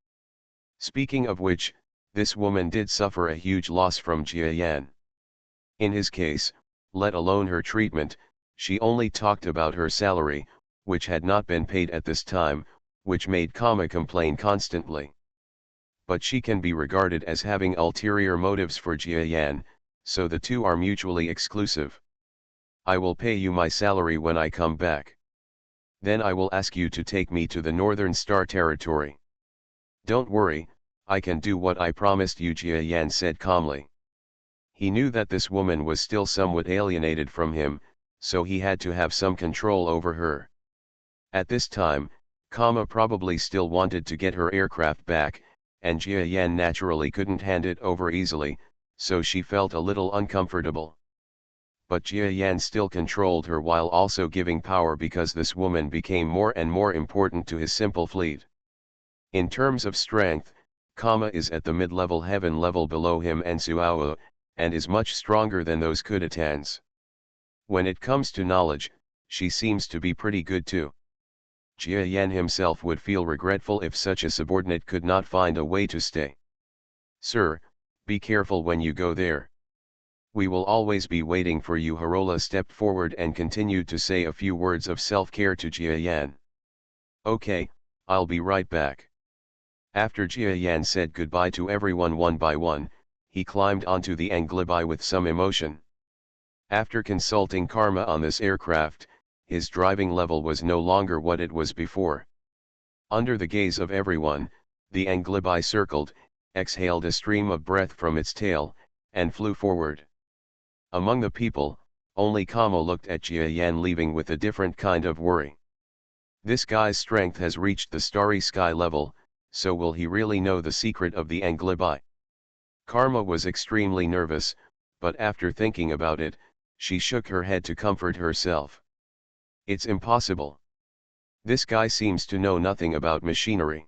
Speaker 1: Speaking of which, this woman did suffer a huge loss from Jia Yan. In his case, let alone her treatment, she only talked about her salary, which had not been paid at this time, which made Kama complain constantly. But she can be regarded as having ulterior motives for Jia Yan, so the two are mutually exclusive. I will pay you my salary when I come back. Then I will ask you to take me to the Northern Star territory. Don't worry, I can do what I promised you, Jia Yan said calmly. He knew that this woman was still somewhat alienated from him, so he had to have some control over her. At this time, Kama probably still wanted to get her aircraft back, and Jia Yan naturally couldn't hand it over easily, so she felt a little uncomfortable. But Jia Yan still controlled her while also giving power, because this woman became more and more important to his simple fleet. In terms of strength, Kama is at the mid-level heaven level below him and Suao, and is much stronger than those Kudetans. When it comes to knowledge, she seems to be pretty good too. Jia Yan himself would feel regretful if such a subordinate could not find a way to stay. Sir, be careful when you go there. We will always be waiting for you. Harola stepped forward and continued to say a few words of self-care to Jia Yan. Okay, I'll be right back. After Jia Yan said goodbye to everyone one by one, he climbed onto the Anglibi with some emotion. After consulting Karma on this aircraft, his driving level was no longer what it was before. Under the gaze of everyone, the Anglibi circled, exhaled a stream of breath from its tail, and flew forward. Among the people, only Kamo looked at Jia Yan leaving with a different kind of worry. This guy's strength has reached the starry sky level, so will he really know the secret of the Anglibi? Karma was extremely nervous, but after thinking about it, she shook her head to comfort herself. It's impossible. This guy seems to know nothing about machinery.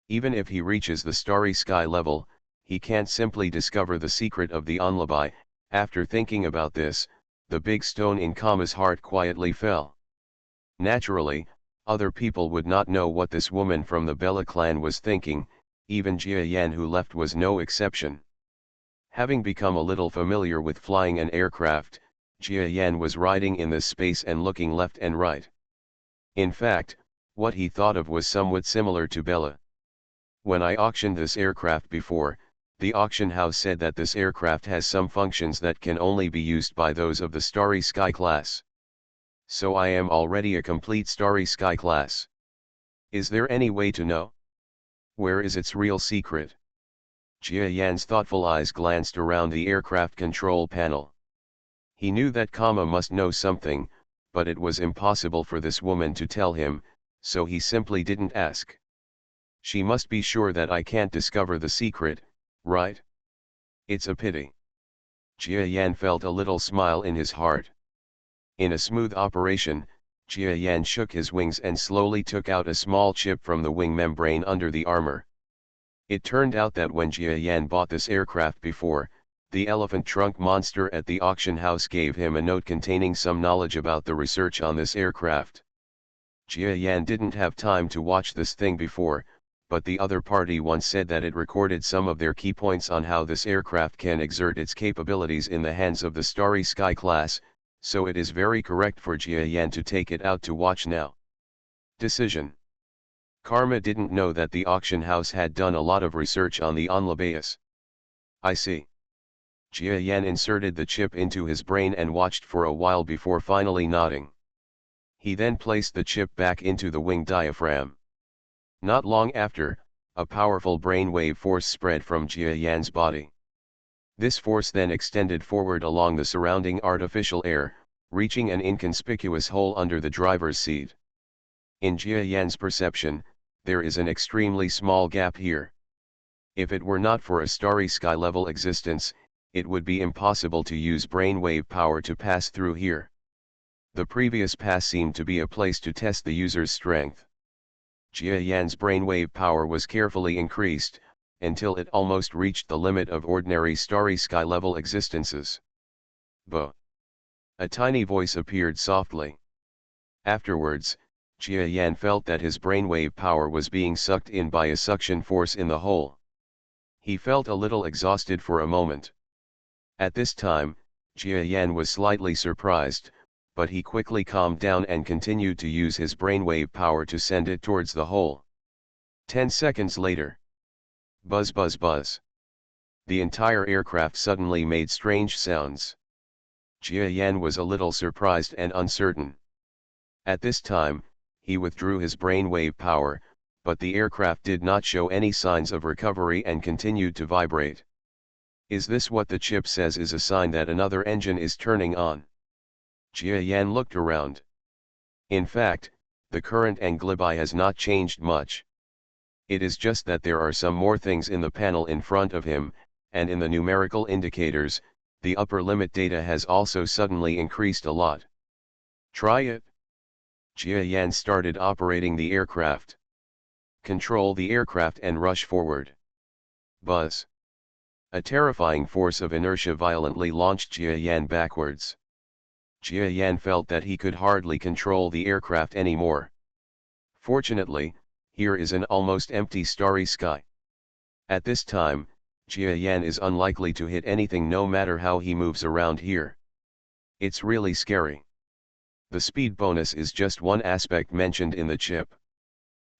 Speaker 1: Even if he reaches the starry sky level, he can't simply discover the secret of the Anglibi. After thinking about this, the big stone in Kama's heart quietly fell. Naturally, other people would not know what this woman from the Bella clan was thinking, even Jia Yan who left was no exception. Having become a little familiar with flying an aircraft, Jia Yan was riding in this space and looking left and right. In fact, what he thought of was somewhat similar to Bella. When I auctioned this aircraft before, the auction house said that this aircraft has some functions that can only be used by those of the Starry Sky class. So I am already a complete Starry Sky class. Is there any way to know? Where is its real secret? Jia Yan's thoughtful eyes glanced around the aircraft control panel. He knew that Kama must know something, but it was impossible for this woman to tell him, so he simply didn't ask. She must be sure that I can't discover the secret, right? It's a pity. Jia Yan felt a little smile in his heart. In a smooth operation, Jia Yan shook his wings and slowly took out a small chip from the wing membrane under the armor. It turned out that when Jia Yan bought this aircraft before, the elephant trunk monster at the auction house gave him a note containing some knowledge about the research on this aircraft. Jia Yan didn't have time to watch this thing before, but the other party once said that it recorded some of their key points on how this aircraft can exert its capabilities in the hands of the Starry Sky class, so it is very correct for Jia Yan to take it out to watch now. Decision. Karma didn't know that the auction house had done a lot of research on the Anglibius. I see. Jia Yan inserted the chip into his brain and watched for a while before finally nodding. He then placed the chip back into the wing diaphragm. Not long after, a powerful brainwave force spread from Jia Yan's body. This force then extended forward along the surrounding artificial air, reaching an inconspicuous hole under the driver's seat. In Jia Yan's perception, there is an extremely small gap here. If it were not for a starry sky level existence, it would be impossible to use brainwave power to pass through here. The previous pass seemed to be a place to test the user's strength. Jia Yan's brainwave power was carefully increased, until it almost reached the limit of ordinary starry sky level existences. Bo. A tiny voice appeared softly. Afterwards, Jia Yan felt that his brainwave power was being sucked in by a suction force in the hole. He felt a little exhausted for a moment. At this time, Jia Yan was slightly surprised, but he quickly calmed down and continued to use his brainwave power to send it towards the hole. 10 seconds later. Buzz buzz buzz. The entire aircraft suddenly made strange sounds. Jia Yan was a little surprised and uncertain. At this time, he withdrew his brainwave power, but the aircraft did not show any signs of recovery and continued to vibrate. Is this what the chip says is a sign that another engine is turning on? Jia Yan looked around. In fact, the current Anglibi has not changed much. It is just that there are some more things in the panel in front of him, and in the numerical indicators, the upper limit data has also suddenly increased a lot. Try it. Jia Yan started operating the aircraft. Control the aircraft and rush forward. Buzz. A terrifying force of inertia violently launched Jia Yan backwards. Jia Yan felt that he could hardly control the aircraft anymore. Fortunately, here is an almost empty starry sky. At this time, Jia Yan is unlikely to hit anything no matter how he moves around here. It's really scary. The speed bonus is just one aspect mentioned in the chip.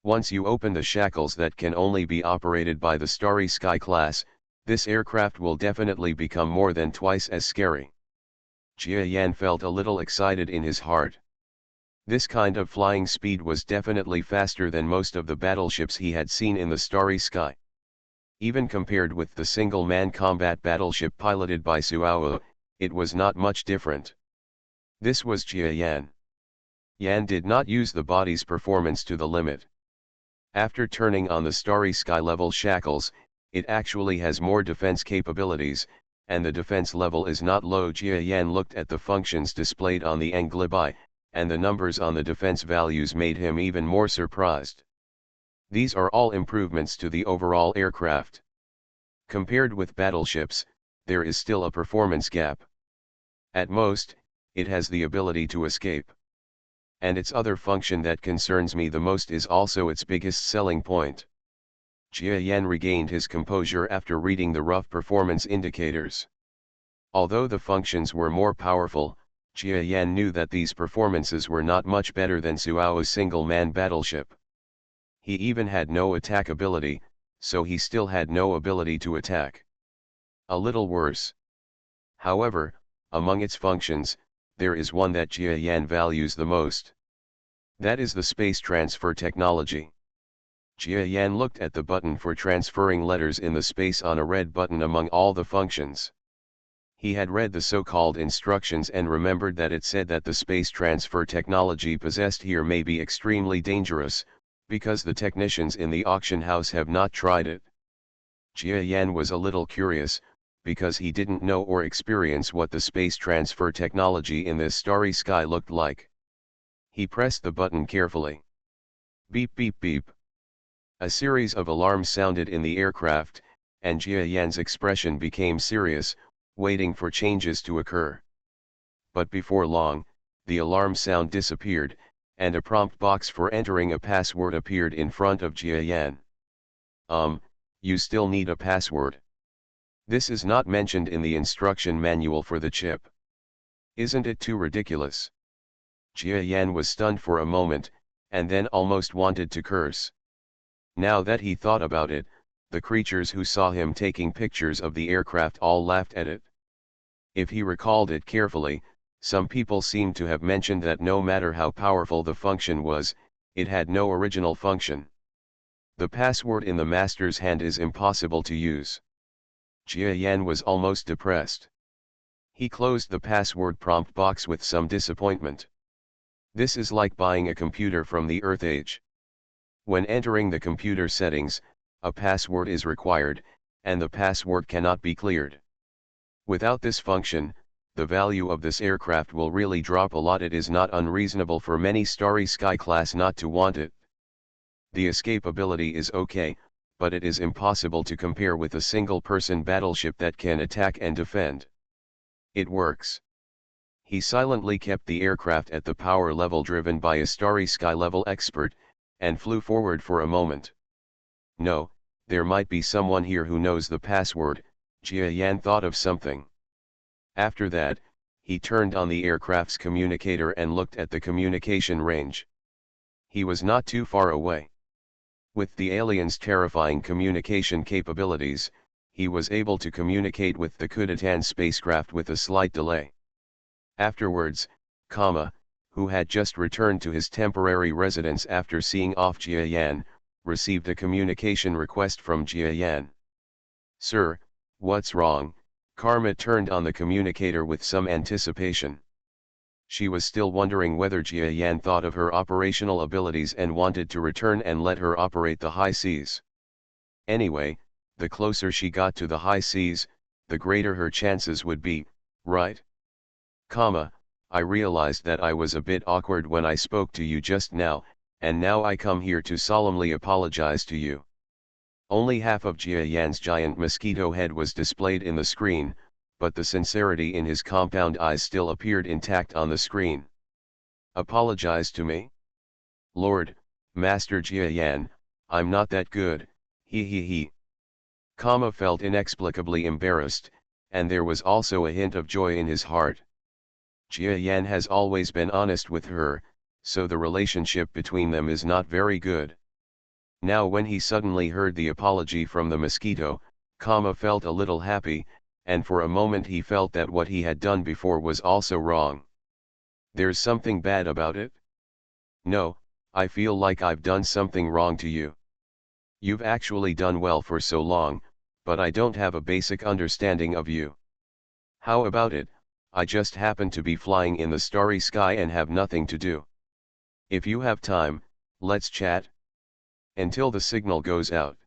Speaker 1: Once you open the shackles that can only be operated by the Starry Sky class, this aircraft will definitely become more than twice as scary. Jia Yan felt a little excited in his heart. This kind of flying speed was definitely faster than most of the battleships he had seen in the Starry Sky. Even compared with the single-man combat battleship piloted by Suao, it was not much different. This was Jia Yan. Yan did not use the body's performance to the limit. After turning on the Starry Sky level shackles, it actually has more defense capabilities, and the defense level is not low. Jia Yan looked at the functions displayed on the Anglibi, and the numbers on the defense values made him even more surprised. These are all improvements to the overall aircraft. Compared with battleships, there is still a performance gap. At most, it has the ability to escape. And its other function that concerns me the most is also its biggest selling point. Jia Yan regained his composure after reading the rough performance indicators. Although the functions were more powerful, Jia Yan knew that these performances were not much better than Suao's single-man battleship. He even had no attack ability, so he still had no ability to attack. A little worse. However, among its functions, there is one that Jia Yan values the most. That is the space transfer technology. Jia Yan looked at the button for transferring letters in the space on a red button among all the functions. He had read the so-called instructions and remembered that it said that the space transfer technology possessed here may be extremely dangerous, because the technicians in the auction house have not tried it. Jia Yan was a little curious, because he didn't know or experience what the space transfer technology in this starry sky looked like. He pressed the button carefully. Beep beep beep. A series of alarms sounded in the aircraft, and Jia Yan's expression became serious, waiting for changes to occur. But before long, the alarm sound disappeared, and a prompt box for entering a password appeared in front of Jia Yan. You still need a password. This is not mentioned in the instruction manual for the chip. Isn't it too ridiculous? Jia Yan was stunned for a moment, and then almost wanted to curse. Now that he thought about it, the creatures who saw him taking pictures of the aircraft all laughed at it. If he recalled it carefully, some people seemed to have mentioned that no matter how powerful the function was, it had no original function. The password in the master's hand is impossible to use. Jia Yan was almost depressed. He closed the password prompt box with some disappointment. This is like buying a computer from the Earth Age. When entering the computer settings, a password is required, and the password cannot be cleared. Without this function, the value of this aircraft will really drop a lot. It is not unreasonable for many Starry Sky class not to want it. The escapability is okay, but it is impossible to compare with a single-person battleship that can attack and defend. It works. He silently kept the aircraft at the power level driven by a Starry Sky level expert, and flew forward for a moment. No, there might be someone here who knows the password. Jia Yan thought of something. After that, he turned on the aircraft's communicator and looked at the communication range. He was not too far away. With the alien's terrifying communication capabilities, he was able to communicate with the Kudatan spacecraft with a slight delay. Afterwards, who had just returned to his temporary residence after seeing off Jia Yan, received a communication request from Jia Yan. "Sir, what's wrong?" Karma turned on the communicator with some anticipation. She was still wondering whether Jia Yan thought of her operational abilities and wanted to return and let her operate the high seas. Anyway, the closer she got to the high seas, the greater her chances would be, right? I realized that I was a bit awkward when I spoke to you just now, and now I come here to solemnly apologize to you. Only half of Jia Yan's giant mosquito head was displayed in the screen, but the sincerity in his compound eyes still appeared intact on the screen. Apologize to me? Lord, Master Jiayan, I'm not that good, he he he. Kama felt inexplicably embarrassed, and there was also a hint of joy in his heart. Jiayan has always been honest with her, so the relationship between them is not very good. Now when he suddenly heard the apology from the Mosquito, Kama felt a little happy, and for a moment he felt that what he had done before was also wrong. There's something bad about it? No, I feel like I've done something wrong to you. You've actually done well for so long, but I don't have a basic understanding of you. How about it, I just happen to be flying in the starry sky and have nothing to do. If you have time, let's chat. Until the signal goes out.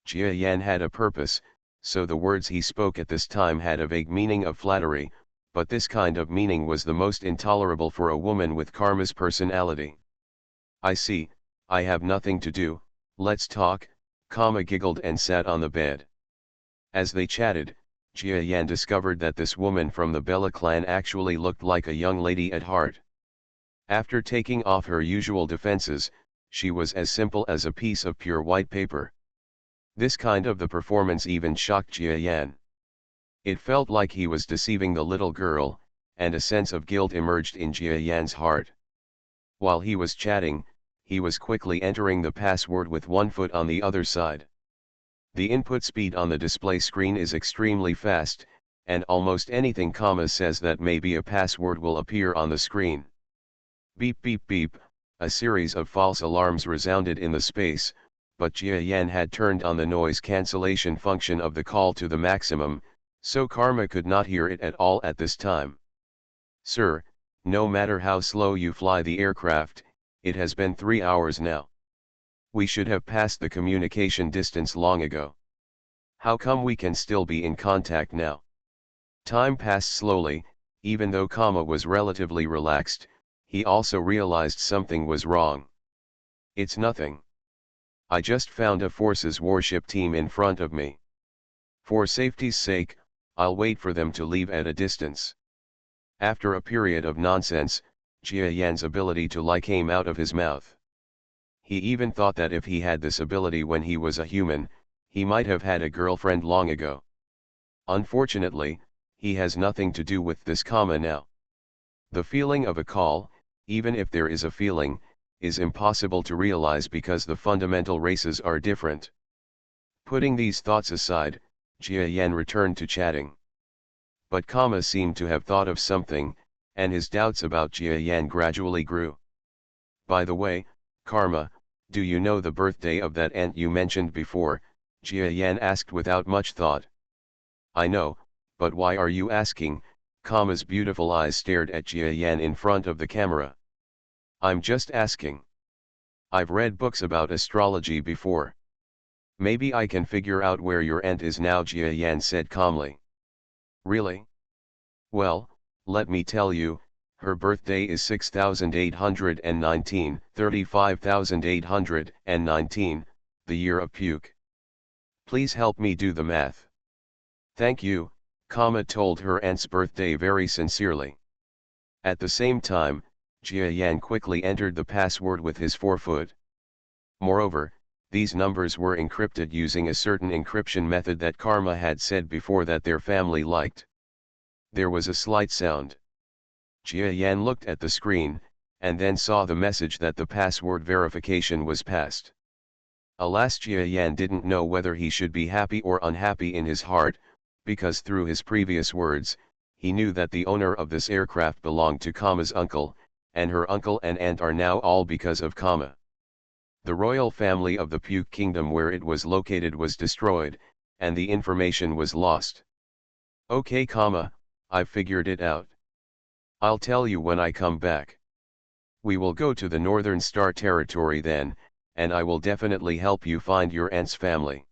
Speaker 1: Jia Yan had a purpose, so the words he spoke at this time had a vague meaning of flattery, but this kind of meaning was the most intolerable for a woman with Karma's personality. I see, I have nothing to do, let's talk, Karma giggled and sat on the bed. As they chatted, Jia Yan discovered that this woman from the Bella clan actually looked like a young lady at heart. After taking off her usual defenses, she was as simple as a piece of pure white paper. This kind of the performance even shocked Jia Yan. It felt like he was deceiving the little girl, and a sense of guilt emerged in Jia Yan's heart. While he was chatting, he was quickly entering the password with one foot on the other side. The input speed on the display screen is extremely fast, and almost anything Kama says that may be a password will appear on the screen. Beep beep beep, a series of false alarms resounded in the space, but Jia Yan had turned on the noise cancellation function of the call to the maximum, so Karma could not hear it at all at this time. Sir, no matter how slow you fly the aircraft, it has been 3 hours now. We should have passed the communication distance long ago. How come we can still be in contact now? Time passed slowly, even though Kama was relatively relaxed, he also realized something was wrong. It's nothing. I just found a forces warship team in front of me. For safety's sake, I'll wait for them to leave at a distance. After a period of nonsense, Jia Yan's ability to lie came out of his mouth. He even thought that if he had this ability when he was a human, he might have had a girlfriend long ago. Unfortunately, he has nothing to do with this Kama now. The feeling of a call, even if there is a feeling, is impossible to realize because the fundamental races are different. Putting these thoughts aside, Jia Yan returned to chatting. But Kama seemed to have thought of something, and his doubts about Jia Yan gradually grew. By the way, Karma, do you know the birthday of that aunt you mentioned before? Jia Yan asked without much thought. I know, but why are you asking? Kama's beautiful eyes stared at Jia Yan in front of the camera. I'm just asking. I've read books about astrology before. Maybe I can figure out where your aunt is now, Jia Yan said calmly. Really? Well, let me tell you, her birthday is 6819, 35,819, the year of puke. Please help me do the math. Thank you, Kama told her aunt's birthday very sincerely. At the same time, Jia Yan quickly entered the password with his forefoot. Moreover, these numbers were encrypted using a certain encryption method that Karma had said before that their family liked. There was a slight sound. Jia Yan looked at the screen, and then saw the message that the password verification was passed. Alas, Jia Yan didn't know whether he should be happy or unhappy in his heart, because through his previous words, he knew that the owner of this aircraft belonged to Kama's uncle, and her uncle and aunt are now all because of Kama. The royal family of the Puke Kingdom where it was located was destroyed, and the information was lost. Okay Kama, I've figured it out. I'll tell you when I come back. We will go to the Northern Star territory then, and I will definitely help you find your aunt's family.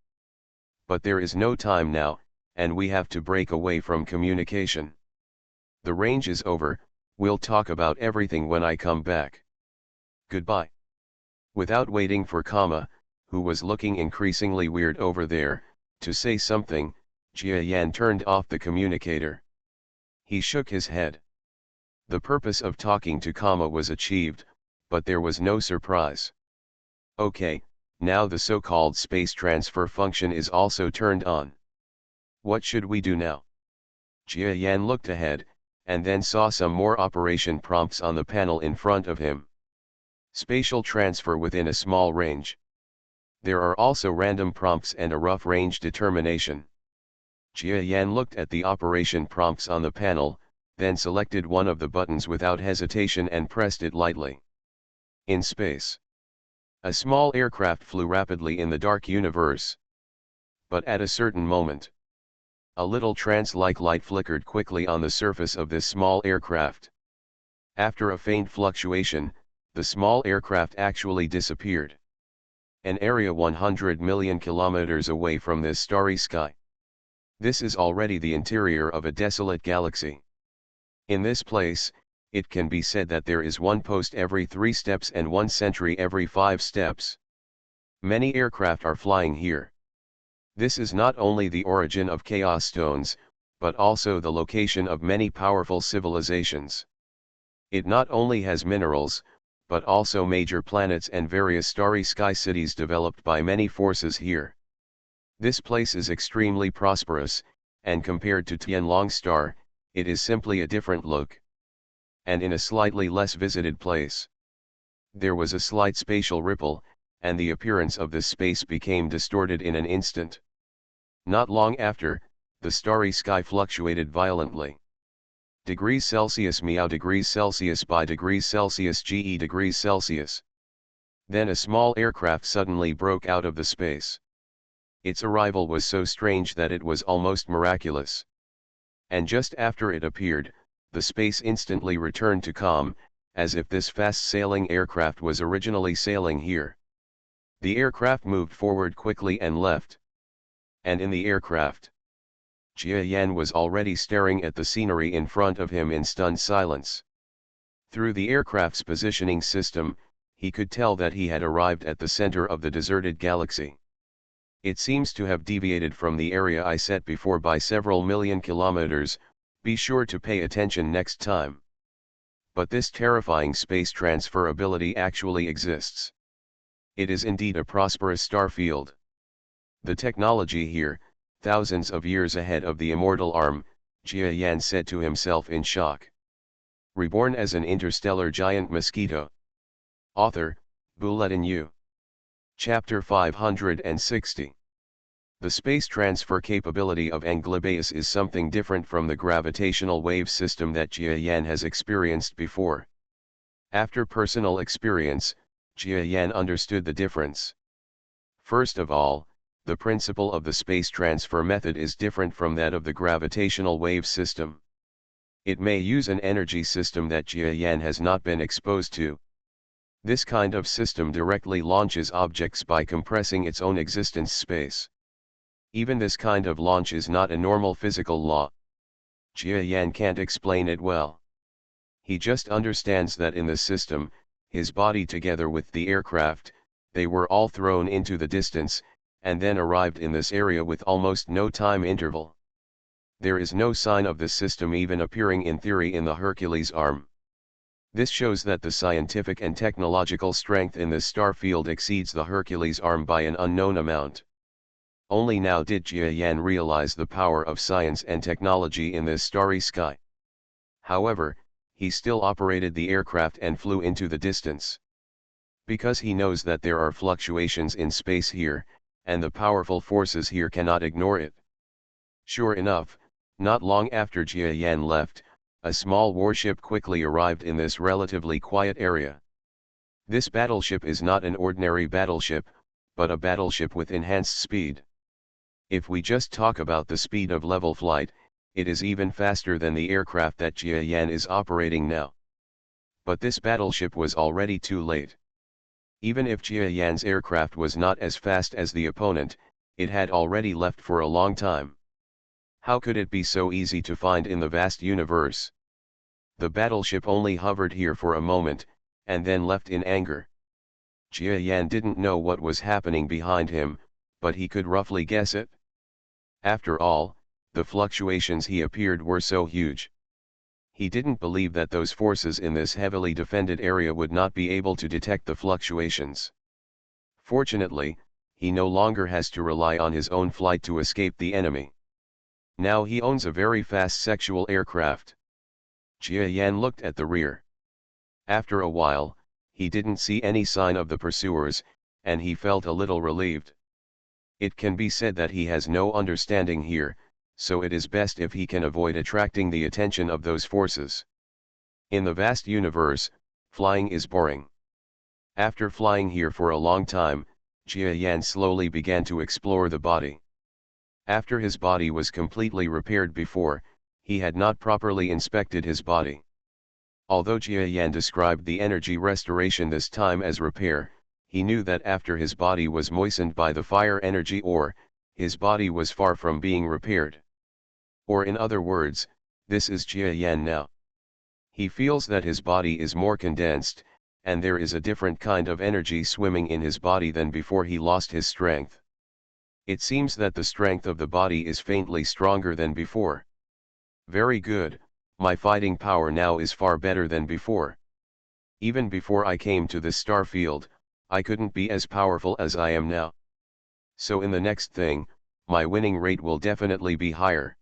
Speaker 1: But there is no time now, and we have to break away from communication. The range is over, we'll talk about everything when I come back. Goodbye. Without waiting for Kama, who was looking increasingly weird over there, to say something, Jia Yan turned off the communicator. He shook his head. The purpose of talking to Kama was achieved, but there was no surprise. Okay, now the so-called space transfer function is also turned on. What should we do now? Jia Yan looked ahead, and then saw some more operation prompts on the panel in front of him. Spatial transfer within a small range. There are also random prompts and a rough range determination. Jia Yan looked at the operation prompts on the panel, then selected one of the buttons without hesitation and pressed it lightly. In space. A small aircraft flew rapidly in the dark universe. But at a certain moment, a little trance-like light flickered quickly on the surface of this small aircraft. After a faint fluctuation, the small aircraft actually disappeared. An area 100 million kilometers away from this starry sky. This is already the interior of a desolate galaxy. In this place, it can be said that there is one post every 3 steps and one sentry every 5 steps. Many aircraft are flying here. This is not only the origin of chaos stones, but also the location of many powerful civilizations. It not only has minerals, but also major planets and various starry sky cities developed by many forces here. This place is extremely prosperous, and compared to Tianlong Star, it is simply a different look. And in a slightly less visited place, there was a slight spatial ripple, and the appearance of this space became distorted in an instant. Not long after, the starry sky fluctuated violently. Degrees Celsius meow degrees Celsius by degrees Celsius GE degrees Celsius. Then a small aircraft suddenly broke out of the space. Its arrival was so strange that it was almost miraculous. And just after it appeared, the space instantly returned to calm, as if this fast-sailing aircraft was originally sailing here. The aircraft moved forward quickly and left. And in the aircraft, Jia Yan was already staring at the scenery in front of him in stunned silence. Through the aircraft's positioning system, he could tell that he had arrived at the center of the deserted galaxy. It seems to have deviated from the area I set before by several million kilometers. Be sure to pay attention next time. But this terrifying space transfer ability actually exists. It is indeed a prosperous star field. The technology here, thousands of years ahead of the immortal arm, Jia Yan said to himself in shock. Reborn as an interstellar giant mosquito. Author, Bulletin U. Chapter 560. The space transfer capability of Anglibaeus is something different from the gravitational wave system that Jia Yan has experienced before. After personal experience, Jia Yan understood the difference. First of all, the principle of the space transfer method is different from that of the gravitational wave system. It may use an energy system that Jia Yan has not been exposed to. This kind of system directly launches objects by compressing its own existence space. Even this kind of launch is not a normal physical law. Jia Yan can't explain it well. He just understands that in this system, his body together with the aircraft, they were all thrown into the distance, and then arrived in this area with almost no time interval. There is no sign of this system even appearing in theory in the Hercules arm. This shows that the scientific and technological strength in this star field exceeds the Hercules arm by an unknown amount. Only now did Jia Yan realize the power of science and technology in this starry sky. However, he still operated the aircraft and flew into the distance. Because he knows that there are fluctuations in space here, and the powerful forces here cannot ignore it. Sure enough, not long after Jia Yan left, a small warship quickly arrived in this relatively quiet area. This battleship is not an ordinary battleship, but a battleship with enhanced speed. If we just talk about the speed of level flight, it is even faster than the aircraft that Jia Yan is operating now. But this battleship was already too late. Even if Jia Yan's aircraft was not as fast as the opponent, it had already left for a long time. How could it be so easy to find in the vast universe? The battleship only hovered here for a moment, and then left in anger. Jia Yan didn't know what was happening behind him, but he could roughly guess it. After all, the fluctuations he appeared were so huge. He didn't believe that those forces in this heavily defended area would not be able to detect the fluctuations. Fortunately, he no longer has to rely on his own flight to escape the enemy. Now he owns a very fast sexual aircraft. Jia Yan looked at the rear. After a while, he didn't see any sign of the pursuers, and he felt a little relieved. It can be said that he has no understanding here, so it is best if he can avoid attracting the attention of those forces. In the vast universe, flying is boring. After flying here for a long time, Jia Yan slowly began to explore the body. After his body was completely repaired before, he had not properly inspected his body. Although Jia Yan described the energy restoration this time as repair, he knew that after his body was moistened by the fire energy ore, his body was far from being repaired. Or in other words, this is Jia Yan now. He feels that his body is more condensed, and there is a different kind of energy swimming in his body than before he lost his strength. It seems that the strength of the body is faintly stronger than before. Very good, my fighting power now is far better than before. Even before I came to this star field, I couldn't be as powerful as I am now. So in the next thing, my winning rate will definitely be higher.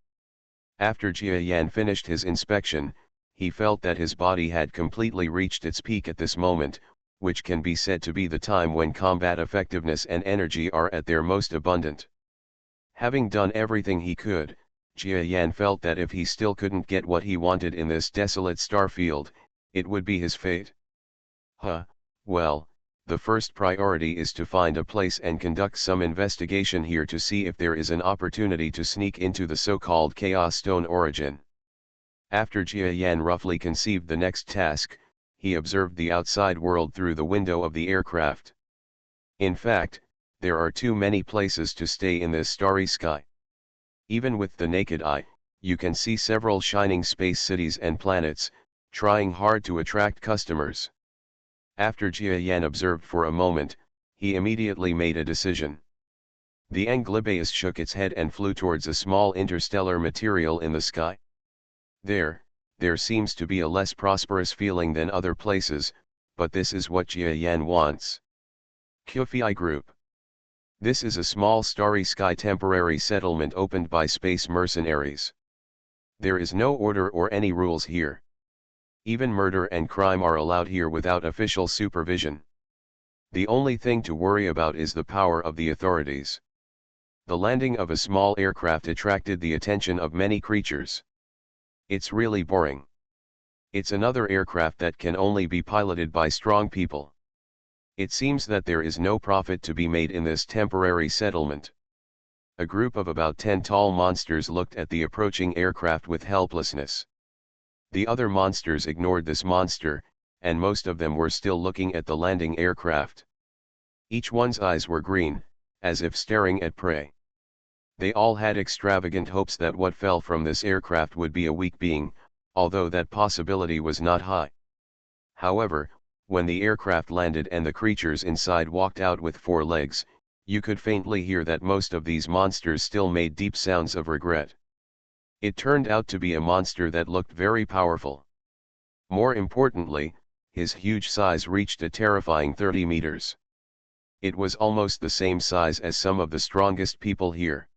Speaker 1: After Jia Yan finished his inspection, he felt that his body had completely reached its peak at this moment, which can be said to be the time when combat effectiveness and energy are at their most abundant. Having done everything he could, Jia Yan felt that if he still couldn't get what he wanted in this desolate star field, it would be his fate. Well, the first priority is to find a place and conduct some investigation here to see if there is an opportunity to sneak into the so-called Chaos Stone origin. After Jia Yan roughly conceived the next task, he observed the outside world through the window of the aircraft. In fact, there are too many places to stay in this starry sky. Even with the naked eye, you can see several shining space cities and planets, trying hard to attract customers. After Jia Yan observed for a moment, he immediately made a decision. The Anglibeus shook its head and flew towards a small interstellar material in the sky. There seems to be a less prosperous feeling than other places, but this is what Jia Yan wants. Qfi Group. This is a small starry sky temporary settlement opened by space mercenaries. There is no order or any rules here. Even murder and crime are allowed here without official supervision. The only thing to worry about is the power of the authorities. The landing of a small aircraft attracted the attention of many creatures. It's really boring. It's another aircraft that can only be piloted by strong people. It seems that there is no profit to be made in this temporary settlement. A group of about 10 tall monsters looked at the approaching aircraft with helplessness. The other monsters ignored this monster, and most of them were still looking at the landing aircraft. Each one's eyes were green, as if staring at prey. They all had extravagant hopes that what fell from this aircraft would be a weak being, although that possibility was not high. However, when the aircraft landed and the creatures inside walked out with 4 legs, you could faintly hear that most of these monsters still made deep sounds of regret. It turned out to be a monster that looked very powerful. More importantly, his huge size reached a terrifying 30 meters. It was almost the same size as some of the strongest people here.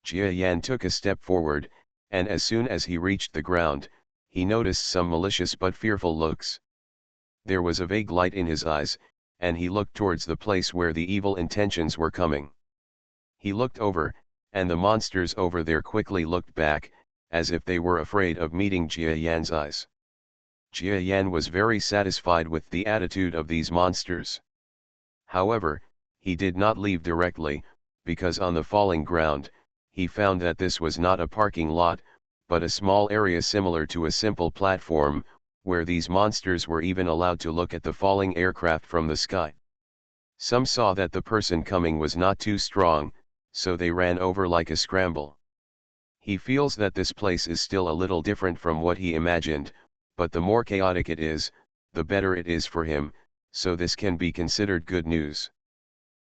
Speaker 1: Jia Yan took a step forward, and as soon as he reached the ground, he noticed some malicious but fearful looks. There was a vague light in his eyes, and he looked towards the place where the evil intentions were coming. He looked over, and the monsters over there quickly looked back, as if they were afraid of meeting Jia Yan's eyes. Jia Yan was very satisfied with the attitude of these monsters. However, he did not leave directly, because on the falling ground, he found that this was not a parking lot, but a small area similar to a simple platform, where these monsters were even allowed to look at the falling aircraft from the sky. Some saw that the person coming was not too strong, so they ran over like a scramble. He feels that this place is still a little different from what he imagined, but the more chaotic it is, the better it is for him, so this can be considered good news.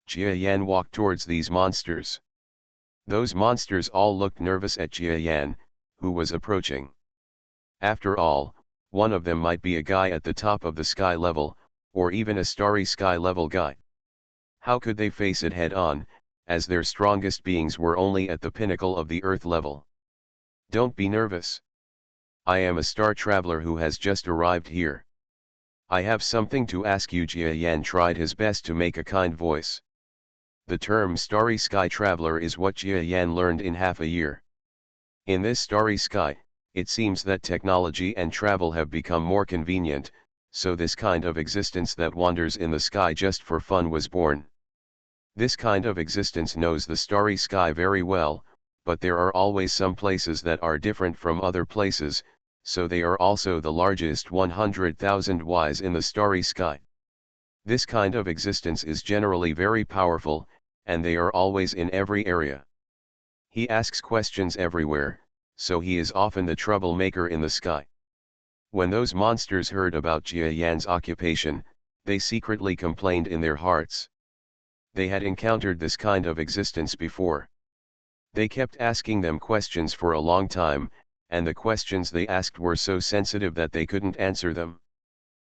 Speaker 1: Jia Yan walked towards these monsters. Those monsters all looked nervous at Jia Yan, who was approaching. After all, one of them might be a guy at the top of the sky level, or even a starry sky level guy. How could they face it head-on, as their strongest beings were only at the pinnacle of the Earth level? Don't be nervous. I am a star traveler who has just arrived here. I have something to ask you. Jia Yan tried his best to make a kind voice. The term starry sky traveler is what Jia Yan learned in half a year. In this starry sky, it seems that technology and travel have become more convenient, so this kind of existence that wanders in the sky just for fun was born. This kind of existence knows the starry sky very well, but there are always some places that are different from other places, so they are also the largest 100,000 Ys in the starry sky. This kind of existence is generally very powerful, and they are always in every area. He asks questions everywhere, so he is often the troublemaker in the sky. When those monsters heard about Jia Yan's occupation, they secretly complained in their hearts. They had encountered this kind of existence before. They kept asking them questions for a long time, and the questions they asked were so sensitive that they couldn't answer them.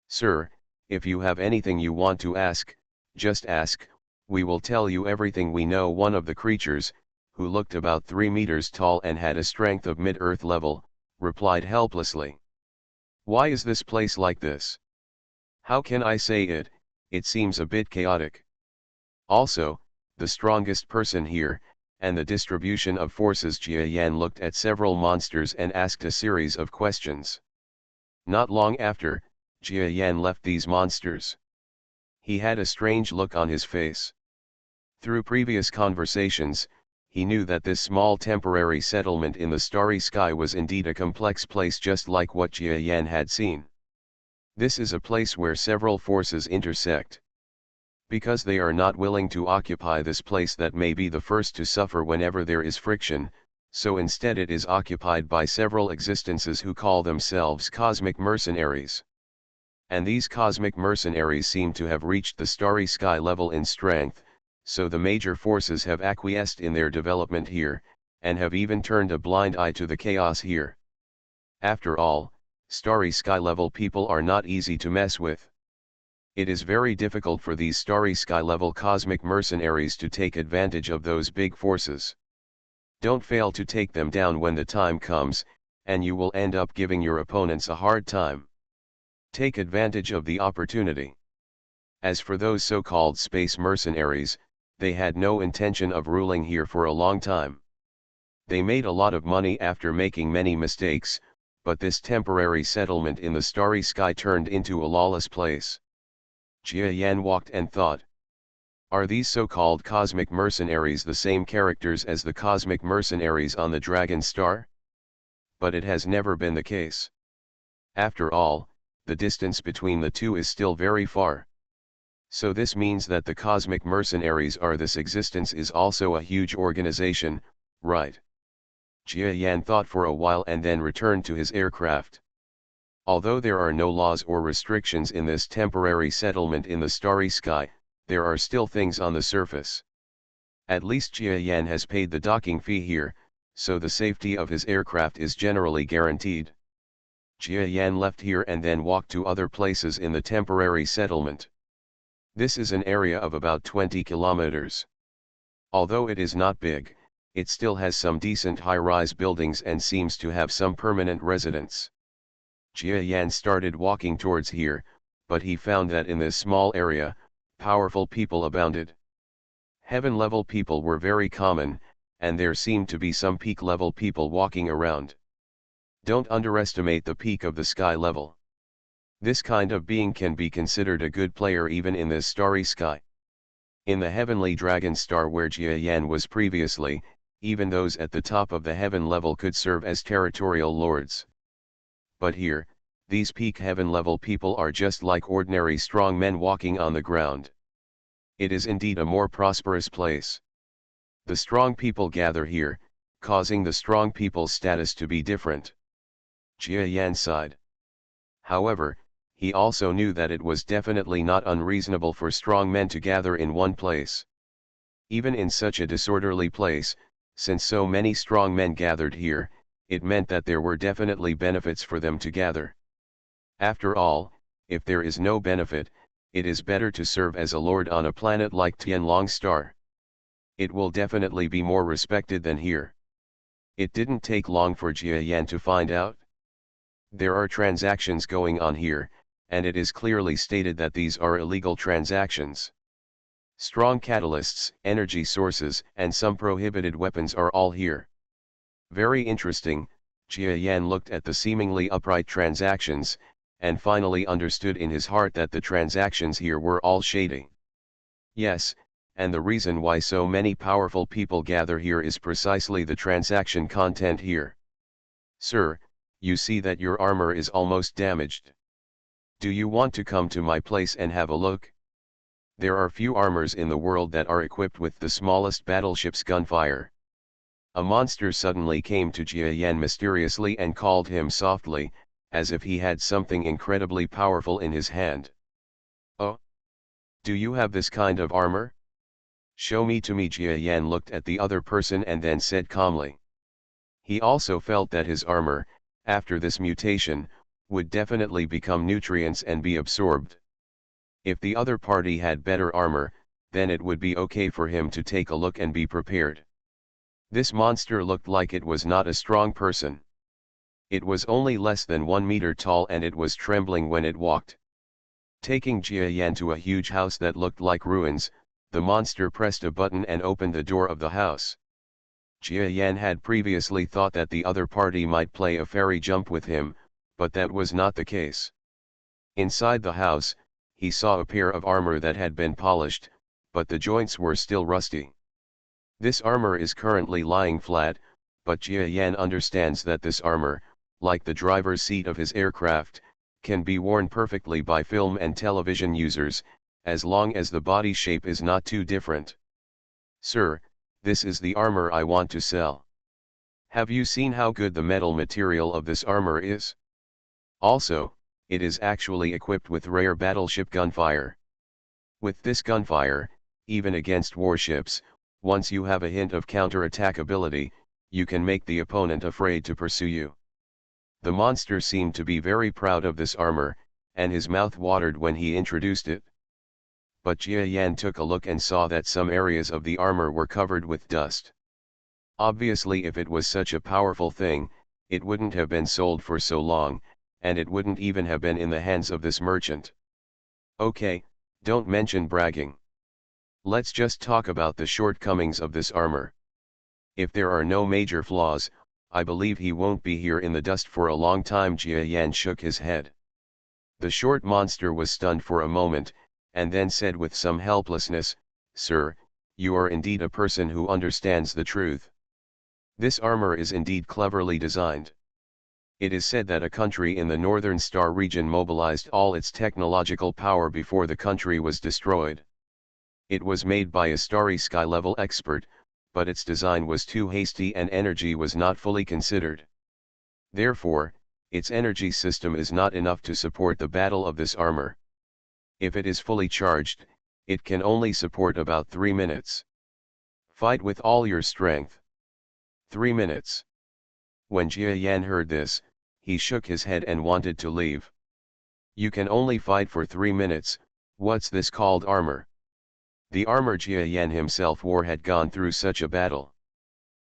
Speaker 1: Sir, if you have anything you want to ask, just ask, we will tell you everything we know. One of the creatures, who looked about 3 meters tall and had a strength of mid-earth level, replied helplessly. Why is this place like this? How can I say it? It seems a bit chaotic. Also, the strongest person here, and the distribution of forces. Jia Yan looked at several monsters and asked a series of questions. Not long after, Jia Yan left these monsters. He had a strange look on his face. Through previous conversations, he knew that this small temporary settlement in the starry sky was indeed a complex place, just like what Jia Yan had seen. This is a place where several forces intersect. Because they are not willing to occupy this place that may be the first to suffer whenever there is friction, so instead it is occupied by several existences who call themselves cosmic mercenaries. And these cosmic mercenaries seem to have reached the starry sky level in strength, so the major forces have acquiesced in their development here, and have even turned a blind eye to the chaos here. After all, starry sky level people are not easy to mess with. It is very difficult for these starry sky level cosmic mercenaries to take advantage of those big forces. Don't fail to take them down when the time comes, and you will end up giving your opponents a hard time. Take advantage of the opportunity. As for those so-called space mercenaries, they had no intention of ruling here for a long time. They made a lot of money after making many mistakes, but this temporary settlement in the starry sky turned into a lawless place. Jia Yan walked and thought. Are these so-called cosmic mercenaries the same characters as the cosmic mercenaries on the Dragon Star? But it has never been the case. After all, the distance between the two is still very far. So this means that the cosmic mercenaries are this existence is also a huge organization, right? Jia Yan thought for a while and then returned to his aircraft. Although there are no laws or restrictions in this temporary settlement in the starry sky, there are still things on the surface. At least Jia Yan has paid the docking fee here, so the safety of his aircraft is generally guaranteed. Jia Yan left here and then walked to other places in the temporary settlement. This is an area of about 20 kilometers. Although it is not big, it still has some decent high-rise buildings and seems to have some permanent residents. Jia Yan started walking towards here, but he found that in this small area, powerful people abounded. Heaven-level people were very common, and there seemed to be some peak-level people walking around. Don't underestimate the peak of the sky level. This kind of being can be considered a good player even in this starry sky. In the heavenly dragon star where Jia Yan was previously, even those at the top of the heaven level could serve as territorial lords. But here, these peak heaven level people are just like ordinary strong men walking on the ground. It is indeed a more prosperous place. The strong people gather here, causing the strong people's status to be different. Jia Yan sighed. However, he also knew that it was definitely not unreasonable for strong men to gather in one place. Even in such a disorderly place, since so many strong men gathered here, it meant that there were definitely benefits for them to gather. After all, if there is no benefit, it is better to serve as a lord on a planet like Tianlong Star. It will definitely be more respected than here. It didn't take long for Jia Yan to find out. There are transactions going on here, and it is clearly stated that these are illegal transactions. Strong catalysts, energy sources, and some prohibited weapons are all here. Very interesting. Jia Yan looked at the seemingly upright transactions, and finally understood in his heart that the transactions here were all shady. Yes, and the reason why so many powerful people gather here is precisely the transaction content here. Sir, you see that your armor is almost damaged. Do you want to come to my place and have a look? There are few armors in the world that are equipped with the smallest battleship's gunfire. A monster suddenly came to Jia Yan mysteriously and called him softly, as if he had something incredibly powerful in his hand. Oh? Do you have this kind of armor? Show me to me. Jia Yan looked at the other person and then said calmly. He also felt that his armor, after this mutation, would definitely become nutrients and be absorbed. If the other party had better armor, then it would be okay for him to take a look and be prepared. This monster looked like it was not a strong person. It was only less than 1 meter tall and it was trembling when it walked. Taking Jia Yan to a huge house that looked like ruins, the monster pressed a button and opened the door of the house. Jia Yan had previously thought that the other party might play a fairy jump with him, but that was not the case. Inside the house, he saw a pair of armor that had been polished, but the joints were still rusty. This armor is currently lying flat, but Jia Yan understands that this armor, like the driver's seat of his aircraft, can be worn perfectly by film and television users, as long as the body shape is not too different. Sir, this is the armor I want to sell. Have you seen how good the metal material of this armor is? Also, it is actually equipped with rare battleship gunfire. With this gunfire, even against warships, once you have a hint of counterattack ability, you can make the opponent afraid to pursue you. The monster seemed to be very proud of this armor, and his mouth watered when he introduced it. But Jia Yan took a look and saw that some areas of the armor were covered with dust. Obviously, if it was such a powerful thing, it wouldn't have been sold for so long, and it wouldn't even have been in the hands of this merchant. Okay, don't mention bragging. Let's just talk about the shortcomings of this armor. If there are no major flaws, I believe he won't be here in the dust for a long time. Jia Yan shook his head. The short monster was stunned for a moment, and then said with some helplessness, Sir, you are indeed a person who understands the truth. This armor is indeed cleverly designed. It is said that a country in the Northern Star region mobilized all its technological power before the country was destroyed. It was made by a starry sky level expert, but its design was too hasty and energy was not fully considered. Therefore, its energy system is not enough to support the battle of this armor. If it is fully charged, it can only support about 3 minutes. Fight with all your strength. 3 minutes. When Jia Yan heard this, he shook his head and wanted to leave. You can only fight for 3 minutes, what's this called armor? The armor Jia Yan himself wore had gone through such a battle.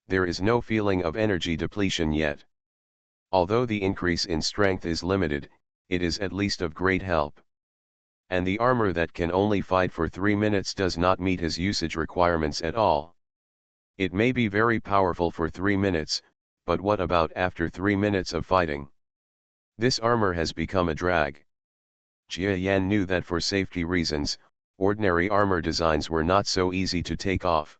Speaker 1: There is no feeling of energy depletion yet. Although the increase in strength is limited, it is at least of great help. And the armor that can only fight for 3 minutes does not meet his usage requirements at all. It may be very powerful for 3 minutes, but what about after 3 minutes of fighting? This armor has become a drag. Jia Yan knew that for safety reasons, ordinary armor designs were not so easy to take off.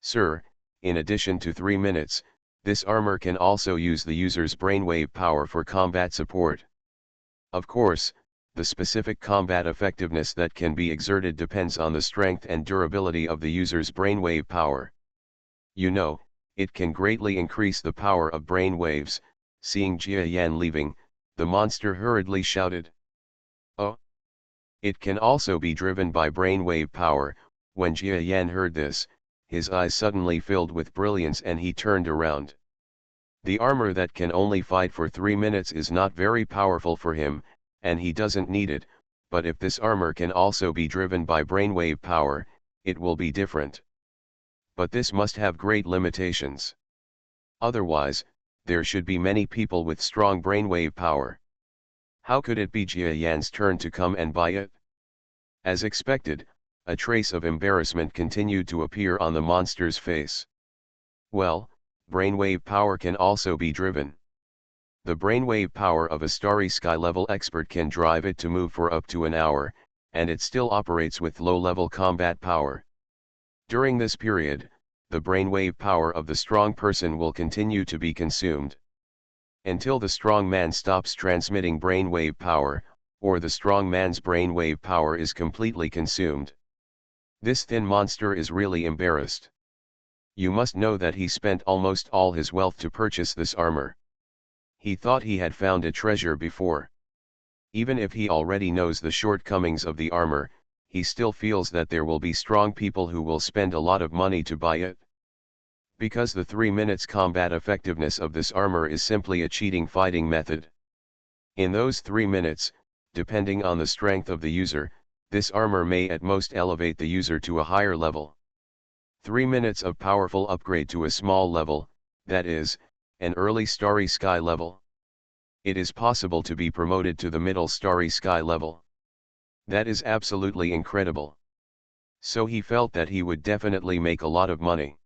Speaker 1: Sir, in addition to 3 minutes, this armor can also use the user's brainwave power for combat support. Of course, the specific combat effectiveness that can be exerted depends on the strength and durability of the user's brainwave power. You know, it can greatly increase the power of brainwaves. Seeing Jia Yan leaving, the monster hurriedly shouted. Oh! It can also be driven by brainwave power. When Jia Yan heard this, his eyes suddenly filled with brilliance and he turned around. The armor that can only fight for 3 minutes is not very powerful for him, and he doesn't need it, but if this armor can also be driven by brainwave power, it will be different. But this must have great limitations. Otherwise, there should be many people with strong brainwave power. How could it be Jia Yan's turn to come and buy it? As expected, a trace of embarrassment continued to appear on the monster's face. Well, brainwave power can also be driven. The brainwave power of a Starry Sky level expert can drive it to move for up to an hour, and it still operates with low-level combat power. During this period, the brainwave power of the strong person will continue to be consumed. Until the strong man stops transmitting brainwave power, or the strong man's brainwave power is completely consumed. This thin monster is really embarrassed. You must know that he spent almost all his wealth to purchase this armor. He thought he had found a treasure before. Even if he already knows the shortcomings of the armor, he still feels that there will be strong people who will spend a lot of money to buy it. Because the 3 minutes combat effectiveness of this armor is simply a cheating fighting method. In those 3 minutes, depending on the strength of the user, this armor may at most elevate the user to a higher level. 3 minutes of powerful upgrade to a small level, that is, an early Starry Sky level. It is possible to be promoted to the middle Starry Sky level. That is absolutely incredible. So he felt that he would definitely make a lot of money.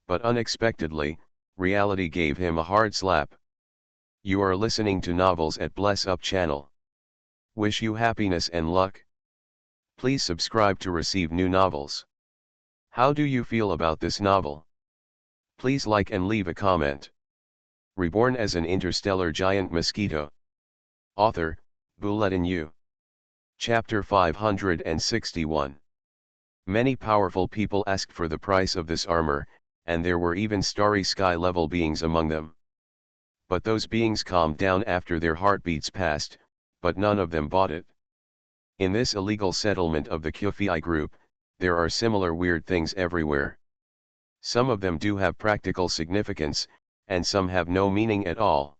Speaker 1: But unexpectedly, reality gave him a hard slap. You are listening to Novels at Bless Up channel. Wish you happiness and luck. Please subscribe to receive new novels. How do you feel about this novel? Please like and leave a comment. Reborn as an interstellar giant mosquito. Author, Bulletin U. Chapter 561. Many powerful people asked for the price of this armor, and there were even Starry Sky level beings among them. But those beings calmed down after their heartbeats passed, but none of them bought it. In this illegal settlement of the Kufi group, there are similar weird things everywhere. Some of them do have practical significance, and some have no meaning at all.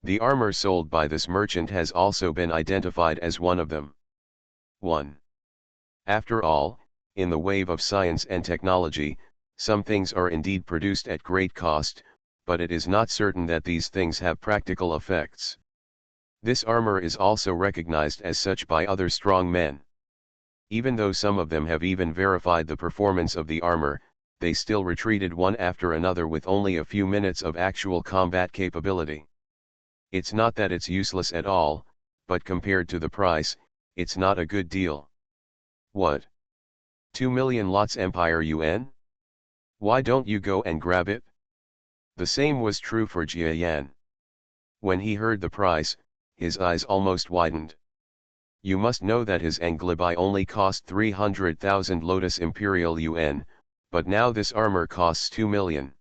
Speaker 1: The armor sold by this merchant has also been identified as one of them. 1. After all, in the wave of science and technology, some things are indeed produced at great cost, but it is not certain that these things have practical effects. This armor is also recognized as such by other strong men. Even though some of them have even verified the performance of the armor, they still retreated one after another with only a few minutes of actual combat capability. It's not that it's useless at all, but compared to the price, it's not a good deal. What? 2 million lots Empire Yuan? Why don't you go and grab it? The same was true for Jia Yan. When he heard the price, his eyes almost widened. You must know that his Anglibai only cost 300,000 Lotus Imperial Yuan, but now this armor costs 2 million.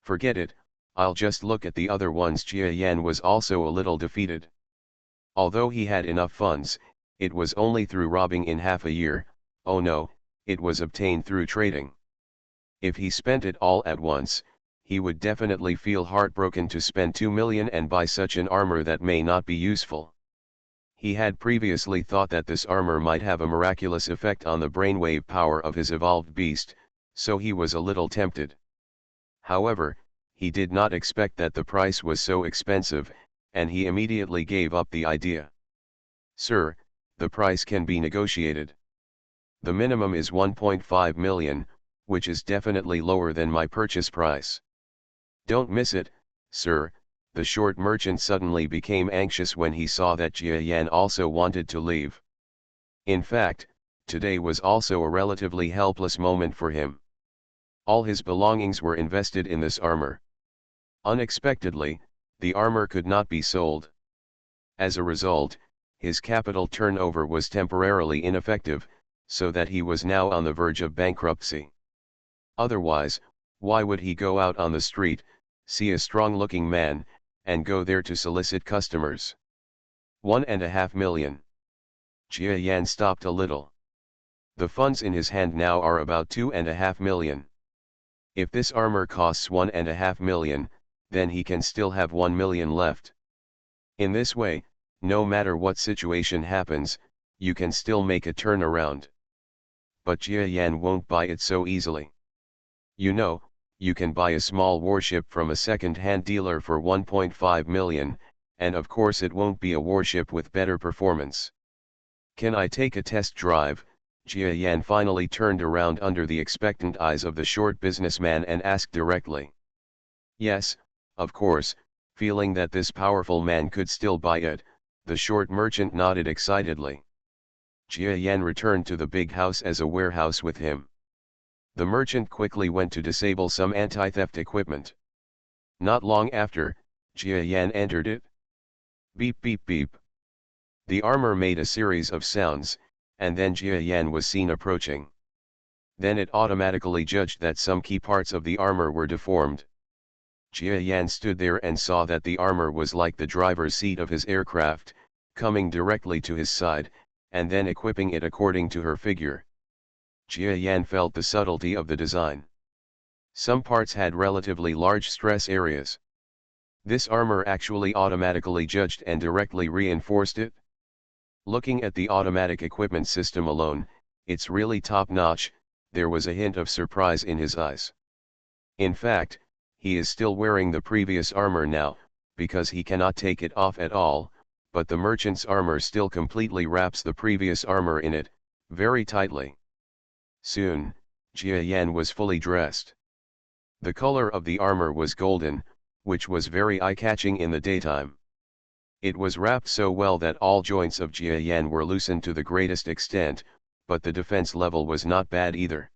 Speaker 1: Forget it, I'll just look at the other ones. Jia Yan was also a little defeated. Although he had enough funds, it was only through robbing in half a year. Oh no, it was obtained through trading. If he spent it all at once, he would definitely feel heartbroken to spend 2 million and buy such an armor that may not be useful. He had previously thought that this armor might have a miraculous effect on the brainwave power of his evolved beast, so he was a little tempted. However, he did not expect that the price was so expensive, and he immediately gave up the idea. Sir, the price can be negotiated. The minimum is 1.5 million, which is definitely lower than my purchase price. Don't miss it, sir. The short merchant suddenly became anxious when he saw that Jia Yan also wanted to leave. In fact, today was also a relatively helpless moment for him. All his belongings were invested in this armor. Unexpectedly, the armor could not be sold. As a result, his capital turnover was temporarily ineffective, so that he was now on the verge of bankruptcy. Otherwise, why would he go out on the street, see a strong-looking man, and go there to solicit customers? 1.5 million. Jia Yan stopped a little. The funds in his hand now are about 2.5 million. If this armor costs 1.5 million, then he can still have 1 million left. In this way, No matter what situation happens, you can still make a turnaround. But Jia Yan won't buy it so easily. You know, you can buy a small warship from a second-hand dealer for 1.5 million, and of course it won't be a warship with better performance. Can I take a test drive? Jia Yan finally turned around under the expectant eyes of the short businessman and asked directly. Yes, of course, feeling that this powerful man could still buy it, the short merchant nodded excitedly. Jia Yan returned to the big house as a warehouse with him. The merchant quickly went to disable some anti-theft equipment. Not long after, Jia Yan entered it. Beep beep beep. The armor made a series of sounds, and then Jia Yan was seen approaching. Then it automatically judged that some key parts of the armor were deformed. Jia Yan stood there and saw that the armor was like the driver's seat of his aircraft, coming directly to his side, and then equipping it according to her figure. Jia Yan felt the subtlety of the design. Some parts had relatively large stress areas. This armor actually automatically judged and directly reinforced it. Looking at the automatic equipment system alone, it's really top-notch. There was a hint of surprise in his eyes. In fact, he is still wearing the previous armor now, because he cannot take it off at all, but the merchant's armor still completely wraps the previous armor in it, very tightly. Soon, Jia Yan was fully dressed. The color of the armor was golden, which was very eye-catching in the daytime. It was wrapped so well that all joints of Jia Yan were loosened to the greatest extent, but the defense level was not bad either.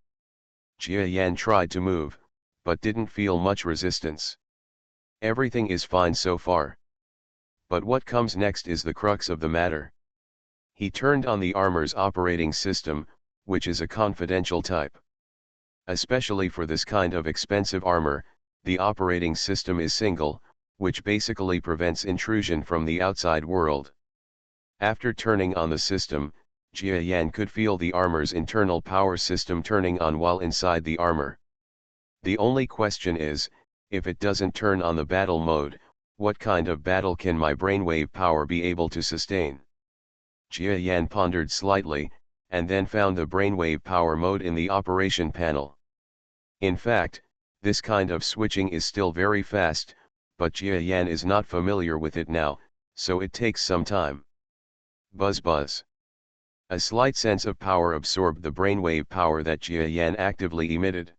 Speaker 1: Jia Yan tried to move, but didn't feel much resistance. Everything is fine so far. But what comes next is the crux of the matter. He turned on the armor's operating system, which is a confidential type. Especially for this kind of expensive armor, the operating system is single, which basically prevents intrusion from the outside world. After turning on the system, Jia Yan could feel the armor's internal power system turning on while inside the armor. The only question is, if it doesn't turn on the battle mode, what kind of battle can my brainwave power be able to sustain? Jia Yan pondered slightly, and then found the brainwave power mode in the operation panel. In fact, this kind of switching is still very fast, but Jia Yan is not familiar with it now, so it takes some time. Buzz buzz. A slight sense of power absorbed the brainwave power that Jia Yan actively emitted.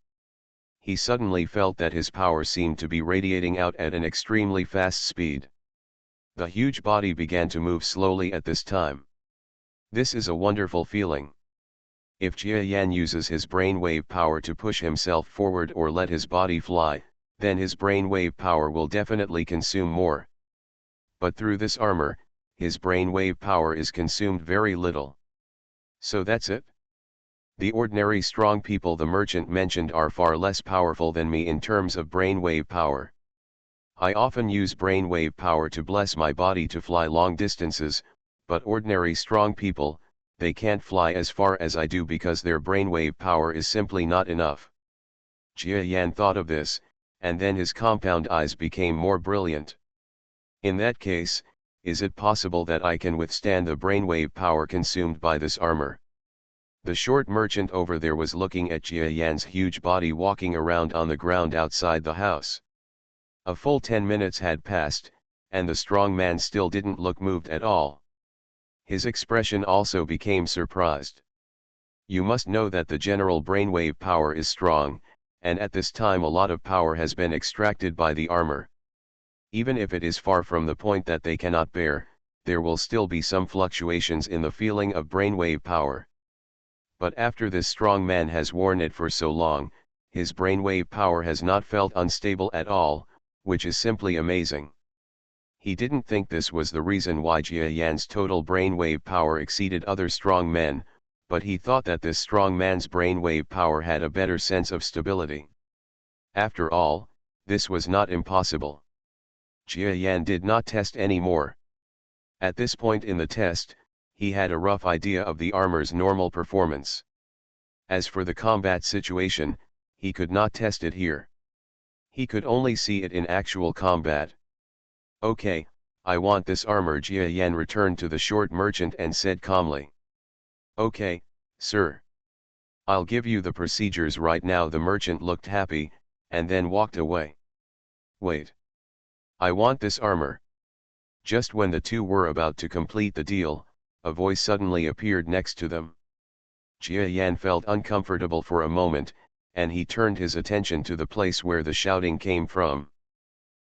Speaker 1: He suddenly felt that his power seemed to be radiating out at an extremely fast speed. The huge body began to move slowly at this time. This is a wonderful feeling. If Jia Yan uses his brainwave power to push himself forward or let his body fly, then his brainwave power will definitely consume more. But through this armor, his brainwave power is consumed very little. So that's it? The ordinary strong people the merchant mentioned are far less powerful than me in terms of brainwave power. I often use brainwave power to bless my body to fly long distances, but ordinary strong people, they can't fly as far as I do because their brainwave power is simply not enough. Jia Yan thought of this, and then his compound eyes became more brilliant. In that case, is it possible that I can withstand the brainwave power consumed by this armor? The short merchant over there was looking at Jia Yan's huge body walking around on the ground outside the house. A full 10 minutes had passed, and the strong man still didn't look moved at all. His expression also became surprised. You must know that the general brainwave power is strong, and at this time a lot of power has been extracted by the armor. Even if it is far from the point that they cannot bear, there will still be some fluctuations in the feeling of brainwave power. But after this strong man has worn it for so long, his brainwave power has not felt unstable at all, which is simply amazing. He didn't think this was the reason why Jia Yan's total brainwave power exceeded other strong men, but he thought that this strong man's brainwave power had a better sense of stability. After all, this was not impossible. Jia Yan did not test any more. At this point in the test, he had a rough idea of the armor's normal performance. As for the combat situation, he could not test it here. He could only see it in actual combat. Okay, I want this armor. Jia Yan returned to the short merchant and said calmly. Okay, sir. I'll give you the procedures right now. The merchant looked happy, and then walked away. Wait. I want this armor. Just when the two were about to complete the deal, a voice suddenly appeared next to them. Jia Yan felt uncomfortable for a moment, and he turned his attention to the place where the shouting came from.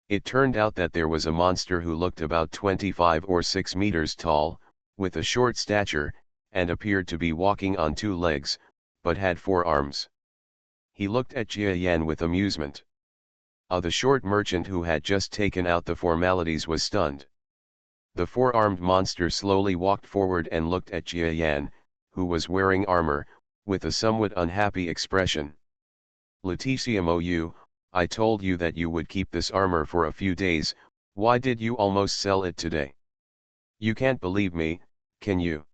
Speaker 1: It turned out that there was a monster who looked about 25 or 6 meters tall, with a short stature, and appeared to be walking on 2 legs, but had 4 arms. He looked at Jia Yan with amusement. The short merchant who had just taken out the formalities was stunned. The 4-armed monster slowly walked forward and looked at Jia Yan, who was wearing armor, with a somewhat unhappy expression. Leticia Mou, I told you that you would keep this armor for a few days. Why did you almost sell it today? You can't believe me, can you?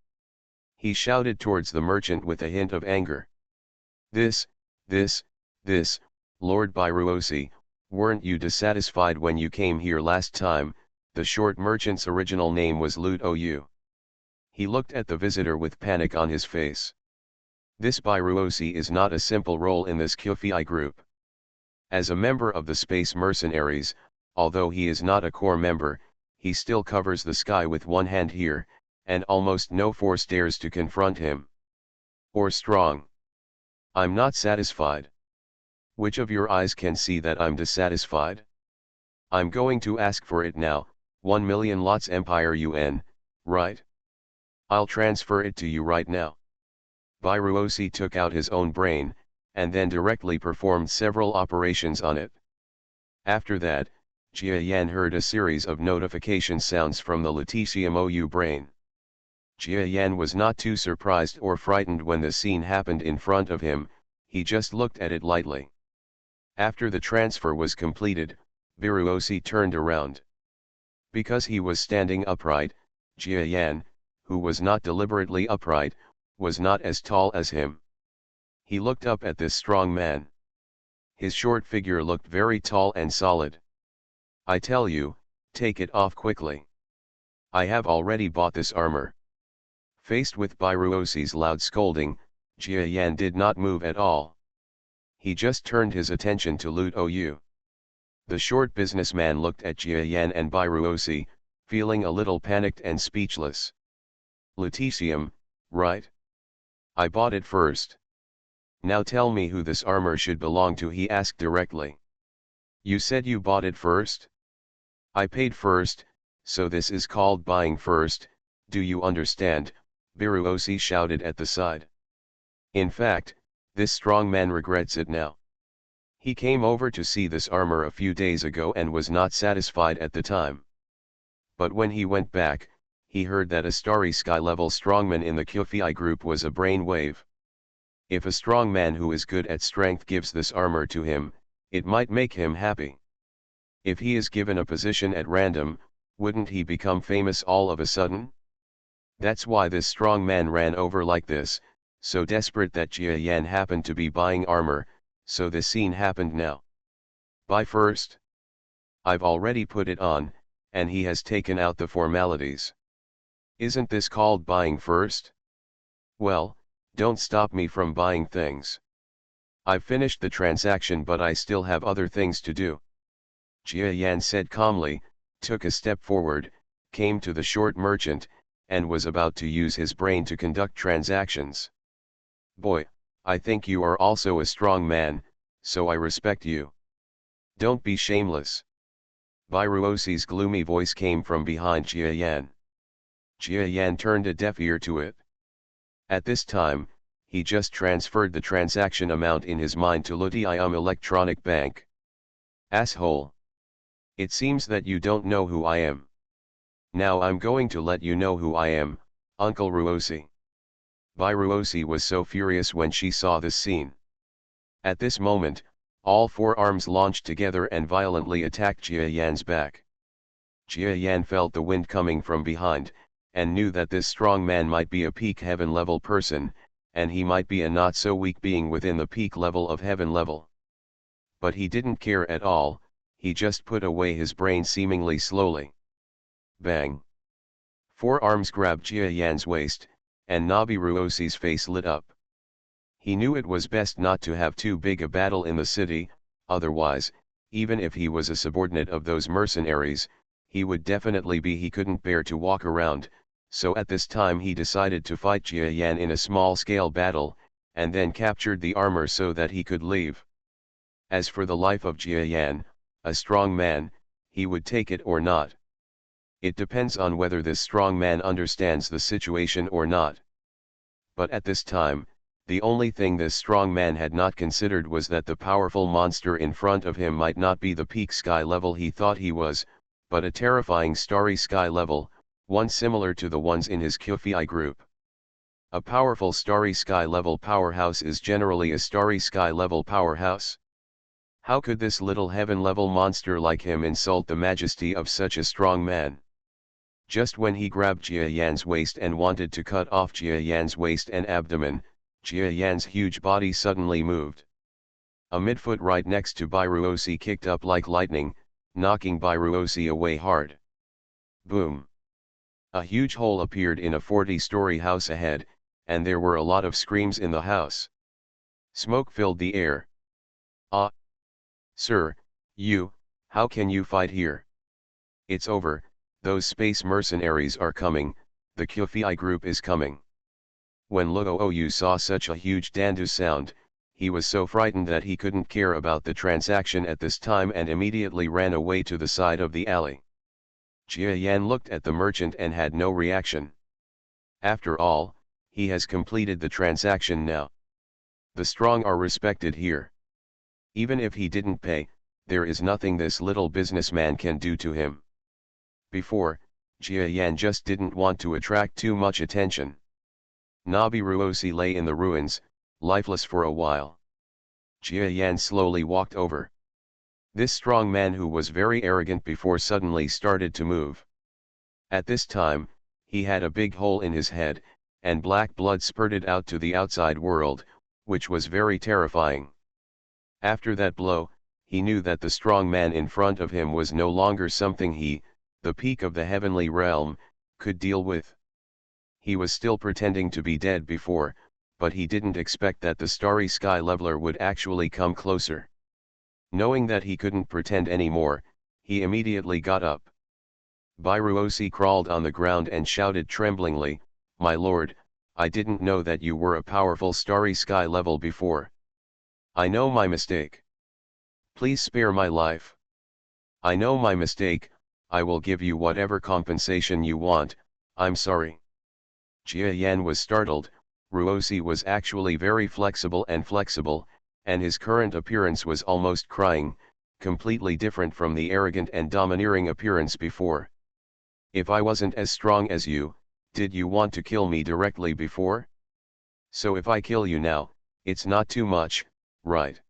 Speaker 1: He shouted towards the merchant with a hint of anger. This, Lord Bairuosi, weren't you dissatisfied when you came here last time? The short merchant's original name was Lut Ou. He looked at the visitor with panic on his face. This Bairuosi is not a simple role in this Sci-Fi group. As a member of the Space Mercenaries, although he is not a core member, he still covers the sky with one hand here, and almost no force dares to confront him. Or strong. I'm not satisfied. Which of your eyes can see that I'm dissatisfied? I'm going to ask for it now, 1 million lots Empire UN, right? I'll transfer it to you right now. Bairuosi took out his own brain, and then directly performed several operations on it. After that, Jia Yan heard a series of notification sounds from the Leticia Mou brain. Jia Yan was not too surprised or frightened when the scene happened in front of him, he just looked at it lightly. After the transfer was completed, Bairuosi turned around. Because he was standing upright, Jia Yan, who was not deliberately upright, was not as tall as him. He looked up at this strong man. His short figure looked very tall and solid. I tell you, take it off quickly. I have already bought this armor. Faced with Bairuosi's loud scolding, Jia Yan did not move at all. He just turned his attention to Lut Ou. The short businessman looked at Jia Yan and Bairuosi, feeling a little panicked and speechless. Leticium, right? I bought it first. Now tell me who this armor should belong to, he asked directly. You said you bought it first? I paid first, so this is called buying first, do you understand? Bairuosi shouted at the side. In fact, this strong man regrets it now. He came over to see this armor a few days ago and was not satisfied at the time. But when he went back, he heard that a starry sky-level strongman in the Sci-Fi group was a brainwave. If a strong man who is good at strength gives this armor to him, it might make him happy. If he is given a position at random, wouldn't he become famous all of a sudden? That's why this strong man ran over like this, so desperate that Jia Yan happened to be buying armor, so this scene happened now. Buy first? I've already put it on, and he has taken out the formalities. Isn't this called buying first? Well, don't stop me from buying things. I've finished the transaction, but I still have other things to do. Jia Yan said calmly, took a step forward, came to the short merchant, and was about to use his brain to conduct transactions. Boy, I think you are also a strong man, so I respect you. Don't be shameless. Bairuosi's gloomy voice came from behind Jia Yan. Jia Yan turned a deaf ear to it. At this time, he just transferred the transaction amount in his mind to Lutium Electronic Bank. Asshole. It seems that you don't know who I am. Now I'm going to let you know who I am, Uncle Ruosi. Bairuosi was so furious when she saw this scene. At this moment, all 4 arms launched together and violently attacked Jia Yan's back. Jia Yan felt the wind coming from behind, and knew that this strong man might be a peak heaven level person, and he might be a not so weak being within the peak level of heaven level. But he didn't care at all, he just put away his brain seemingly slowly. Bang! Four arms grabbed Jia Yan's waist, and Nabi Ruosi's face lit up. He knew it was best not to have too big a battle in the city, otherwise, even if he was a subordinate of those mercenaries, he would definitely be he couldn't bear to walk around, so at this time he decided to fight Jia Yan in a small-scale battle, and then captured the armor so that he could leave. As for the life of Jia Yan, a strong man, he would take it or not. It depends on whether this strong man understands the situation or not. But at this time, the only thing this strong man had not considered was that the powerful monster in front of him might not be the peak sky level he thought he was, but a terrifying starry sky level, one similar to the ones in his Sci-Fi group. A powerful starry sky level powerhouse is generally a starry sky level powerhouse. How could this little heaven level monster like him insult the majesty of such a strong man? Just when he grabbed Jia Yan's waist and wanted to cut off Jia Yan's waist and abdomen, Jia Yan's huge body suddenly moved. A midfoot right next to Bairuosi kicked up like lightning, knocking Bairuosi away hard. Boom! A huge hole appeared in a 40-story house ahead, and there were a lot of screams in the house. Smoke filled the air. Ah! Sir, how can you fight here? It's over. Those space mercenaries are coming, the Sci-Fi group is coming. When Luoyu saw such a huge dandu sound, he was so frightened that he couldn't care about the transaction at this time and immediately ran away to the side of the alley. Jia Yan looked at the merchant and had no reaction. After all, he has completed the transaction now. The strong are respected here. Even if he didn't pay, there is nothing this little businessman can do to him. Before, Jia Yan just didn't want to attract too much attention. Nabi Ruosi lay in the ruins, lifeless for a while. Jia Yan slowly walked over. This strong man who was very arrogant before suddenly started to move. At this time, he had a big hole in his head, and black blood spurted out to the outside world, which was very terrifying. After that blow, he knew that the strong man in front of him was no longer something he, the peak of the heavenly realm, could deal with. He was still pretending to be dead before, but he didn't expect that the starry sky leveler would actually come closer. Knowing that he couldn't pretend anymore, he immediately got up. Bairuosi crawled on the ground and shouted tremblingly, "My lord, I didn't know that you were a powerful starry sky level before. I know my mistake. Please spare my life. I know my mistake, I will give you whatever compensation you want, I'm sorry." Jia Yan was startled. Ruosi was actually very flexible, and his current appearance was almost crying, completely different from the arrogant and domineering appearance before. "If I wasn't as strong as you, did you want to kill me directly before? So if I kill you now, it's not too much, right?"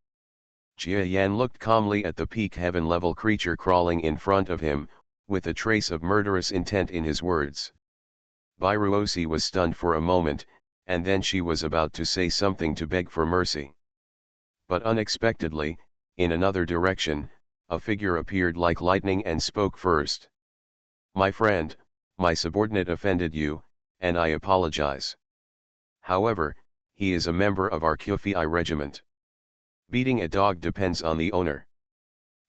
Speaker 1: Jia Yan looked calmly at the peak heaven level creature crawling in front of him, with a trace of murderous intent in his words. Bairuosi was stunned for a moment, and then she was about to say something to beg for mercy. But unexpectedly, in another direction, a figure appeared like lightning and spoke first. "My friend, my subordinate offended you, and I apologize. However, he is a member of our Sci-Fi regiment. Beating a dog depends on the owner.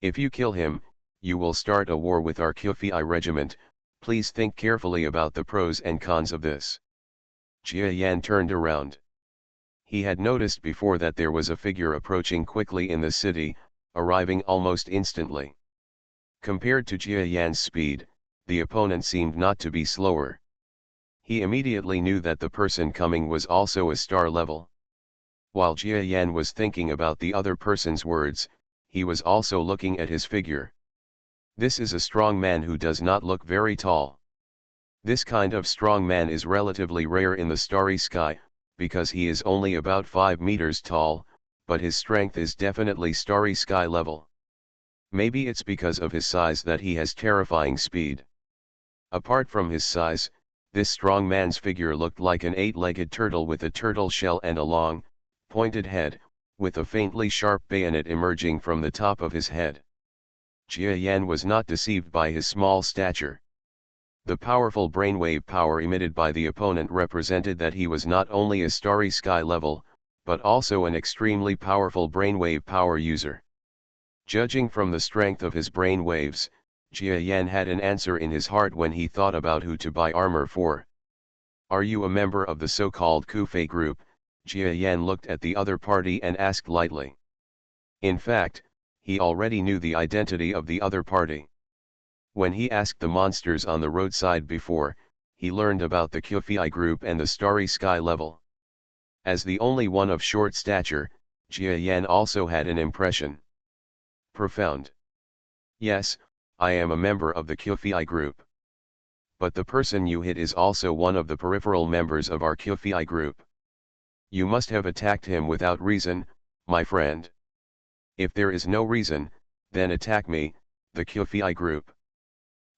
Speaker 1: If you kill him, you will start a war with our Sci-Fi regiment. Please think carefully about the pros and cons of this." Jia Yan turned around. He had noticed before that there was a figure approaching quickly in the city, arriving almost instantly. Compared to Jia Yan's speed, the opponent seemed not to be slower. He immediately knew that the person coming was also a star level. While Jia Yan was thinking about the other person's words, he was also looking at his figure. This is a strong man who does not look very tall. This kind of strong man is relatively rare in the starry sky, because he is only about 5 meters tall, but his strength is definitely starry sky level. Maybe it's because of his size that he has terrifying speed. Apart from his size, this strong man's figure looked like an 8-legged turtle with a turtle shell and a long, pointed head, with a faintly sharp bayonet emerging from the top of his head. Jia Yan was not deceived by his small stature. The powerful brainwave power emitted by the opponent represented that he was not only a starry sky level, but also an extremely powerful brainwave power user. Judging from the strength of his brain waves, Jia Yan had an answer in his heart when he thought about who to buy armor for. "Are you a member of the so-called Kufei group?" Jia Yan looked at the other party and asked lightly. In fact, he already knew the identity of the other party. When he asked the monsters on the roadside before, he learned about the Kufei group and the starry sky level. As the only one of short stature, Jia Yan also had an impression. Profound. "Yes, I am a member of the Kufei group. But the person you hit is also one of the peripheral members of our Kufei group. You must have attacked him without reason, my friend. If there is no reason, then attack me, the Kufei group.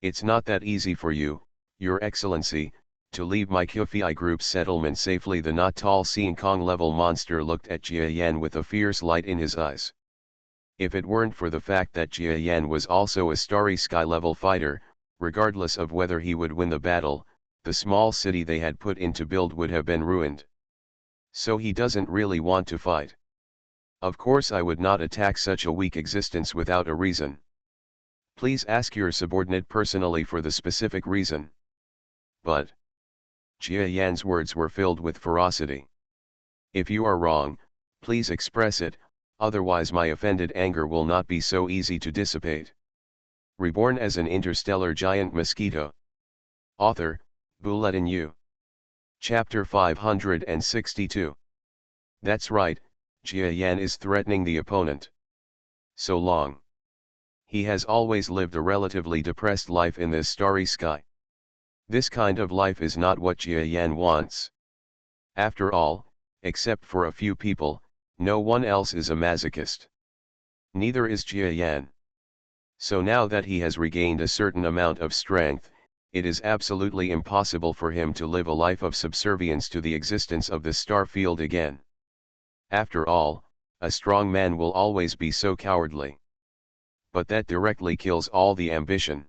Speaker 1: It's not that easy for you, Your Excellency, to leave my Kufei group's settlement safely." The not tall Sean Kong level monster looked at Jia Yan with a fierce light in his eyes. If it weren't for the fact that Jia Yan was also a starry sky level fighter, regardless of whether he would win the battle, the small city they had put in to build would have been ruined. So he doesn't really want to fight. Of course I would not attack such a weak existence without a reason. Please ask your subordinate personally for the specific reason. But Jia Yan's words were filled with ferocity. If you are wrong, please express it, otherwise my offended anger will not be so easy to dissipate. Reborn as an interstellar giant mosquito. Author, Bulletin U. Chapter 562. That's right, Jia Yan is threatening the opponent. So long. He has always lived a relatively depressed life in this starry sky. This kind of life is not what Jia Yan wants. After all, except for a few people, no one else is a masochist. Neither is Jia Yan. So now that he has regained a certain amount of strength, it is absolutely impossible for him to live a life of subservience to the existence of the star field again. After all, a strong man will always be so cowardly. But that directly kills all the ambition.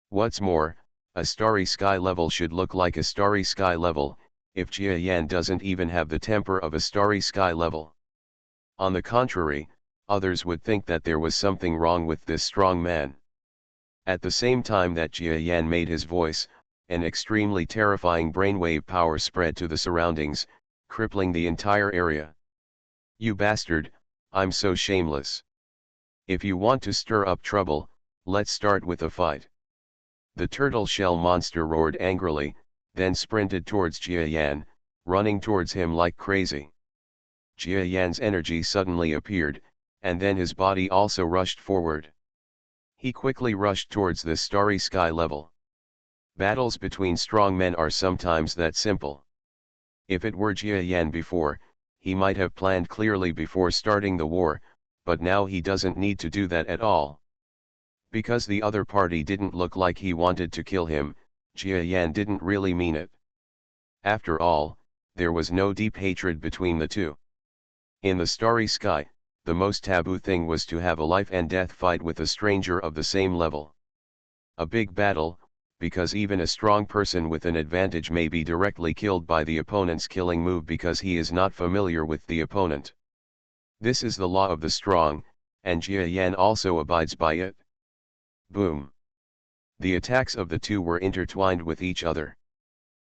Speaker 1: What's more, a starry sky level should look like a starry sky level, if Jia Yan doesn't even have the temper of a starry sky level. On the contrary, others would think that there was something wrong with this strong man. At the same time that Jia Yan made his voice, an extremely terrifying brainwave power spread to the surroundings, crippling the entire area. "You bastard, I'm so shameless. If you want to stir up trouble, let's start with a fight." The turtle shell monster roared angrily, then sprinted towards Jia Yan, running towards him like crazy. Jia Yan's energy suddenly appeared, and then his body also rushed forward. He quickly rushed towards the starry sky level. Battles between strong men are sometimes that simple. If it were Jia Yan before, he might have planned clearly before starting the war, but now he doesn't need to do that at all. Because the other party didn't look like he wanted to kill him, Jia Yan didn't really mean it. After all, there was no deep hatred between the two. In the starry sky, the most taboo thing was to have a life and death fight with a stranger of the same level. A big battle, because even a strong person with an advantage may be directly killed by the opponent's killing move because he is not familiar with the opponent. This is the law of the strong, and Jia Yan also abides by it. Boom. The attacks of the two were intertwined with each other.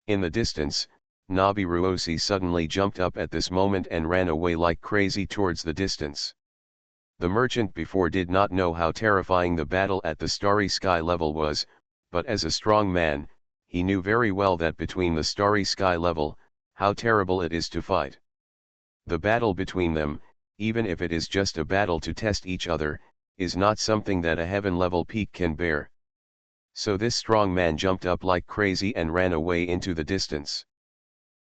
Speaker 1: In the distance, Nabi Ruosi suddenly jumped up at this moment and ran away like crazy towards the distance. The merchant before did not know how terrifying the battle at the starry sky level was, but as a strong man, he knew very well that between the starry sky level, how terrible it is to fight. The battle between them, even if it is just a battle to test each other, is not something that a heaven-level peak can bear. So this strong man jumped up like crazy and ran away into the distance.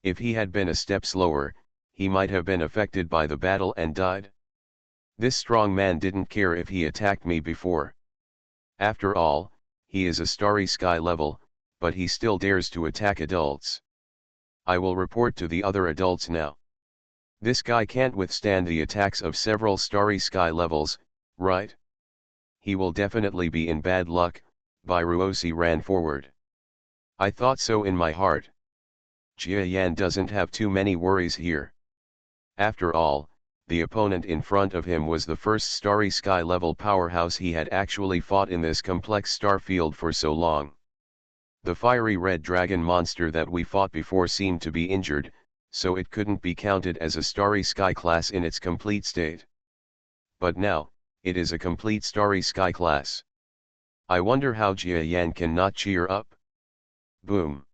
Speaker 1: If he had been a step slower, he might have been affected by the battle and died. This strong man didn't care if he attacked me before. After all, he is a starry sky level, but he still dares to attack adults. I will report to the other adults now. This guy can't withstand the attacks of several starry sky levels, right? He will definitely be in bad luck. Ruosi ran forward. I thought so in my heart. Jia Yan doesn't have too many worries here. After all, the opponent in front of him was the first Starry Sky level powerhouse he had actually fought in this complex star field for so long. The fiery red dragon monster that we fought before seemed to be injured, so it couldn't be counted as a Starry Sky class in its complete state. But now, it is a complete Starry Sky class. I wonder how Jia Yan can not cheer up. Boom.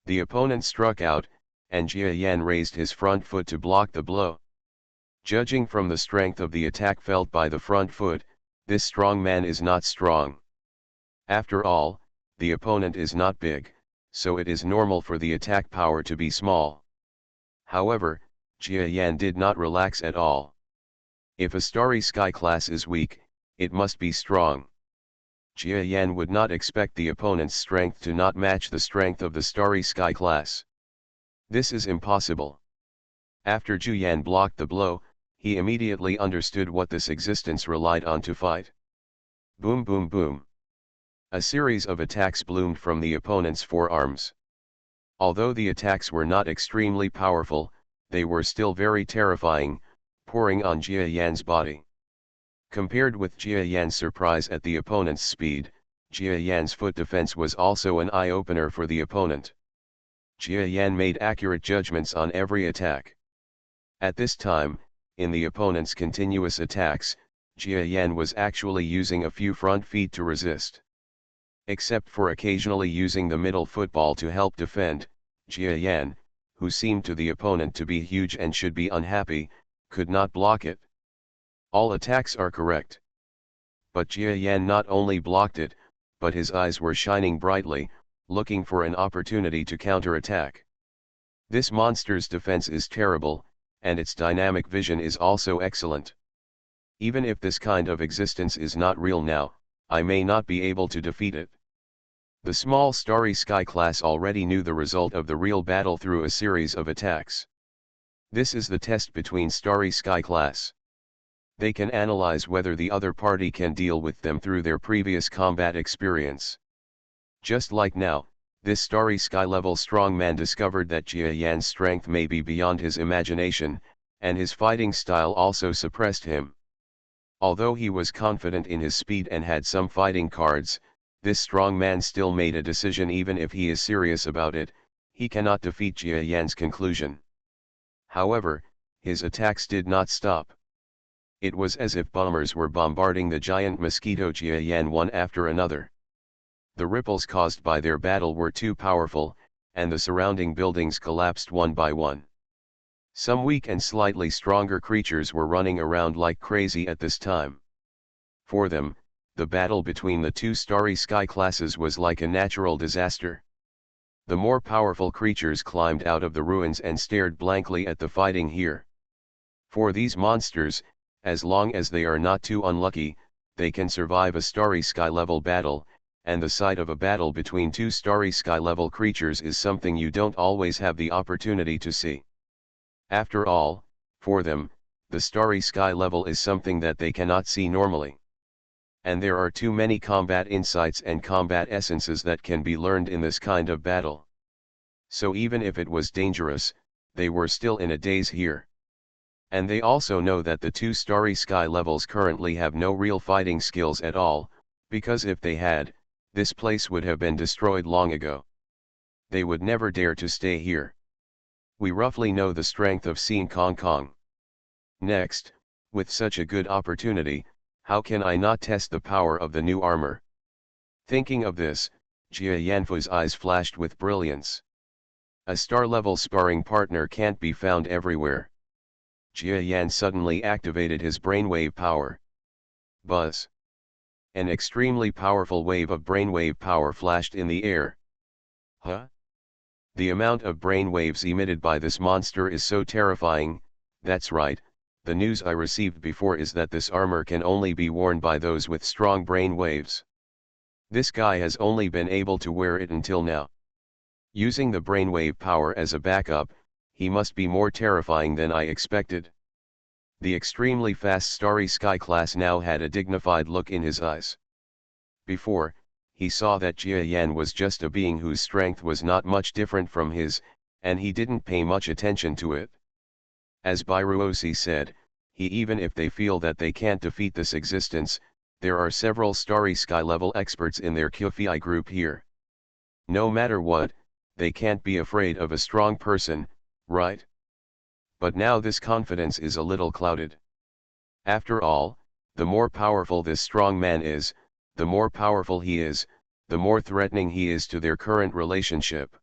Speaker 1: The opponent struck out, and Jia Yan raised his front foot to block the blow. Judging from the strength of the attack felt by the front foot, this strong man is not strong. After all, the opponent is not big, so it is normal for the attack power to be small. However, Jia Yan did not relax at all. If a Starry Sky class is weak, it must be strong. Jia Yan would not expect the opponent's strength to not match the strength of the Starry Sky class. This is impossible. After Ju Yan blocked the blow, he immediately understood what this existence relied on to fight. Boom boom boom. A series of attacks bloomed from the opponent's forearms. Although the attacks were not extremely powerful, they were still very terrifying, pouring on Jia Yan's body. Compared with Jia Yan's surprise at the opponent's speed, Jia Yan's foot defense was also an eye-opener for the opponent. Jia Yan made accurate judgments on every attack. At this time, in the opponent's continuous attacks, Jia Yan was actually using a few front feet to resist. Except for occasionally using the middle football to help defend, Jia Yan, who seemed to the opponent to be huge and should be unhappy, could not block it. All attacks are correct. But Jia Yan not only blocked it, but his eyes were shining brightly, looking for an opportunity to counterattack. This monster's defense is terrible, and its dynamic vision is also excellent. Even if this kind of existence is not real now, I may not be able to defeat it. The small Starry Sky class already knew the result of the real battle through a series of attacks. This is the test between Starry Sky class. They can analyze whether the other party can deal with them through their previous combat experience. Just like now, this Starry Sky level strongman discovered that Jia Yan's strength may be beyond his imagination, and his fighting style also suppressed him. Although he was confident in his speed and had some fighting cards, this strong man still made a decision. Even if he is serious about it, he cannot defeat Jia Yan's conclusion. However, his attacks did not stop. It was as if bombers were bombarding the giant Mosquito Jia Yan one after another. The ripples caused by their battle were too powerful, and the surrounding buildings collapsed one by one. Some weak and slightly stronger creatures were running around like crazy at this time. For them, the battle between the two Starry Sky classes was like a natural disaster. The more powerful creatures climbed out of the ruins and stared blankly at the fighting here. For these monsters, as long as they are not too unlucky, they can survive a Starry Sky level battle, and the sight of a battle between two Starry Sky level creatures is something you don't always have the opportunity to see. After all, for them, the Starry Sky level is something that they cannot see normally. And there are too many combat insights and combat essences that can be learned in this kind of battle. So even if it was dangerous, they were still in a daze here. And they also know that the two Starry Sky levels currently have no real fighting skills at all, because if they had, this place would have been destroyed long ago. They would never dare to stay here. We roughly know the strength of Sin Kong Kong. Next, with such a good opportunity, how can I not test the power of the new armor? Thinking of this, Jia Yanfu's eyes flashed with brilliance. A star-level sparring partner can't be found everywhere. Jia Yan suddenly activated his brainwave power. Buzz. An extremely powerful wave of brainwave power flashed in the air. Huh? The amount of brainwaves emitted by this monster is so terrifying. That's right, the news I received before is that this armor can only be worn by those with strong brainwaves. This guy has only been able to wear it until now. Using the brainwave power as a backup, he must be more terrifying than I expected. The extremely fast Starry Sky class now had a dignified look in his eyes. Before, he saw that Jia Yan was just a being whose strength was not much different from his, and he didn't pay much attention to it. As Bairuosi said, even if they feel that they can't defeat this existence, there are several Starry Sky level experts in their Kyufi group here. No matter what, they can't be afraid of a strong person, right? But now this confidence is a little clouded. After all, the more powerful this strong man is, the more powerful he is, the more threatening he is to their current relationship.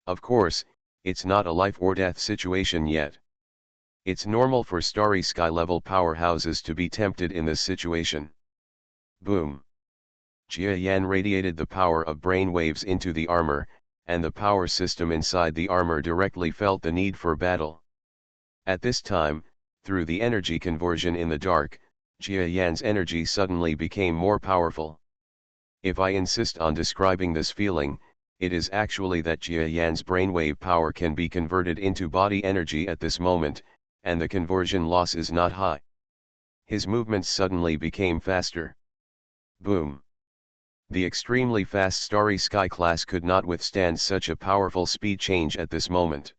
Speaker 1: Of course, it's not a life or death situation yet. It's normal for Starry Sky level powerhouses to be tempted in this situation. Boom. Jia Yan radiated the power of brainwaves into the armor, and the power system inside the armor directly felt the need for battle. At this time, through the energy conversion in the dark, Jia Yan's energy suddenly became more powerful. If I insist on describing this feeling, it is actually that Jia Yan's brainwave power can be converted into body energy at this moment, and the conversion loss is not high. His movements suddenly became faster. Boom. The extremely fast Starry Sky class could not withstand such a powerful speed change at this moment.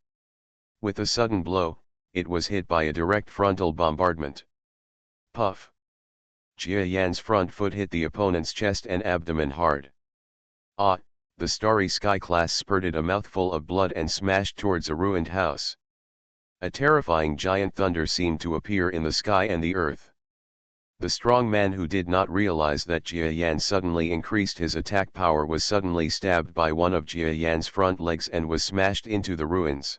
Speaker 1: With a sudden blow, it was hit by a direct frontal bombardment. Puff. Jia Yan's front foot hit the opponent's chest and abdomen hard. Ah, the Starry Sky class spurted a mouthful of blood and smashed towards a ruined house. A terrifying giant thunder seemed to appear in the sky and the earth. The strong man, who did not realize that Jia Yan suddenly increased his attack power, was suddenly stabbed by one of Jia Yan's front legs and was smashed into the ruins.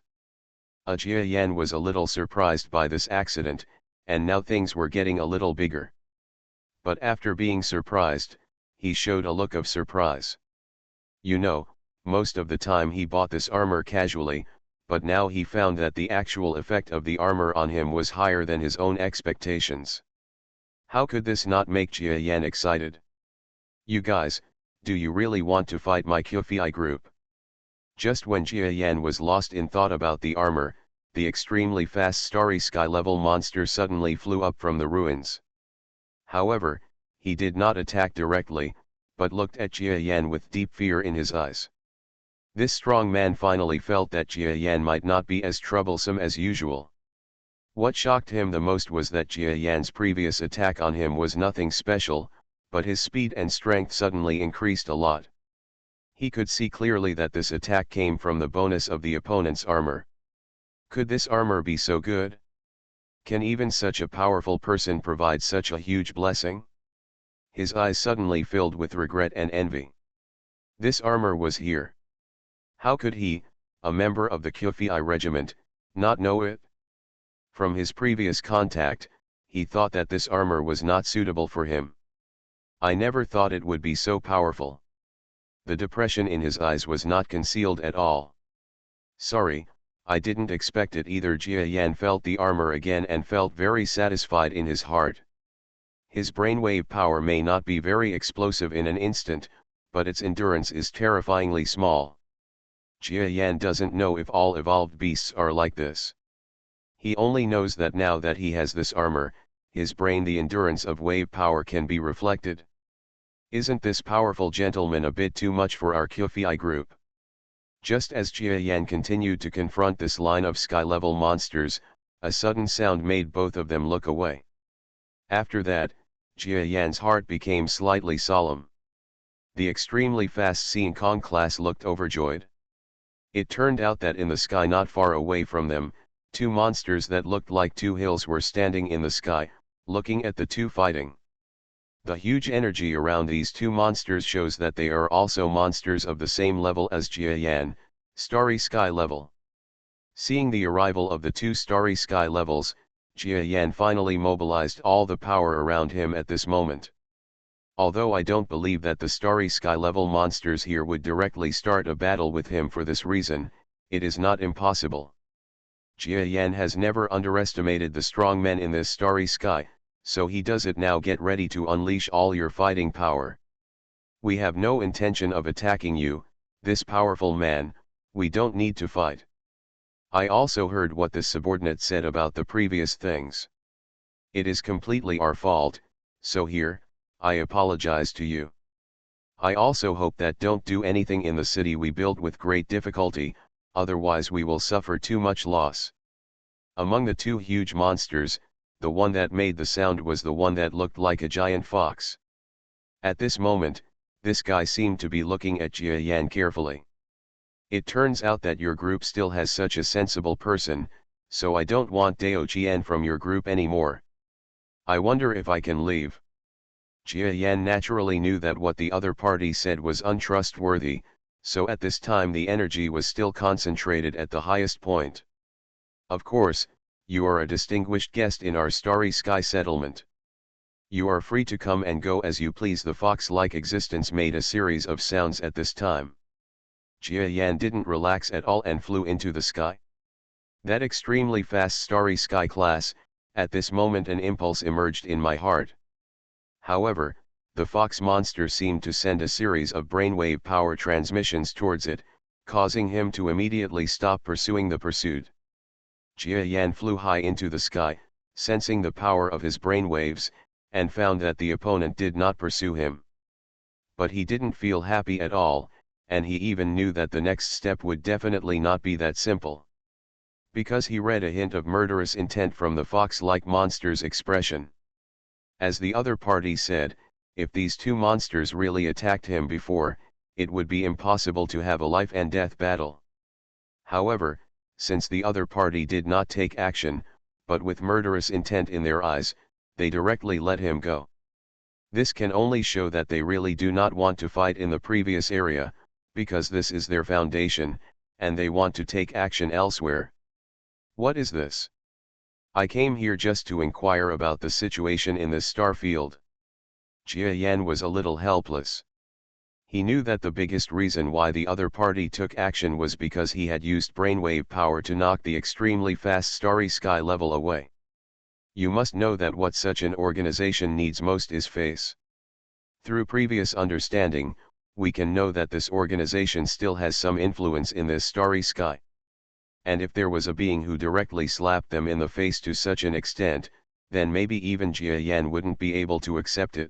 Speaker 1: Jia Yan was a little surprised by this accident, and now things were getting a little bigger. But after being surprised, he showed a look of surprise. You know, most of the time he bought this armor casually, but now he found that the actual effect of the armor on him was higher than his own expectations. How could this not make Jia Yan excited? You guys, do you really want to fight my Kyufi group? Just when Jia Yan was lost in thought about the armor, the extremely fast Starry Sky level monster suddenly flew up from the ruins. However, he did not attack directly, but looked at Jia Yan with deep fear in his eyes. This strong man finally felt that Jia Yan might not be as troublesome as usual. What shocked him the most was that Jia Yan's previous attack on him was nothing special, but his speed and strength suddenly increased a lot. He could see clearly that this attack came from the bonus of the opponent's armor. Could this armor be so good? Can even such a powerful person provide such a huge blessing? His eyes suddenly filled with regret and envy. This armor was here. How could he, a member of the Kyufi regiment, not know it? From his previous contact, he thought that this armor was not suitable for him. I never thought it would be so powerful. The depression in his eyes was not concealed at all. Sorry, I didn't expect it either. Jia Yan felt the armor again and felt very satisfied in his heart. His brainwave power may not be very explosive in an instant, but its endurance is terrifyingly small. Jia Yan doesn't know if all evolved beasts are like this. He only knows that now that he has this armor, his brain, the endurance of wave power can be reflected. Isn't this powerful gentleman a bit too much for our Kyufi group? Just as Jia Yan continued to confront this line of sky-level monsters, a sudden sound made both of them look away. After that, Jia Yan's heart became slightly solemn. The extremely fast Seeing Kong class looked overjoyed. It turned out that in the sky not far away from them, two monsters that looked like two hills were standing in the sky, looking at the two fighting. The huge energy around these two monsters shows that they are also monsters of the same level as Jia Yan, Starry Sky level. Seeing the arrival of the two Starry Sky levels, Jia Yan finally mobilized all the power around him at this moment. Although I don't believe that the Starry Sky level monsters here would directly start a battle with him for this reason, it is not impossible. Jia Yan has never underestimated the strong men in this Starry Sky, so he does it now. Get ready to unleash all your fighting power. We have no intention of attacking you, this powerful man, we don't need to fight. I also heard what this subordinate said about the previous things. It is completely our fault, so here, I apologize to you. I also hope that don't do anything in the city we built with great difficulty, otherwise we will suffer too much loss. Among the two huge monsters, the one that made the sound was the one that looked like a giant fox. At this moment, this guy seemed to be looking at Jia Yan carefully. It turns out that your group still has such a sensible person, so I don't want Dao Jian from your group anymore. I wonder if I can leave. Jia Yan naturally knew that what the other party said was untrustworthy, so at this time the energy was still concentrated at the highest point. Of course, you are a distinguished guest in our starry sky settlement. You are free to come and go as you please. The fox-like existence made a series of sounds at this time. Jia Yan didn't relax at all and flew into the sky. That extremely fast starry sky class, at this moment an impulse emerged in my heart. However, the fox monster seemed to send a series of brainwave power transmissions towards it, causing him to immediately stop pursuing the pursuit. Jia Yan flew high into the sky, sensing the power of his brainwaves, and found that the opponent did not pursue him. But he didn't feel happy at all, and he even knew that the next step would definitely not be that simple. Because he read a hint of murderous intent from the fox-like monster's expression. As the other party said, if these two monsters really attacked him before, it would be impossible to have a life and death battle. However, since the other party did not take action, but with murderous intent in their eyes, they directly let him go. This can only show that they really do not want to fight in the previous area, because this is their foundation, and they want to take action elsewhere. What is this? I came here just to inquire about the situation in this star field. Jia Yan was a little helpless. He knew that the biggest reason why the other party took action was because he had used brainwave power to knock the extremely fast starry sky level away. You must know that what such an organization needs most is face. Through previous understanding, we can know that this organization still has some influence in this starry sky. And if there was a being who directly slapped them in the face to such an extent, then maybe even Jia Yan wouldn't be able to accept it.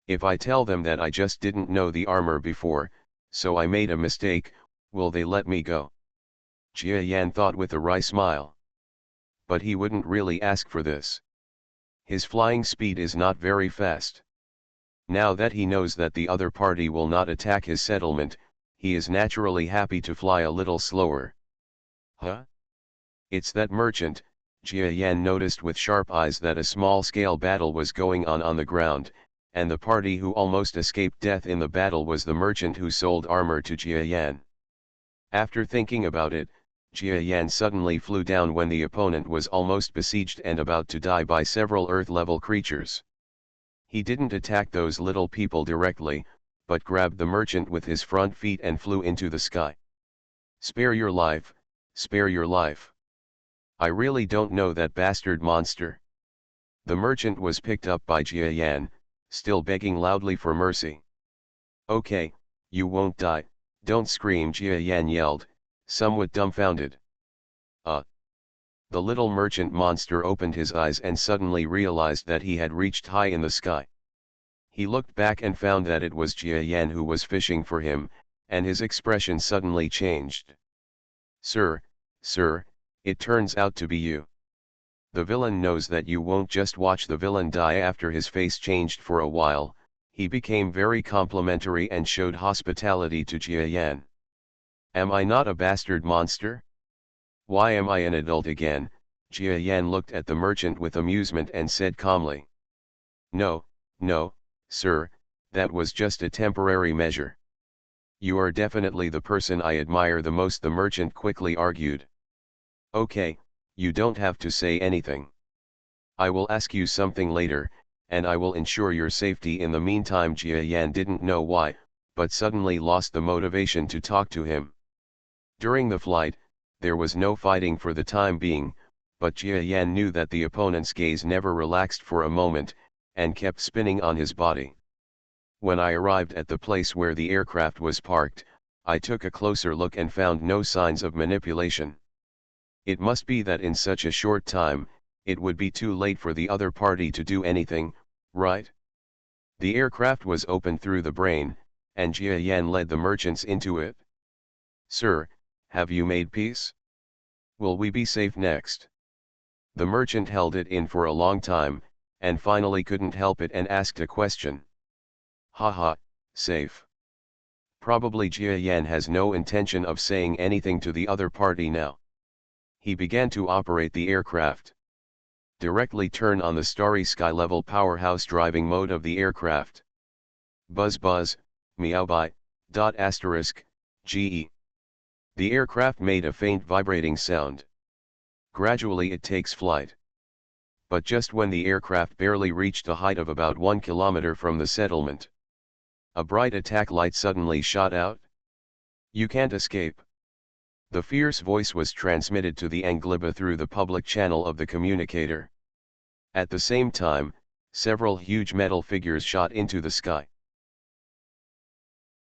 Speaker 1: If I tell them that I just didn't know the armor before, so I made a mistake, will they let me go? Jia Yan thought with a wry smile. But he wouldn't really ask for this. His flying speed is not very fast. Now that he knows that the other party will not attack his settlement, he is naturally happy to fly a little slower. Huh? It's that merchant. Jia Yan noticed with sharp eyes that a small-scale battle was going on the ground, and the party who almost escaped death in the battle was the merchant who sold armor to Jia Yan. After thinking about it, Jia Yan suddenly flew down when the opponent was almost besieged and about to die by several Earth-level creatures. He didn't attack those little people directly, but grabbed the merchant with his front feet and flew into the sky. Spare your life, spare your life. I really don't know that bastard monster. The merchant was picked up by Jia Yan, still begging loudly for mercy. Okay, you won't die, don't scream, Jia Yan yelled, somewhat dumbfounded. The little merchant monster opened his eyes and suddenly realized that he had reached high in the sky. He looked back and found that it was Jia Yan who was fishing for him, and his expression suddenly changed. Sir, it turns out to be you. The villain knows that you won't just watch the villain die. After his face changed for a while, he became very complimentary and showed hospitality to Jia Yan. Am I not a bastard monster? Why am I an adult again? Jia Yan looked at the merchant with amusement and said calmly. No, sir, that was just a temporary measure. You are definitely the person I admire the most, the merchant quickly argued. Okay, you don't have to say anything. I will ask you something later, and I will ensure your safety in the meantime. Jia Yan didn't know why, but suddenly lost the motivation to talk to him. During the flight, there was no fighting for the time being, but Jia Yan knew that the opponent's gaze never relaxed for a moment, and kept spinning on his body. When I arrived at the place where the aircraft was parked, I took a closer look and found no signs of manipulation. It must be that in such a short time, it would be too late for the other party to do anything, right? The aircraft was opened through the brain, and Jia Yan led the merchants into it. "Sir, have you made peace? Will we be safe next?" The merchant held it in for a long time, and finally couldn't help it and asked a question. "Haha, safe. Probably Jia Yan has no intention of saying anything to the other party now." He began to operate the aircraft. Directly turn on the starry sky level powerhouse driving mode of the aircraft. Buzz buzz, meow by, **GE. The aircraft made a faint vibrating sound. Gradually it takes flight. But just when the aircraft barely reached a height of about 1 kilometer from the settlement, a bright attack light suddenly shot out. "You can't escape." The fierce voice was transmitted to the Angliba through the public channel of the communicator. At the same time, several huge metal figures shot into the sky.